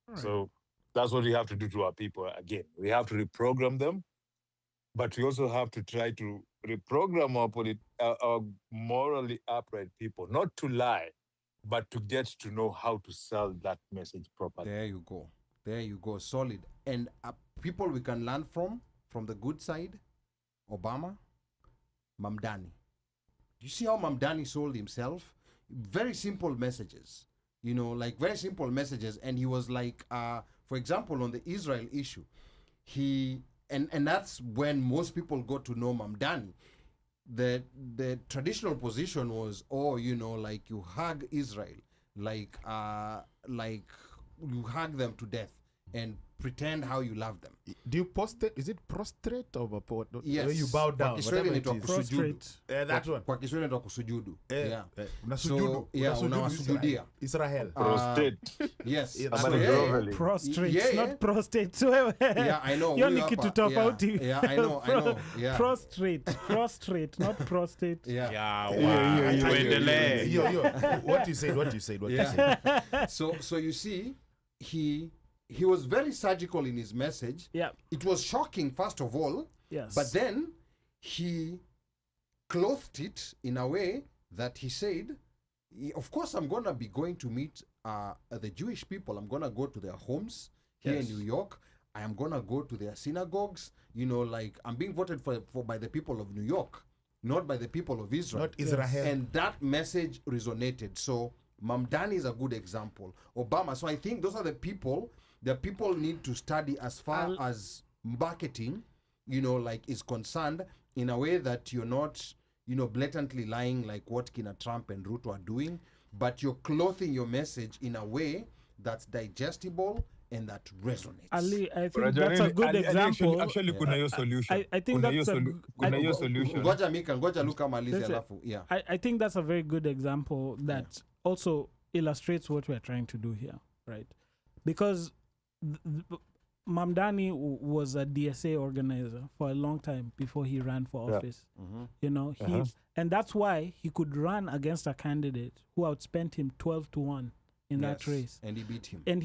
Right. So that's what we have to do to our people. Again, we have to reprogram them, but we also have to try to reprogram our morally upright people, not to lie, but to get to know how to sell that message properly. There you go. There you go. Solid. And people we can learn from the good side, Obama, Mamdani. You see how Mamdani sold himself? Very simple messages, like very simple messages. And he was like, for example, on the Israel issue, and that's when most people got to know Mamdani. The traditional position was, like you hug Israel, like you hug them to death and pretend how you love them. Do you prostrate? Is it prostrate or yes? Where you bow down. Kiswahili inaitwa kusujudu. That one. Kwa Kiswahili inaitwa kusujudu. Unasujudu. Unawasujudia. Israel. Prostrate. Yes. Prostrate, not prostate. Yeah, I know. Hiyo ni kitu tofauti. Yeah, I know. Yeah. Prostrate, not prostate. Yeah. Tuendelee. What you said. So you see, he was very surgical in his message. Yeah. It was shocking, first of all. Yes. But then he clothed it in a way that he said, of course, I'm going to be going to meet the Jewish people. I'm going to go to their homes here in New York. I am going to go to their synagogues. Like I'm being voted for by the people of New York, not by the people of Israel. Not Israel. And that message resonated. So Mamdani is a good example. Obama. So I think those are the people that people need to study as far as marketing, is concerned, in a way that you're not, blatantly lying like what Kina Trump and Ruto are doing, but you're clothing your message in a way that's digestible and that resonates. Ali, I think that's a good example. Actually, kuna hiyo solution. I think that's a solution. Ngoja Luka malize alafu. Yeah. I think that's a very good example that also illustrates what we're trying to do here, right? Because Mamdani was a DSA organizer for a long time before he ran for office. Mm-hmm. And that's why he could run against a candidate who outspent him 12-1 in that race. And he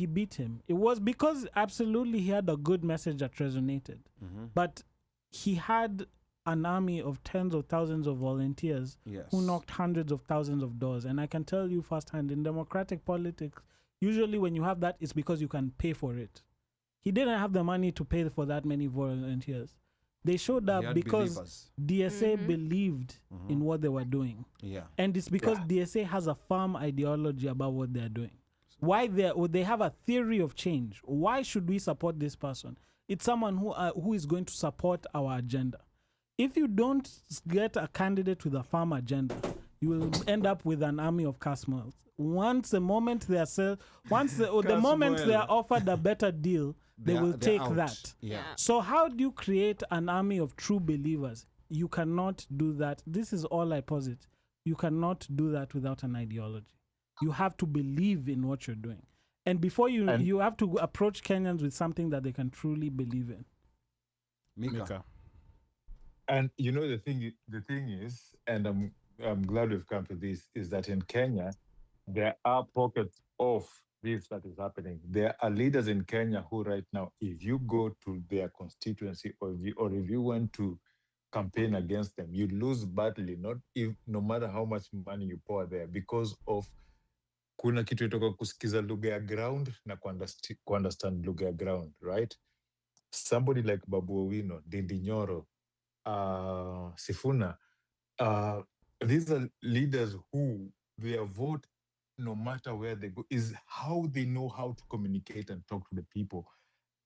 beat him. It was because absolutely he had a good message that resonated. Mm-hmm. But he had an army of tens of thousands of volunteers who knocked hundreds of thousands of doors. And I can tell you firsthand, in democratic politics, usually when you have that, it's because you can pay for it. He didn't have the money to pay for that many volunteers. They showed up because DSA believed in what they were doing. Yeah. And it's because DSA has a firm ideology about what they're doing. Why they have a theory of change. Why should we support this person? It's someone who is going to support our agenda. If you don't get a candidate with a firm agenda, you will end up with an army of customers. The moment they are offered a better deal, they will take that. Yeah. So how do you create an army of true believers? You cannot do that. This is all I posit. You cannot do that without an ideology. You have to believe in what you're doing. And before you have to approach Kenyans with something that they can truly believe in. Mika. And the thing is, and I'm glad we've come to this, is that in Kenya, there are pockets of this that is happening. There are leaders in Kenya who right now, if you go to their constituency or if you went to campaign against them, you lose badly, no matter how much money you pour there, because of kuna kitu itoka kusikiza lugha ya ground na understand lugha ya ground, right? Somebody like Babu Owino, Ndindi Nyoro, Sifuna, these are leaders who their vote, no matter where they go, is how they know how to communicate and talk to the people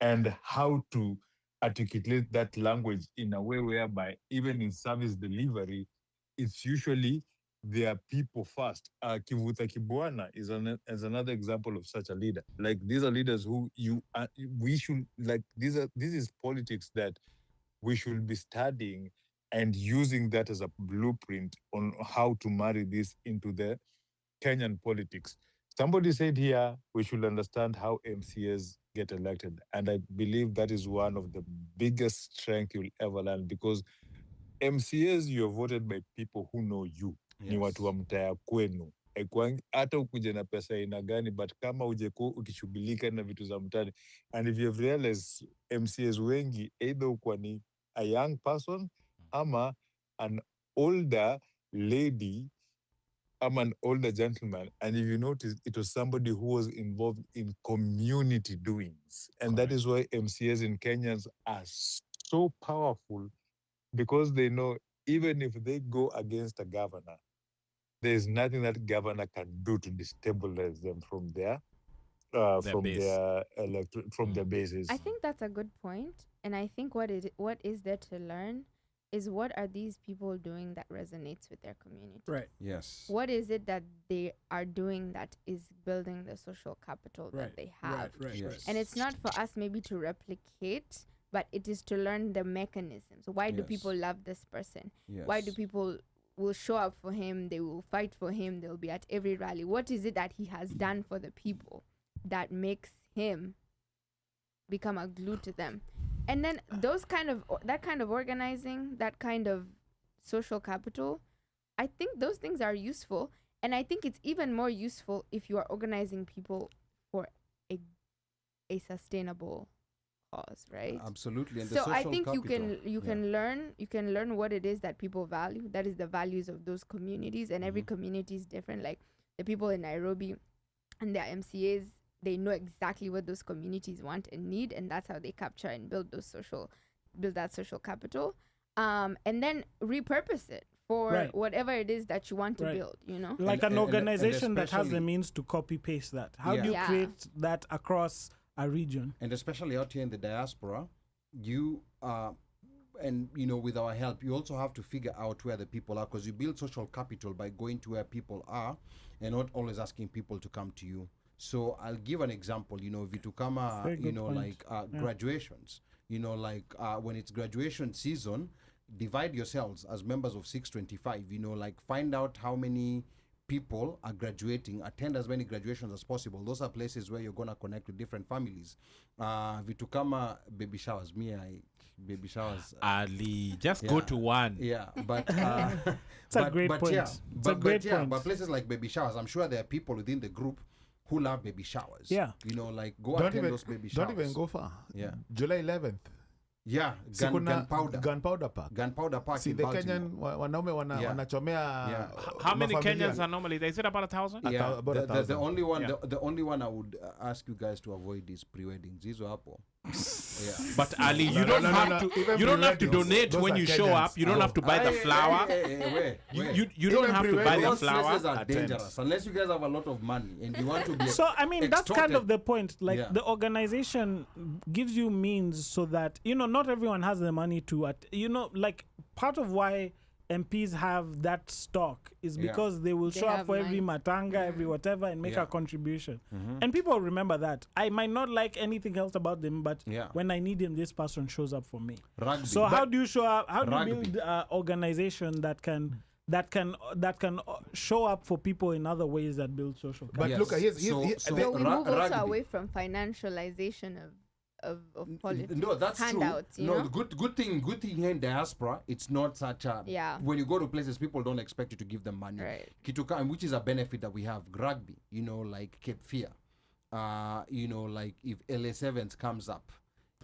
and how to articulate that language in a way whereby even in service delivery, it's usually their people first. Kivuta Kibwana is another example of such a leader. Like, these are leaders who we should, like, this is politics that we should be studying and using that as a blueprint on how to marry this into the Kenyan politics. Somebody said here, we should understand how MCAs get elected. And I believe that is one of the biggest strengths you'll ever learn, because MCAs, you're voted by people who know you. Yes. Ni watu wa mtaa kwenu. Hata ukuje na pesa aina gani, but kama ujekuwa ukishughulika na vitu za mtaani. And if you've realized, MCAs wengi, either ukwa ni a young person, ama an older lady, I'm an older gentleman, and if you notice, it was somebody who was involved in community doings. And that is why MCAs in Kenyans are so powerful, because they know even if they go against a governor, there's nothing that governor can do to destabilize them from their bases. I think that's a good point, and I think what is there to learn is what are these people doing that resonates with their community? Right. Yes. What is it that they are doing that is building the social capital that they have? Right. Yes. And it's not for us maybe to replicate, but it is to learn the mechanisms. Why do people love this person? Yes. Why do people will show up for him? They will fight for him. They'll be at every rally. What is it that he has done for the people that makes him become a glue to them? And then that kind of organizing, that kind of social capital, I think those things are useful. And I think it's even more useful if you are organizing people for a sustainable cause, right? Absolutely. And So the social I think capital. you can learn what it is that people value. That is the values of those communities, and every community is different. Like the people in Nairobi and their MCAs, they know exactly what those communities want and need, and that's how they capture and build that social capital, and then repurpose it for whatever it is that you want to build, you know? Like an organization that has the means to copy paste that. How do you create that across a region? And especially out here in the diaspora, you and with our help, you also have to figure out where the people are, because you build social capital by going to where people are and not always asking people to come to you. So I'll give an example, Vitukama, graduations, when it's graduation season, divide yourselves as members of 625, find out how many people are graduating, attend as many graduations as possible. Those are places where you're going to connect with different families. Vitukama baby showers, baby showers. Ali, just go to one. Yeah, but it's a great point. But places like baby showers, I'm sure there are people within the group who love baby showers. Yeah. Go attend those baby showers. Don't even go far. Yeah. July 11th. Yeah, Gunpowder Park. Gunpowder Park. See, in the Baltimore. Kenyan wanaume wanachomea. How many Kenyans are normally there? Is it about 1,000? Yeah, about the 1,000. only one, the only one I would ask you guys to avoid is pre-weddings. Zizo hapo. Yeah. But Ali, you don't have to donate when you show Kenyans. up. You don't have to buy the flower. You don't have to buy the Those flower. places are dangerous unless you guys have a lot of money and you want to be. So I mean, that's kind of the point. Like Yeah. the organization gives you means so that not everyone has the money to like part of why MPs have that stock is because they will show up for every matanga, every whatever, and make a contribution. And people remember that. I might not like anything else about them, but when I need him, this person shows up for me. Rugby. So how do you show up? How do you build an organization that can show up for people in other ways that build social capital? But look, So we move also away from financialization of politics. No, that's handouts, true. You No, know? good thing here in diaspora, it's not such a. Yeah. When you go to places, people don't expect you to give them money. Right. Kituka, which is a benefit that we have. Rugby, you know, like Cape Fear. You know, like if LA7s comes up,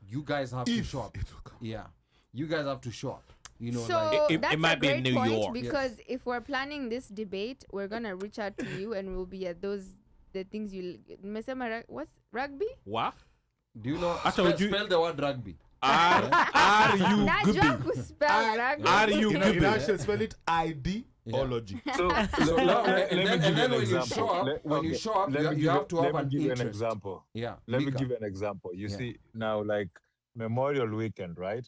you guys have to show up. Yeah, you guys have to show up. You know, so like that's it might a be great in New point York. because if we're planning this debate, we're gonna reach out to you and we'll be at the things you. What's rugby? What? do you know? I told you- Spell the word rugby. Are you Najua kuspell rugby. Are you You good? actually spell it ideology. So, So let and me then give you an when you example. show up, when you show up, you have to have let me an give you an interest. example. Yeah. Let me Mika. give you an example. You Yeah. see, now, like Memorial Weekend, right?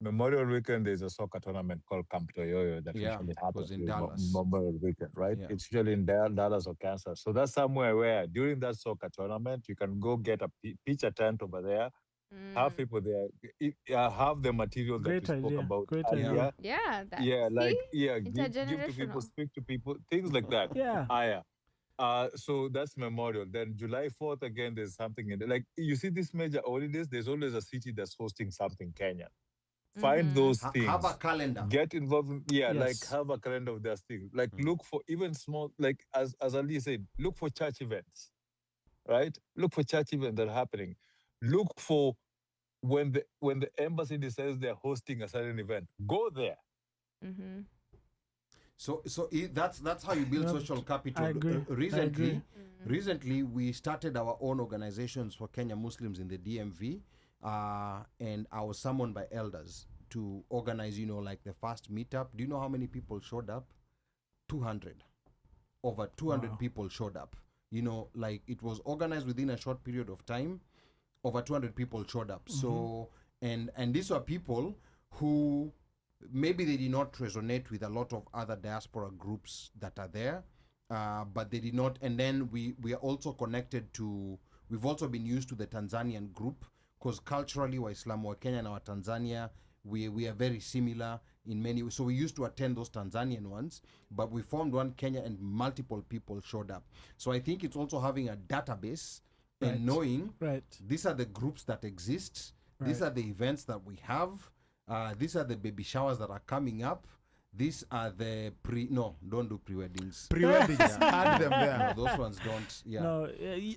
Memorial Weekend, there's a soccer tournament called Camp Toyoyo that Yeah, usually it happens was in during Dallas. Memorial Weekend, right? Yeah. It's usually in Dallas or Kansas. So that's somewhere where during that soccer tournament, you can go get a pitch a tent over there, have people there, have the material that Great you spoke idea. about Great earlier. idea. Yeah. That, Yeah, like see? give to people, Intergenerational. speak to people, things like that. Yeah. Yeah. So that's Memorial. Then July 4th again, there's something in it. Like you see these major holidays, there's always a city that's hosting something Kenyan. Find those things. Have a calendar. Get involved in, like Yes. have a calendar of their things. Like look for even small, like as Ali said, look for church events. Right? Look for church events that are happening. Look for when the embassy decides they're hosting a certain event. Go there. Mm-hmm. So that's how you build Yep. social capital. I agree. Recently, we started our own organizations for Kenya Muslims in the DMV, and I was summoned by elders to organize, you know, like the first meetup. Do you know how many people showed up? 200. Over 200 Wow. people showed up. You know, like it was organized within a short period of time. Over 200 people showed up. So, and these were people who maybe they did not resonate with a lot of other diaspora groups that are there, but they did not. And then we are also connected to, we've also been used to the Tanzanian group because culturally we're Islam, we're Kenya and our Tanzania, we are very similar in many ways. So we used to attend those Tanzanian ones, but we formed one Kenya and multiple people showed up. So I think it's also having a database Right. and knowing Right. these are the groups that exist. These Right. are the events that we have. These are the baby showers that are coming up. These are the don't do pre-weddings. Pre-weddings, add them No, there. those ones don't. Yeah. No,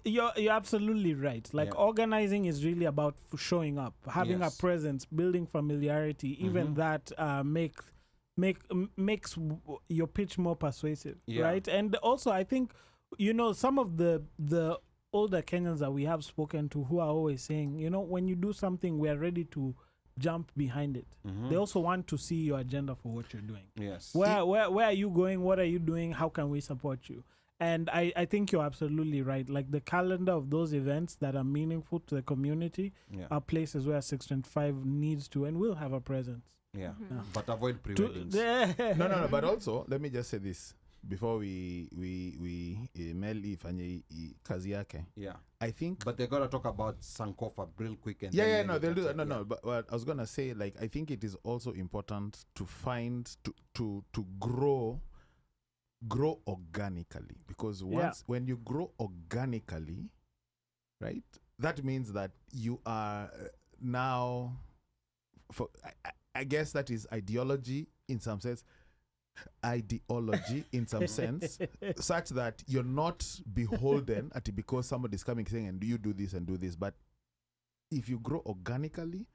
you're absolutely right. Like Yeah. organizing is really about showing up, having Yes. a presence, building familiarity. Even that makes your pitch more persuasive, Yeah. right? And also, I think some of the older Kenyans that we have spoken to who are always saying, when you do something, we are ready to jump behind it. They also want to see your agenda for what you're doing. Yes. Where are you going? What are you doing? How can we support you? And I think you're absolutely right. Like the calendar of those events that are meaningful to the community Yeah. are places where 625 needs to and will have a presence. Yeah. Yeah. But avoid pre-weddings. No. But also, let me just say this before we Mel ifanye kazi yake. Yeah. I think. But they're gonna talk about Sankofa real quick and Yeah, then no, they'll do that. yeah. No. But I was gonna say, like, I think it is also important to find to grow organically, because when you grow organically, right, that means that you are now, I guess that is ideology in some sense, such that you're not beholden at it because somebody's coming saying, and you do this and do this. But if you grow organically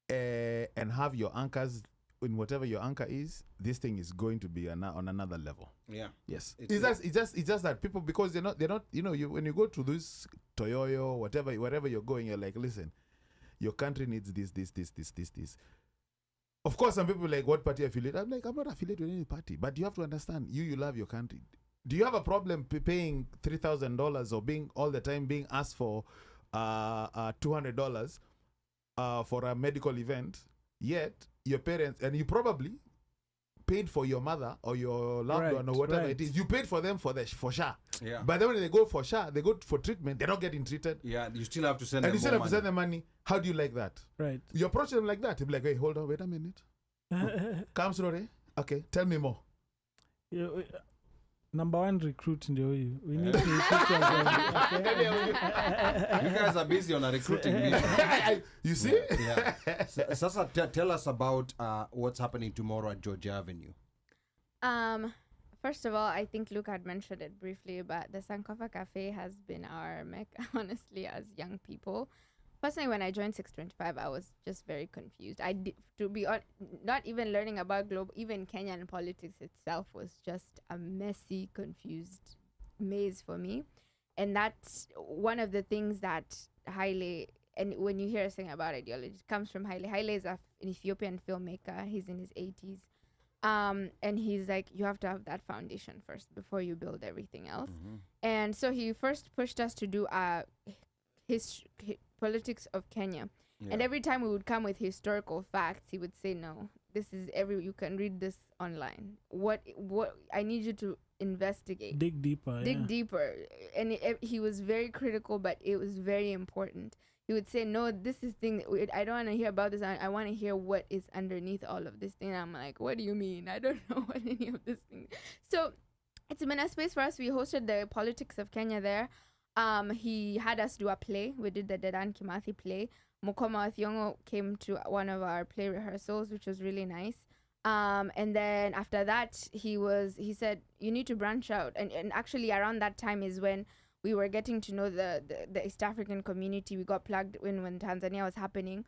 and have your anchors in whatever your anchor is, this thing is going to be on another level. Yeah. Yes. It's just that people, because they're not when you go to this Toyoyo, wherever you're going, you're like, listen, your country needs this. Of course, some people are like, what party affiliate? I'm like, I'm not affiliated with any party, but you have to understand, you love your country. Do you have a problem paying $3,000 or being all the time being asked for $200 for a medical event? Yet your parents, and you probably paid for your mother or your loved one or whatever it is. You paid for them for SHA. Yeah. But then when they go for SHA, they go for treatment, they're not getting treated. Yeah, you still have to send And them you still more have to send them money. How do you like that? Right. You approach them like that. You'll be like, hey, hold on, wait a minute. Come slowly. Okay, tell me more. Number one recruit ndio huyu. We need to recruit you You guys are busy on a recruiting mission. You see? Yeah. Sasa, tell us about what's happening tomorrow at Georgia Avenue. First of all, I think Luca had mentioned it briefly, but the Sankofa Café has been our mecca, honestly, as young people. Personally, when I joined 625, I was just very confused. Not even learning about even Kenyan politics itself was just a messy, confused maze for me. And that's one of the things that Haile, and when you hear us saying about ideology, it comes from Haile. Haile is an Ethiopian filmmaker. He's in his 80s. And he's like, you have to have that foundation first before you build everything else. And so he first pushed us to do politics of Kenya. Yeah. And every time we would come with historical facts, he would say, no, this is you can read this online. What I need you to investigate. Dig deeper. And he was very critical, but it was very important. He would say, no, this is thing. I don't want to hear about this. I want to hear what is underneath all of this thing. And I'm like, what do you mean? I don't know what any of this thing. So it's been a space for us. We hosted the politics of Kenya there. He had us do a play. We did the Dedan Kimathi play. Mukoma Thiongo came to one of our play rehearsals, which was really nice. And then after that, he said, you need to branch out. And actually around that time is when we were getting to know the East African community. We got plugged in when Tanzania was happening.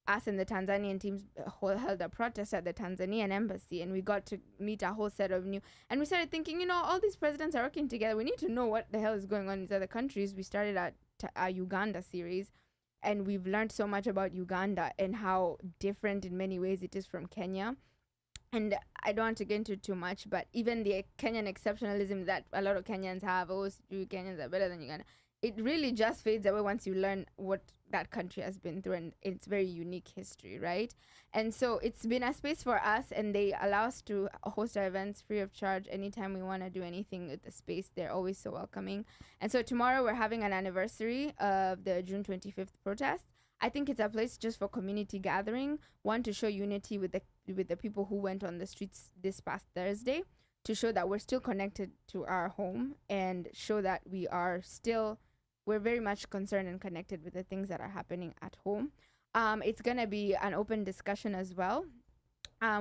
Us and the Tanzanian teams held a protest at the Tanzanian embassy, and we got to meet a whole set of new. And we started thinking, all these presidents are working together. We need to know what the hell is going on in these other countries. We started a Uganda series, and we've learned so much about Uganda and how different in many ways it is from Kenya. And I don't want to get into too much, but even the Kenyan exceptionalism that a lot of Kenyans have, Kenyans are better than Uganda, it really just fades away once you learn what that country has been through and its very unique history, right? And so it's been a space for us, and they allow us to host our events free of charge anytime we want to do anything with the space. They're always so welcoming. And so tomorrow we're having an anniversary of the June 25th protest. I think it's a place just for community gathering, one, to show unity with the people who went on the streets this past Thursday, to show that we're still connected to our home and show that we're very much concerned and connected with the things that are happening at home. It's going to be an open discussion as well. I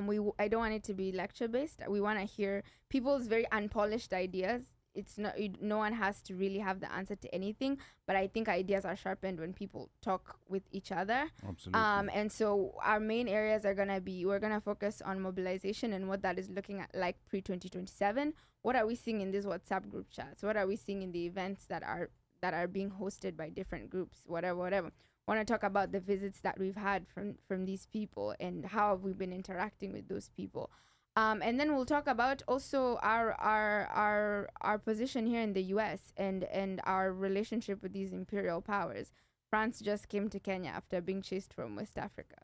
don't want it to be lecture based. We want to hear people's very unpolished ideas. It's not, no one has to really have the answer to anything, but I think ideas are sharpened when people talk with each other. Absolutely. And so our main areas are going to be, we're going to focus on mobilization and what that is looking at like pre-2027. What are we seeing in these WhatsApp group chats? What are we seeing in the events that are being hosted by different groups, whatever. Want to talk about the visits that we've had from these people and how have we been interacting with those people. And then we'll talk about also our position here in the US and our relationship with these imperial powers. France just came to Kenya after being chased from West Africa.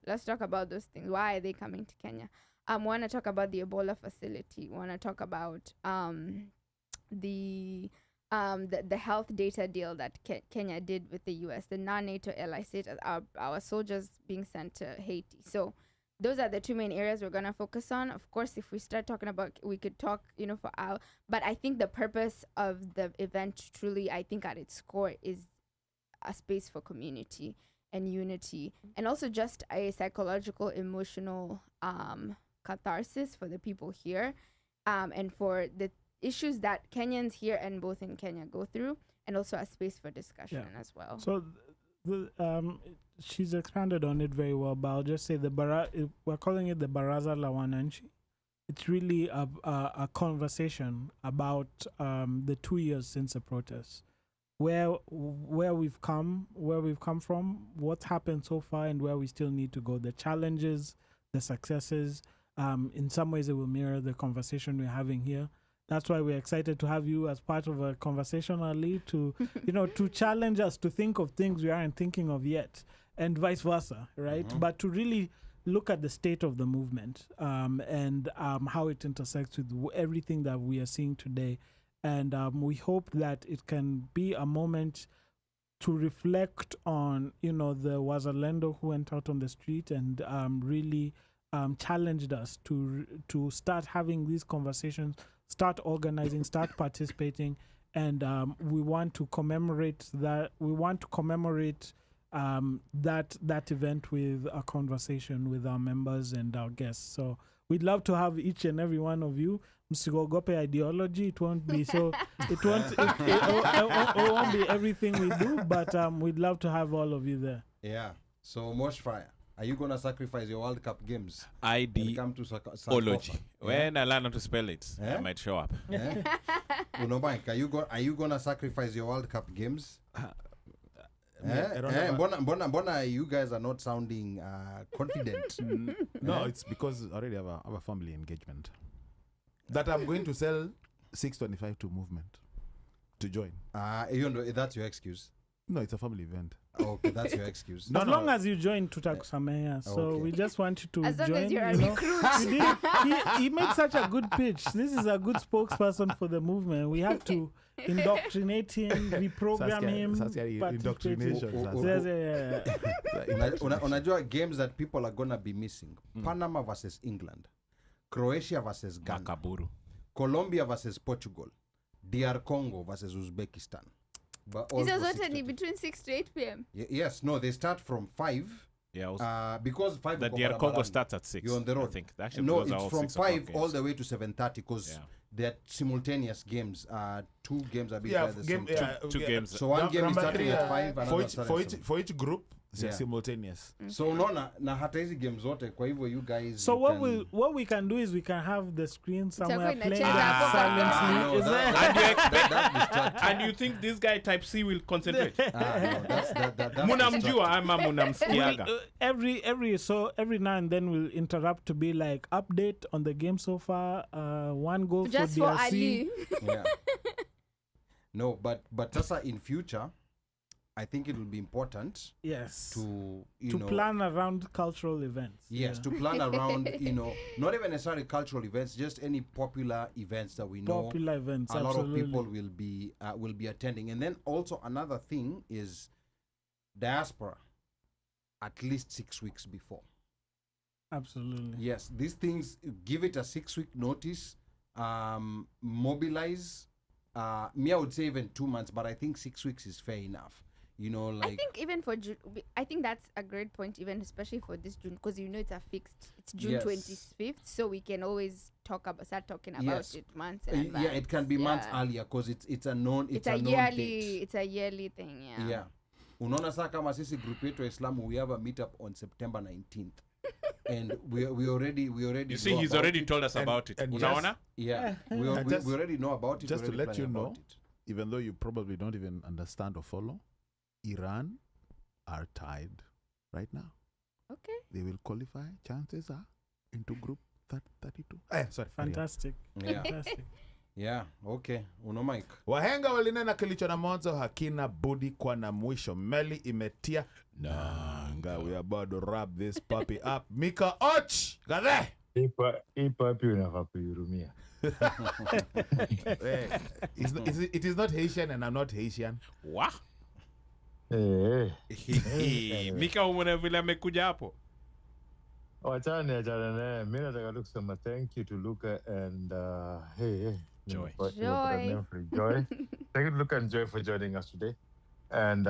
Let's talk about those things. Why are they coming to Kenya? Want to talk about the Ebola facility. Want to talk about the health data deal that Kenya did with the US, the non-NATO ally state, our soldiers being sent to Haiti. So those are the two main areas we're going to focus on. Of course, if we start talking about, we could talk, for hours. But I think the purpose of the event truly, I think at its core, is a space for community and unity, and also just a psychological, emotional catharsis for the people here, and for the issues that Kenyans here and both in Kenya go through, and also a space for discussion as well. So she's expanded on it very well, but I'll just say we're calling it the Baraza la Wananchi. It's really a conversation about the 2 years since the protest, where we've come from, what's happened so far, and where we still need to go. The challenges, the successes. In some ways, it will mirror the conversation we're having here. That's why we're excited to have you as part of a conversational lead to, to challenge us to think of things we aren't thinking of yet, and vice versa, right? Mm-hmm. But to really look at the state of the movement and how it intersects with everything that we are seeing today. And we hope that it can be a moment to reflect on, the Wazalendo who went out on the street and really challenged us to start having these conversations start organizing, start participating, and we want to commemorate that. We want to commemorate that event with a conversation with our members and our guests. So we'd love to have each and every one of you. Msigogope ideology. It won't be so. It won't be everything we do, but we'd love to have all of you there. Yeah. So Mosh Fire, are you gonna sacrifice your World Cup games? Ideology. When I learn how to spell it, I might show up. Uno Mike, are you gonna sacrifice your World Cup games? Mbona you guys are not sounding confident? No, it's because I already have a family engagement that I'm going to sell 625 to movement to join. You know, that's your excuse. No, it's a family event. Okay, that's your excuse. As long as you join tutakusamea, so Okay. we just want you to As long join. as you're a you know. recruit. He made such a good pitch. This is a good sponsor for the movement. We have to indoctrinate him, reprogram him. Indoctrination. Unajua games that people are gonna be missing. Panama versus England, Croatia versus Ghana, Makaburu. Colombia versus Portugal, DR Congo versus Uzbekistan. But all These are for certainly 6:30. between 6 to 8 p.m. Yes, no, they start from 5. Yeah, Because 5 the DR Congo starts at 6. You're on the road. I think. Actually, No, those are it's all from 6 o'clock 5 all games. the way to 7:30 because they're simultaneous games. 2 games are being Yeah, played at the same time. Two games. So one game is Number starting three, at 5 and for each group, Yeah. simultaneous. So unaona na hata hizi games zote kwa hivyo you guys So you what we can do is we can have the screen somewhere Itakuwa playing inacheza hapo kwa silently. No, Is there- that distracting. And you think this guy type C will concentrate? No, that's Munamjua ama munamsikiaga? Every now and then we'll interrupt to be like update on the game so far. One goal Just for for DRC. Ali. Yeah. No, but sasa in future, I think it will be important Yes. to To plan around cultural events. Yes, Yeah. to plan around, not even necessarily cultural events, just any popular events that we know Popular events. a lot Absolutely. of people will be attending. And then also another thing is diaspora, at least 6 weeks before. Absolutely. Yes, these things, give it a 6-week notice, mobilize. Me, I would say even 2 months, but I think 6 weeks is fair enough. I think even for June, I think that's a great point, even especially for this June, because it's June Yes. 25th, so we can always start talking about Yes. it months in advance. Yeah, it can be months earlier because it's a known It's a a known yearly, date. it's a yearly thing. Yeah. Yeah. Unaona saa kama sisi group yetu ya Islamu, we have a meetup on September 19th. And we already You see, know he's about already it. told us about it. and Unaona? Yeah. We already know about it. Just we're to already let you planning know, about it. even though you probably don't even understand or follow, Iran are tied right now. Okay. They will qualify. Chances are into group 32. Sorry. Fantastic. Yeah. Fantastic. Yeah. Okay. Uno Mike. Wahenga walinena kilicho na mwanzo hakina budi kwa na mwisho. Meli imetia nanga. We are about to wrap this puppy up. Mika Och! Gaze! Hii papi unafaa kuihurumia. It is not Haitian and I'm not Haitian. Wah. Eh. Mika umeona vile amekuja hapo. Wachane naye. Mimi nataka tu kusema thank you to Luca and Joy. Joy. Joy. Thank you to Luca and Joy for joining us today. And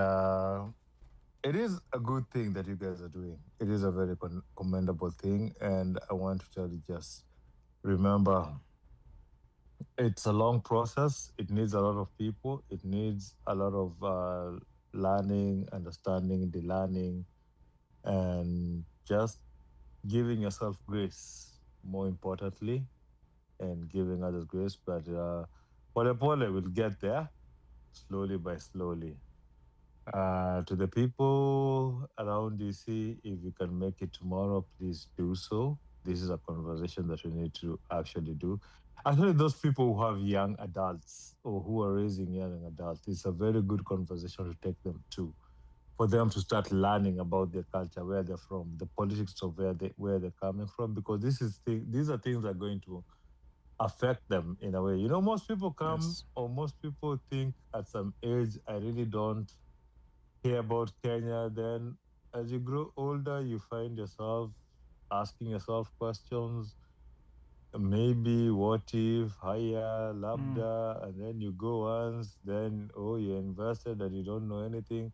it is a good thing that you guys are doing. It is a very commendable thing. And I want to tell you, just remember, it's a long process. It needs a lot of people. It needs a lot of learning, understanding, the learning, and just giving yourself grace, more importantly, and giving others grace. But pole will get there, slowly by slowly. To the people around DC, if you can make it tomorrow, please do so. This is a conversation that we need to actually do. Actually, those people who have young adults or who are raising young adults, it's a very good conversation to take them to, for them to start learning about their culture, where they're from, the politics of where they're coming from, because these are things that are going to affect them in a way. Most people come, or most people think at some age, I really don't care about Kenya. Then as you grow older, you find yourself asking yourself questions. maybe, what if, higher, lambda, and then you go once, then, you invested and you don't know anything.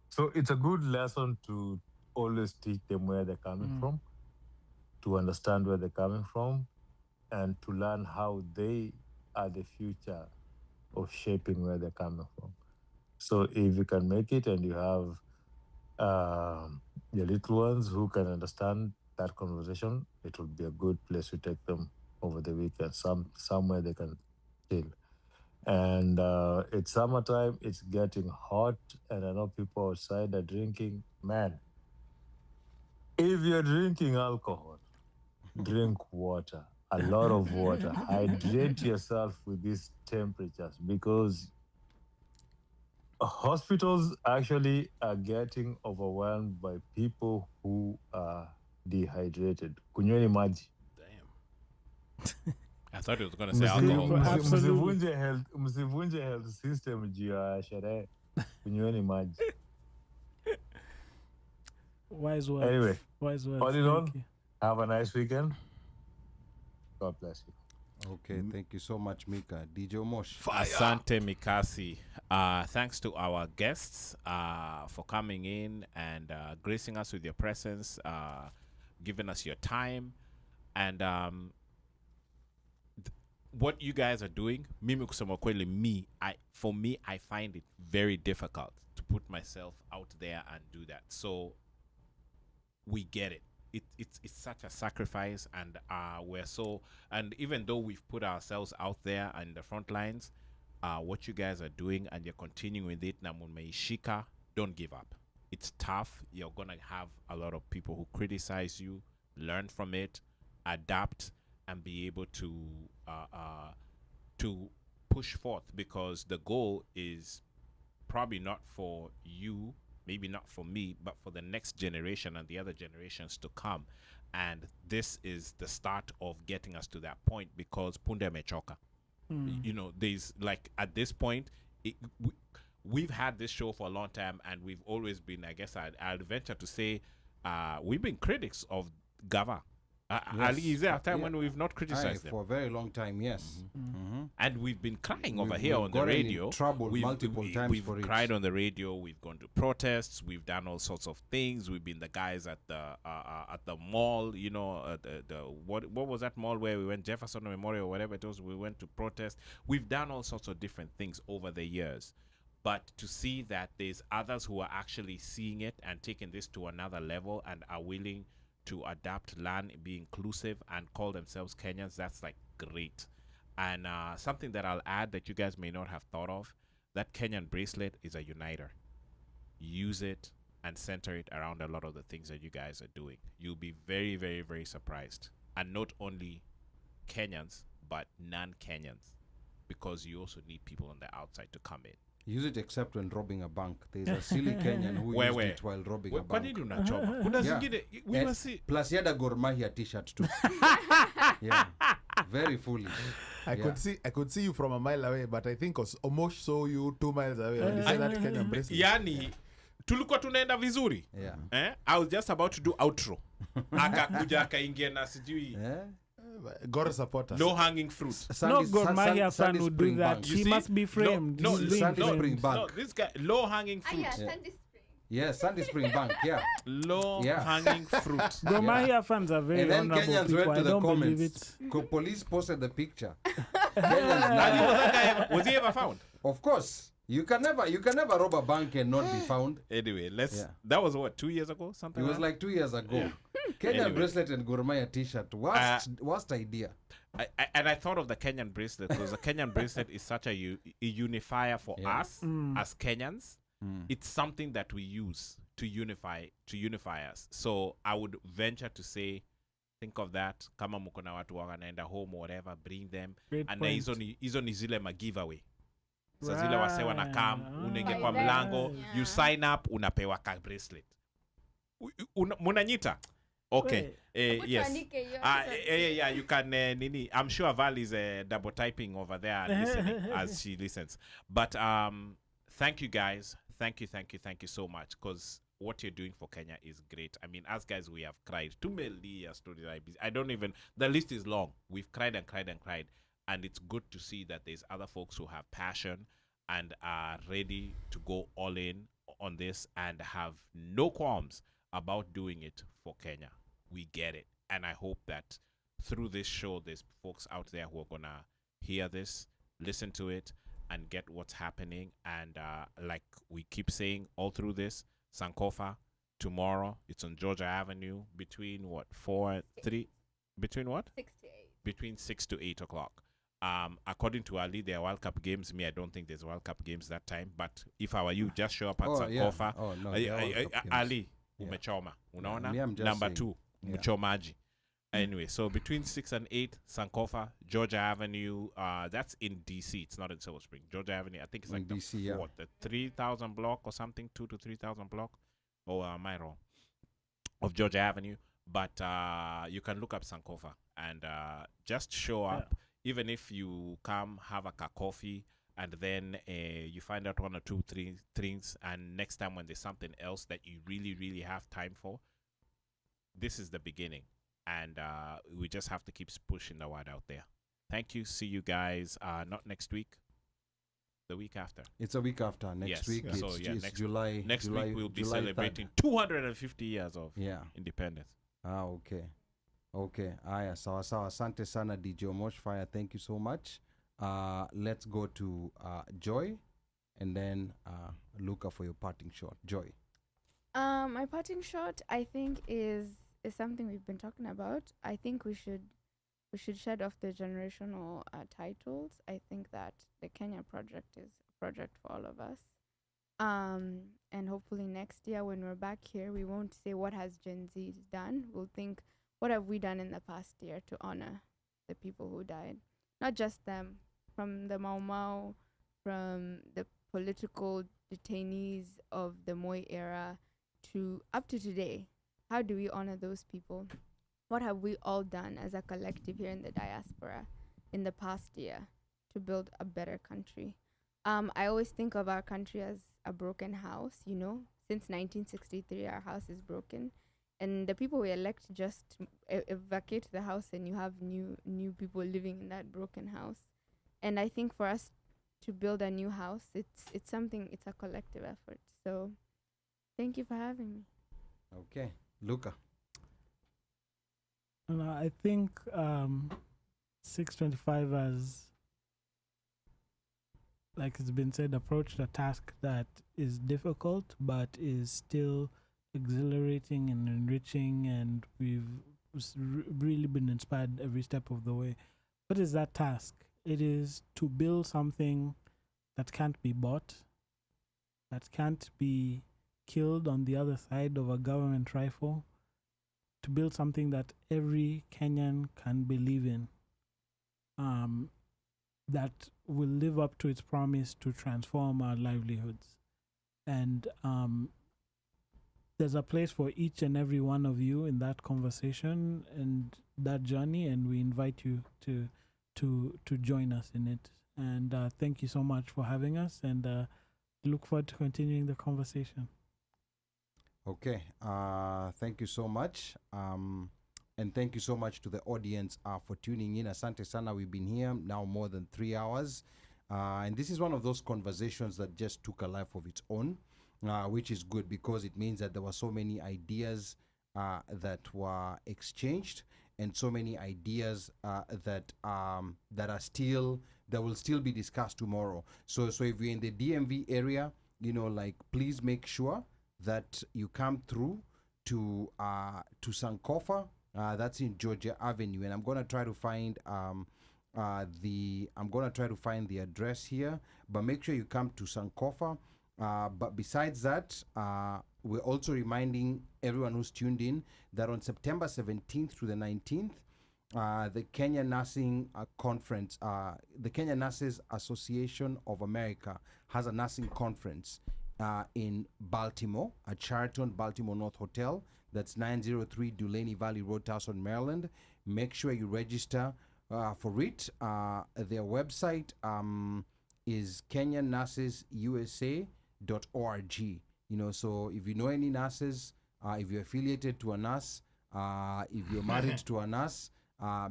So it's a good lesson to always teach them where they're coming from, to understand where they're coming from, and to learn how they are the future of shaping where they're coming from. So if you can make it and you have your little ones who can understand that conversation, it will be a good place to take them over the weekend, somewhere they can chill. And it's summertime, it's getting hot, and I know people outside are drinking. Man, if you're drinking alcohol, drink water, a lot of water. Hydrate yourself with these temperatures, because hospitals actually are getting overwhelmed by people who are dehydrated. Kunyweni maji. I thought it was going to say alcohol. Msivunje health system juu ya sherehe. Kunyweni maji. Wise words. Anyway, wise words. all in all, Thank you. have a nice weekend. God bless you. Okay, thank you so much, Mika. DJ Omosh. Asante Mikasi. Thanks to our guests for coming in and gracing us with your presence, giving us your time, and what you guys are doing. Mimi kusema kweli, for me, I find it very difficult to put myself out there and do that. So we get it. It's such a sacrifice, and and even though we've put ourselves out there in the front lines, what you guys are doing and you're continuing with it, namumeishika, don't give up. It's tough. You're gonna have a lot of people who criticize you. Learn from it, adapt, and be able to push forth, because the goal is probably not for you, maybe not for me, but for the next generation and the other generations to come. And this is the start of getting us to that point, because punde mechoka. You know, there's like, at this point, we've had this show for a long time, and we've always been, I guess I'd venture to say, we've been critics of Gava. Ali, is there a time when we've not criticized them? For a very long time, yes. And we've been crying over here on the radio. We've multiple times we've for cried on the radio. We've gone to protests. We've done all sorts of things. We've been the guys at the mall. You know, what was that mall where we went, Jefferson Memorial or whatever it was? We went to protest. We've done all sorts of different things over the years. But to see that there's others who are actually seeing it and taking this to another level and are willing to adapt, learn, be inclusive, and call themselves Kenyans, that's like great. And something that I'll add that you guys may not have thought of, that Kenyan bracelet is a uniter. Use it and center it around a lot of the things that you guys are doing. You'll be very, very, very surprised. And not only Kenyans, but non-Kenyans, because you also need people on the outside to come in. Use it except when robbing a bank. There's a silly Kenyan who used it while robbing a bank. Plus he had a Gor Mahia t-shirt too. Yeah. Very foolish. I could see you from a mile away, but I think Omosh saw you 2 miles away when you said that Kenyan bracelet. Yani, tulikuwa tunaenda vizuri. Yeah. I was just about to do outro. Akakuja akaingia na sijui. Gor supporter. Low hanging fruit. No Gor Mahia fan would do that. He must be framed. No, Spring Bank. This guy, low hanging fruit. Sandy Spring. Yes, Sandy Spring Bank, yeah. Low hanging fruit. Gor Mahia fans are very honorable people. And then Kenyans went to the comments. Police posted the picture. Was he ever found? Of course. You can never rob a bank and not be found. Anyway, that was what, 2 years ago? Something. It was like 2 years ago. Yeah. Kenyan bracelet and Gor Mahia t-shirt. Worst idea. I thought of the Kenyan bracelet, because the Kenyan bracelet is such a unifier for us as Kenyans. It's something that we use to unify us. So I would venture to say, think of that. Kama muko na watu wanaenda home or whatever, bring them. Great and point. hizo ni zile giveaway. So zile wase wanakam, unaingia kwa mlango, you sign up, unapewa ka bracelet. Munanyita? Okay. Yes. Yeah, you can nini. I'm sure Val is double typing over there and listening as she listens. But thank you guys. Thank you so much, because what you're doing for Kenya is great. I mean, as guys, we have cried. Too many stories. I don't even, the list is long. We've cried and cried and cried. And it's good to see that there's other folks who have passion and are ready to go all in on this and have no qualms about doing it for Kenya. We get it. And I hope that through this show, there's folks out there who are going to hear this, listen to it, and get what's happening. And like we keep saying all through this, Sankofa, tomorrow, it's on Georgia Avenue between what, 4 and 3? Between what? 6 to 8. Between 6 to 8 o'clock. According to Ali, there are World Cup games. Me, I don't think there's World Cup games that time. But if I were you, just show up at Sankofa. Oh, no, Ali, Yeah. umechoma. Unaona? Me, I'm just Number saying. 2, Yeah. umechomaji. Anyway, so between 6 and 8, Sankofa, Georgia Avenue. That's in DC. It's not in Silver Spring. Georgia Avenue. I think it's In like DC, the yeah. what, the 3,000 block or something, 2 to 3,000 block. Or am I wrong? Of Georgia Avenue. But you can look up Sankofa and just show up. Even if you come, have a coffee, and then you find out 1 or 2, 3 things, and next time when there's something else that you really, really have time for, this is the beginning. And we just have to keep pushing the word out there. Thank you. See you guys. Not next week. The week after. It's a week after. Next Yes. week, Yeah. it's, So, yeah, it's next- July. Next July, week we'll be July 3rd. celebrating 250 years of independence. Okay. Okay. Aya, sawa sawa. Asante sana DJ Omosh Fire. Thank you so much. Let's go to Joy and then Luca for your parting shot. Joy. My parting shot, I think, is something we've been talking about. I think we should shed off the generational titles. I think that the Kenya project is a project for all of us. And hopefully next year when we're back here, we won't say what has Gen Z done. We'll think, what have we done in the past year to honor the people who died? Not just them, from the Mau Mau, from the political detainees of the Moi era to up to today. How do we honor those people? What have we all done as a collective here in the diaspora in the past year to build a better country? I always think of our country as a broken house, you know. Since 1963, our house is broken. And the people we elect just evacuate the house and you have new people living in that broken house. And I think for us to build a new house, it's a collective effort. So thank you for having me. Okay. Luca. And I think 625 has, like it's been said, approached a task that is difficult but is still exhilarating and enriching, and we've really been inspired every step of the way. What is that task? It is to build something that can't be bought, that can't be killed on the other side of a government rifle, to build something that every Kenyan can believe in, that will live up to its promise to transform our livelihoods. And there's a place for each and every one of you in that conversation and that journey, and we invite you to join us in it. And thank you so much for having us, and look forward to continuing the conversation. Okay. Thank you so much. And thank you so much to the audience for tuning in. Asante sana. We've been here now more than 3 hours. And this is one of those conversations that just took a life of its own, which is good because it means that there were so many ideas that were exchanged and so many ideas that will still be discussed tomorrow. So if you're in the DMV area, please make sure that you come through to Sankofa. That's in Georgia Avenue, and I'm gonna try to find the address here. But make sure you come to Sankofa. But besides that, we're also reminding everyone who's tuned in that on September 17th to the 19th, the Kenya Nursing Conference, the Kenya Nurses Association of America has a nursing conference in Baltimore at Sheraton Baltimore North Hotel. That's 903 Dulaney Valley Road, Towson, Maryland. Make sure you register for it. Their website is kenyanursesusa.org. So if you know any nurses, if you're affiliated to a nurse, if you're married to a nurse,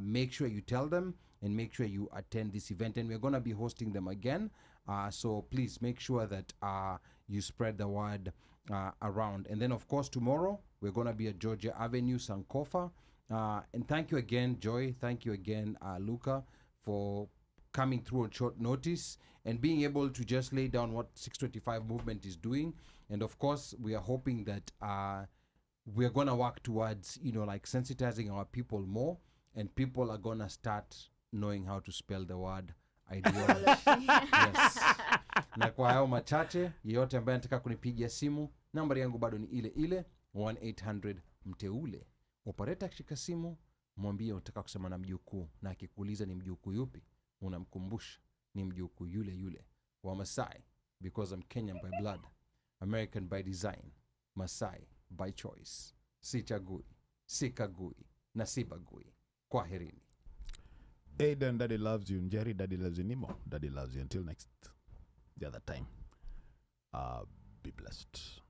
make sure you tell them and make sure you attend this event. And we're going to be hosting them again. So please make sure that you spread the word around. And then, of course, tomorrow we're going to be at Georgia Avenue, Sankofa. And thank you again, Joy. Thank you again, Luca, for coming through on short notice and being able to just lay down what 625 movement is doing. And of course, we are hoping that we're going to work towards, like sensitizing our people more, and people are going to start knowing how to spell the word ideology. Yes. Na kwa hayo machache, yeyote ambaye anataka kunipigia simu, nambari yangu bado ni ile ile 1-800 mteule. Operator akishika simu, mwambie unataka kusema na mjukuu, na akikuuliza ni mjukuu yupi, unamkumbusha ni mjukuu yule yule wa Masai, because I'm Kenyan by blood, American by design, Masai by choice. Sichagui, sikagui, na sibagui. Kwaherini. Aiden, Daddy loves you. Jerry, Daddy loves you. Nemo, Daddy loves you. Until next, the other time. Be blessed.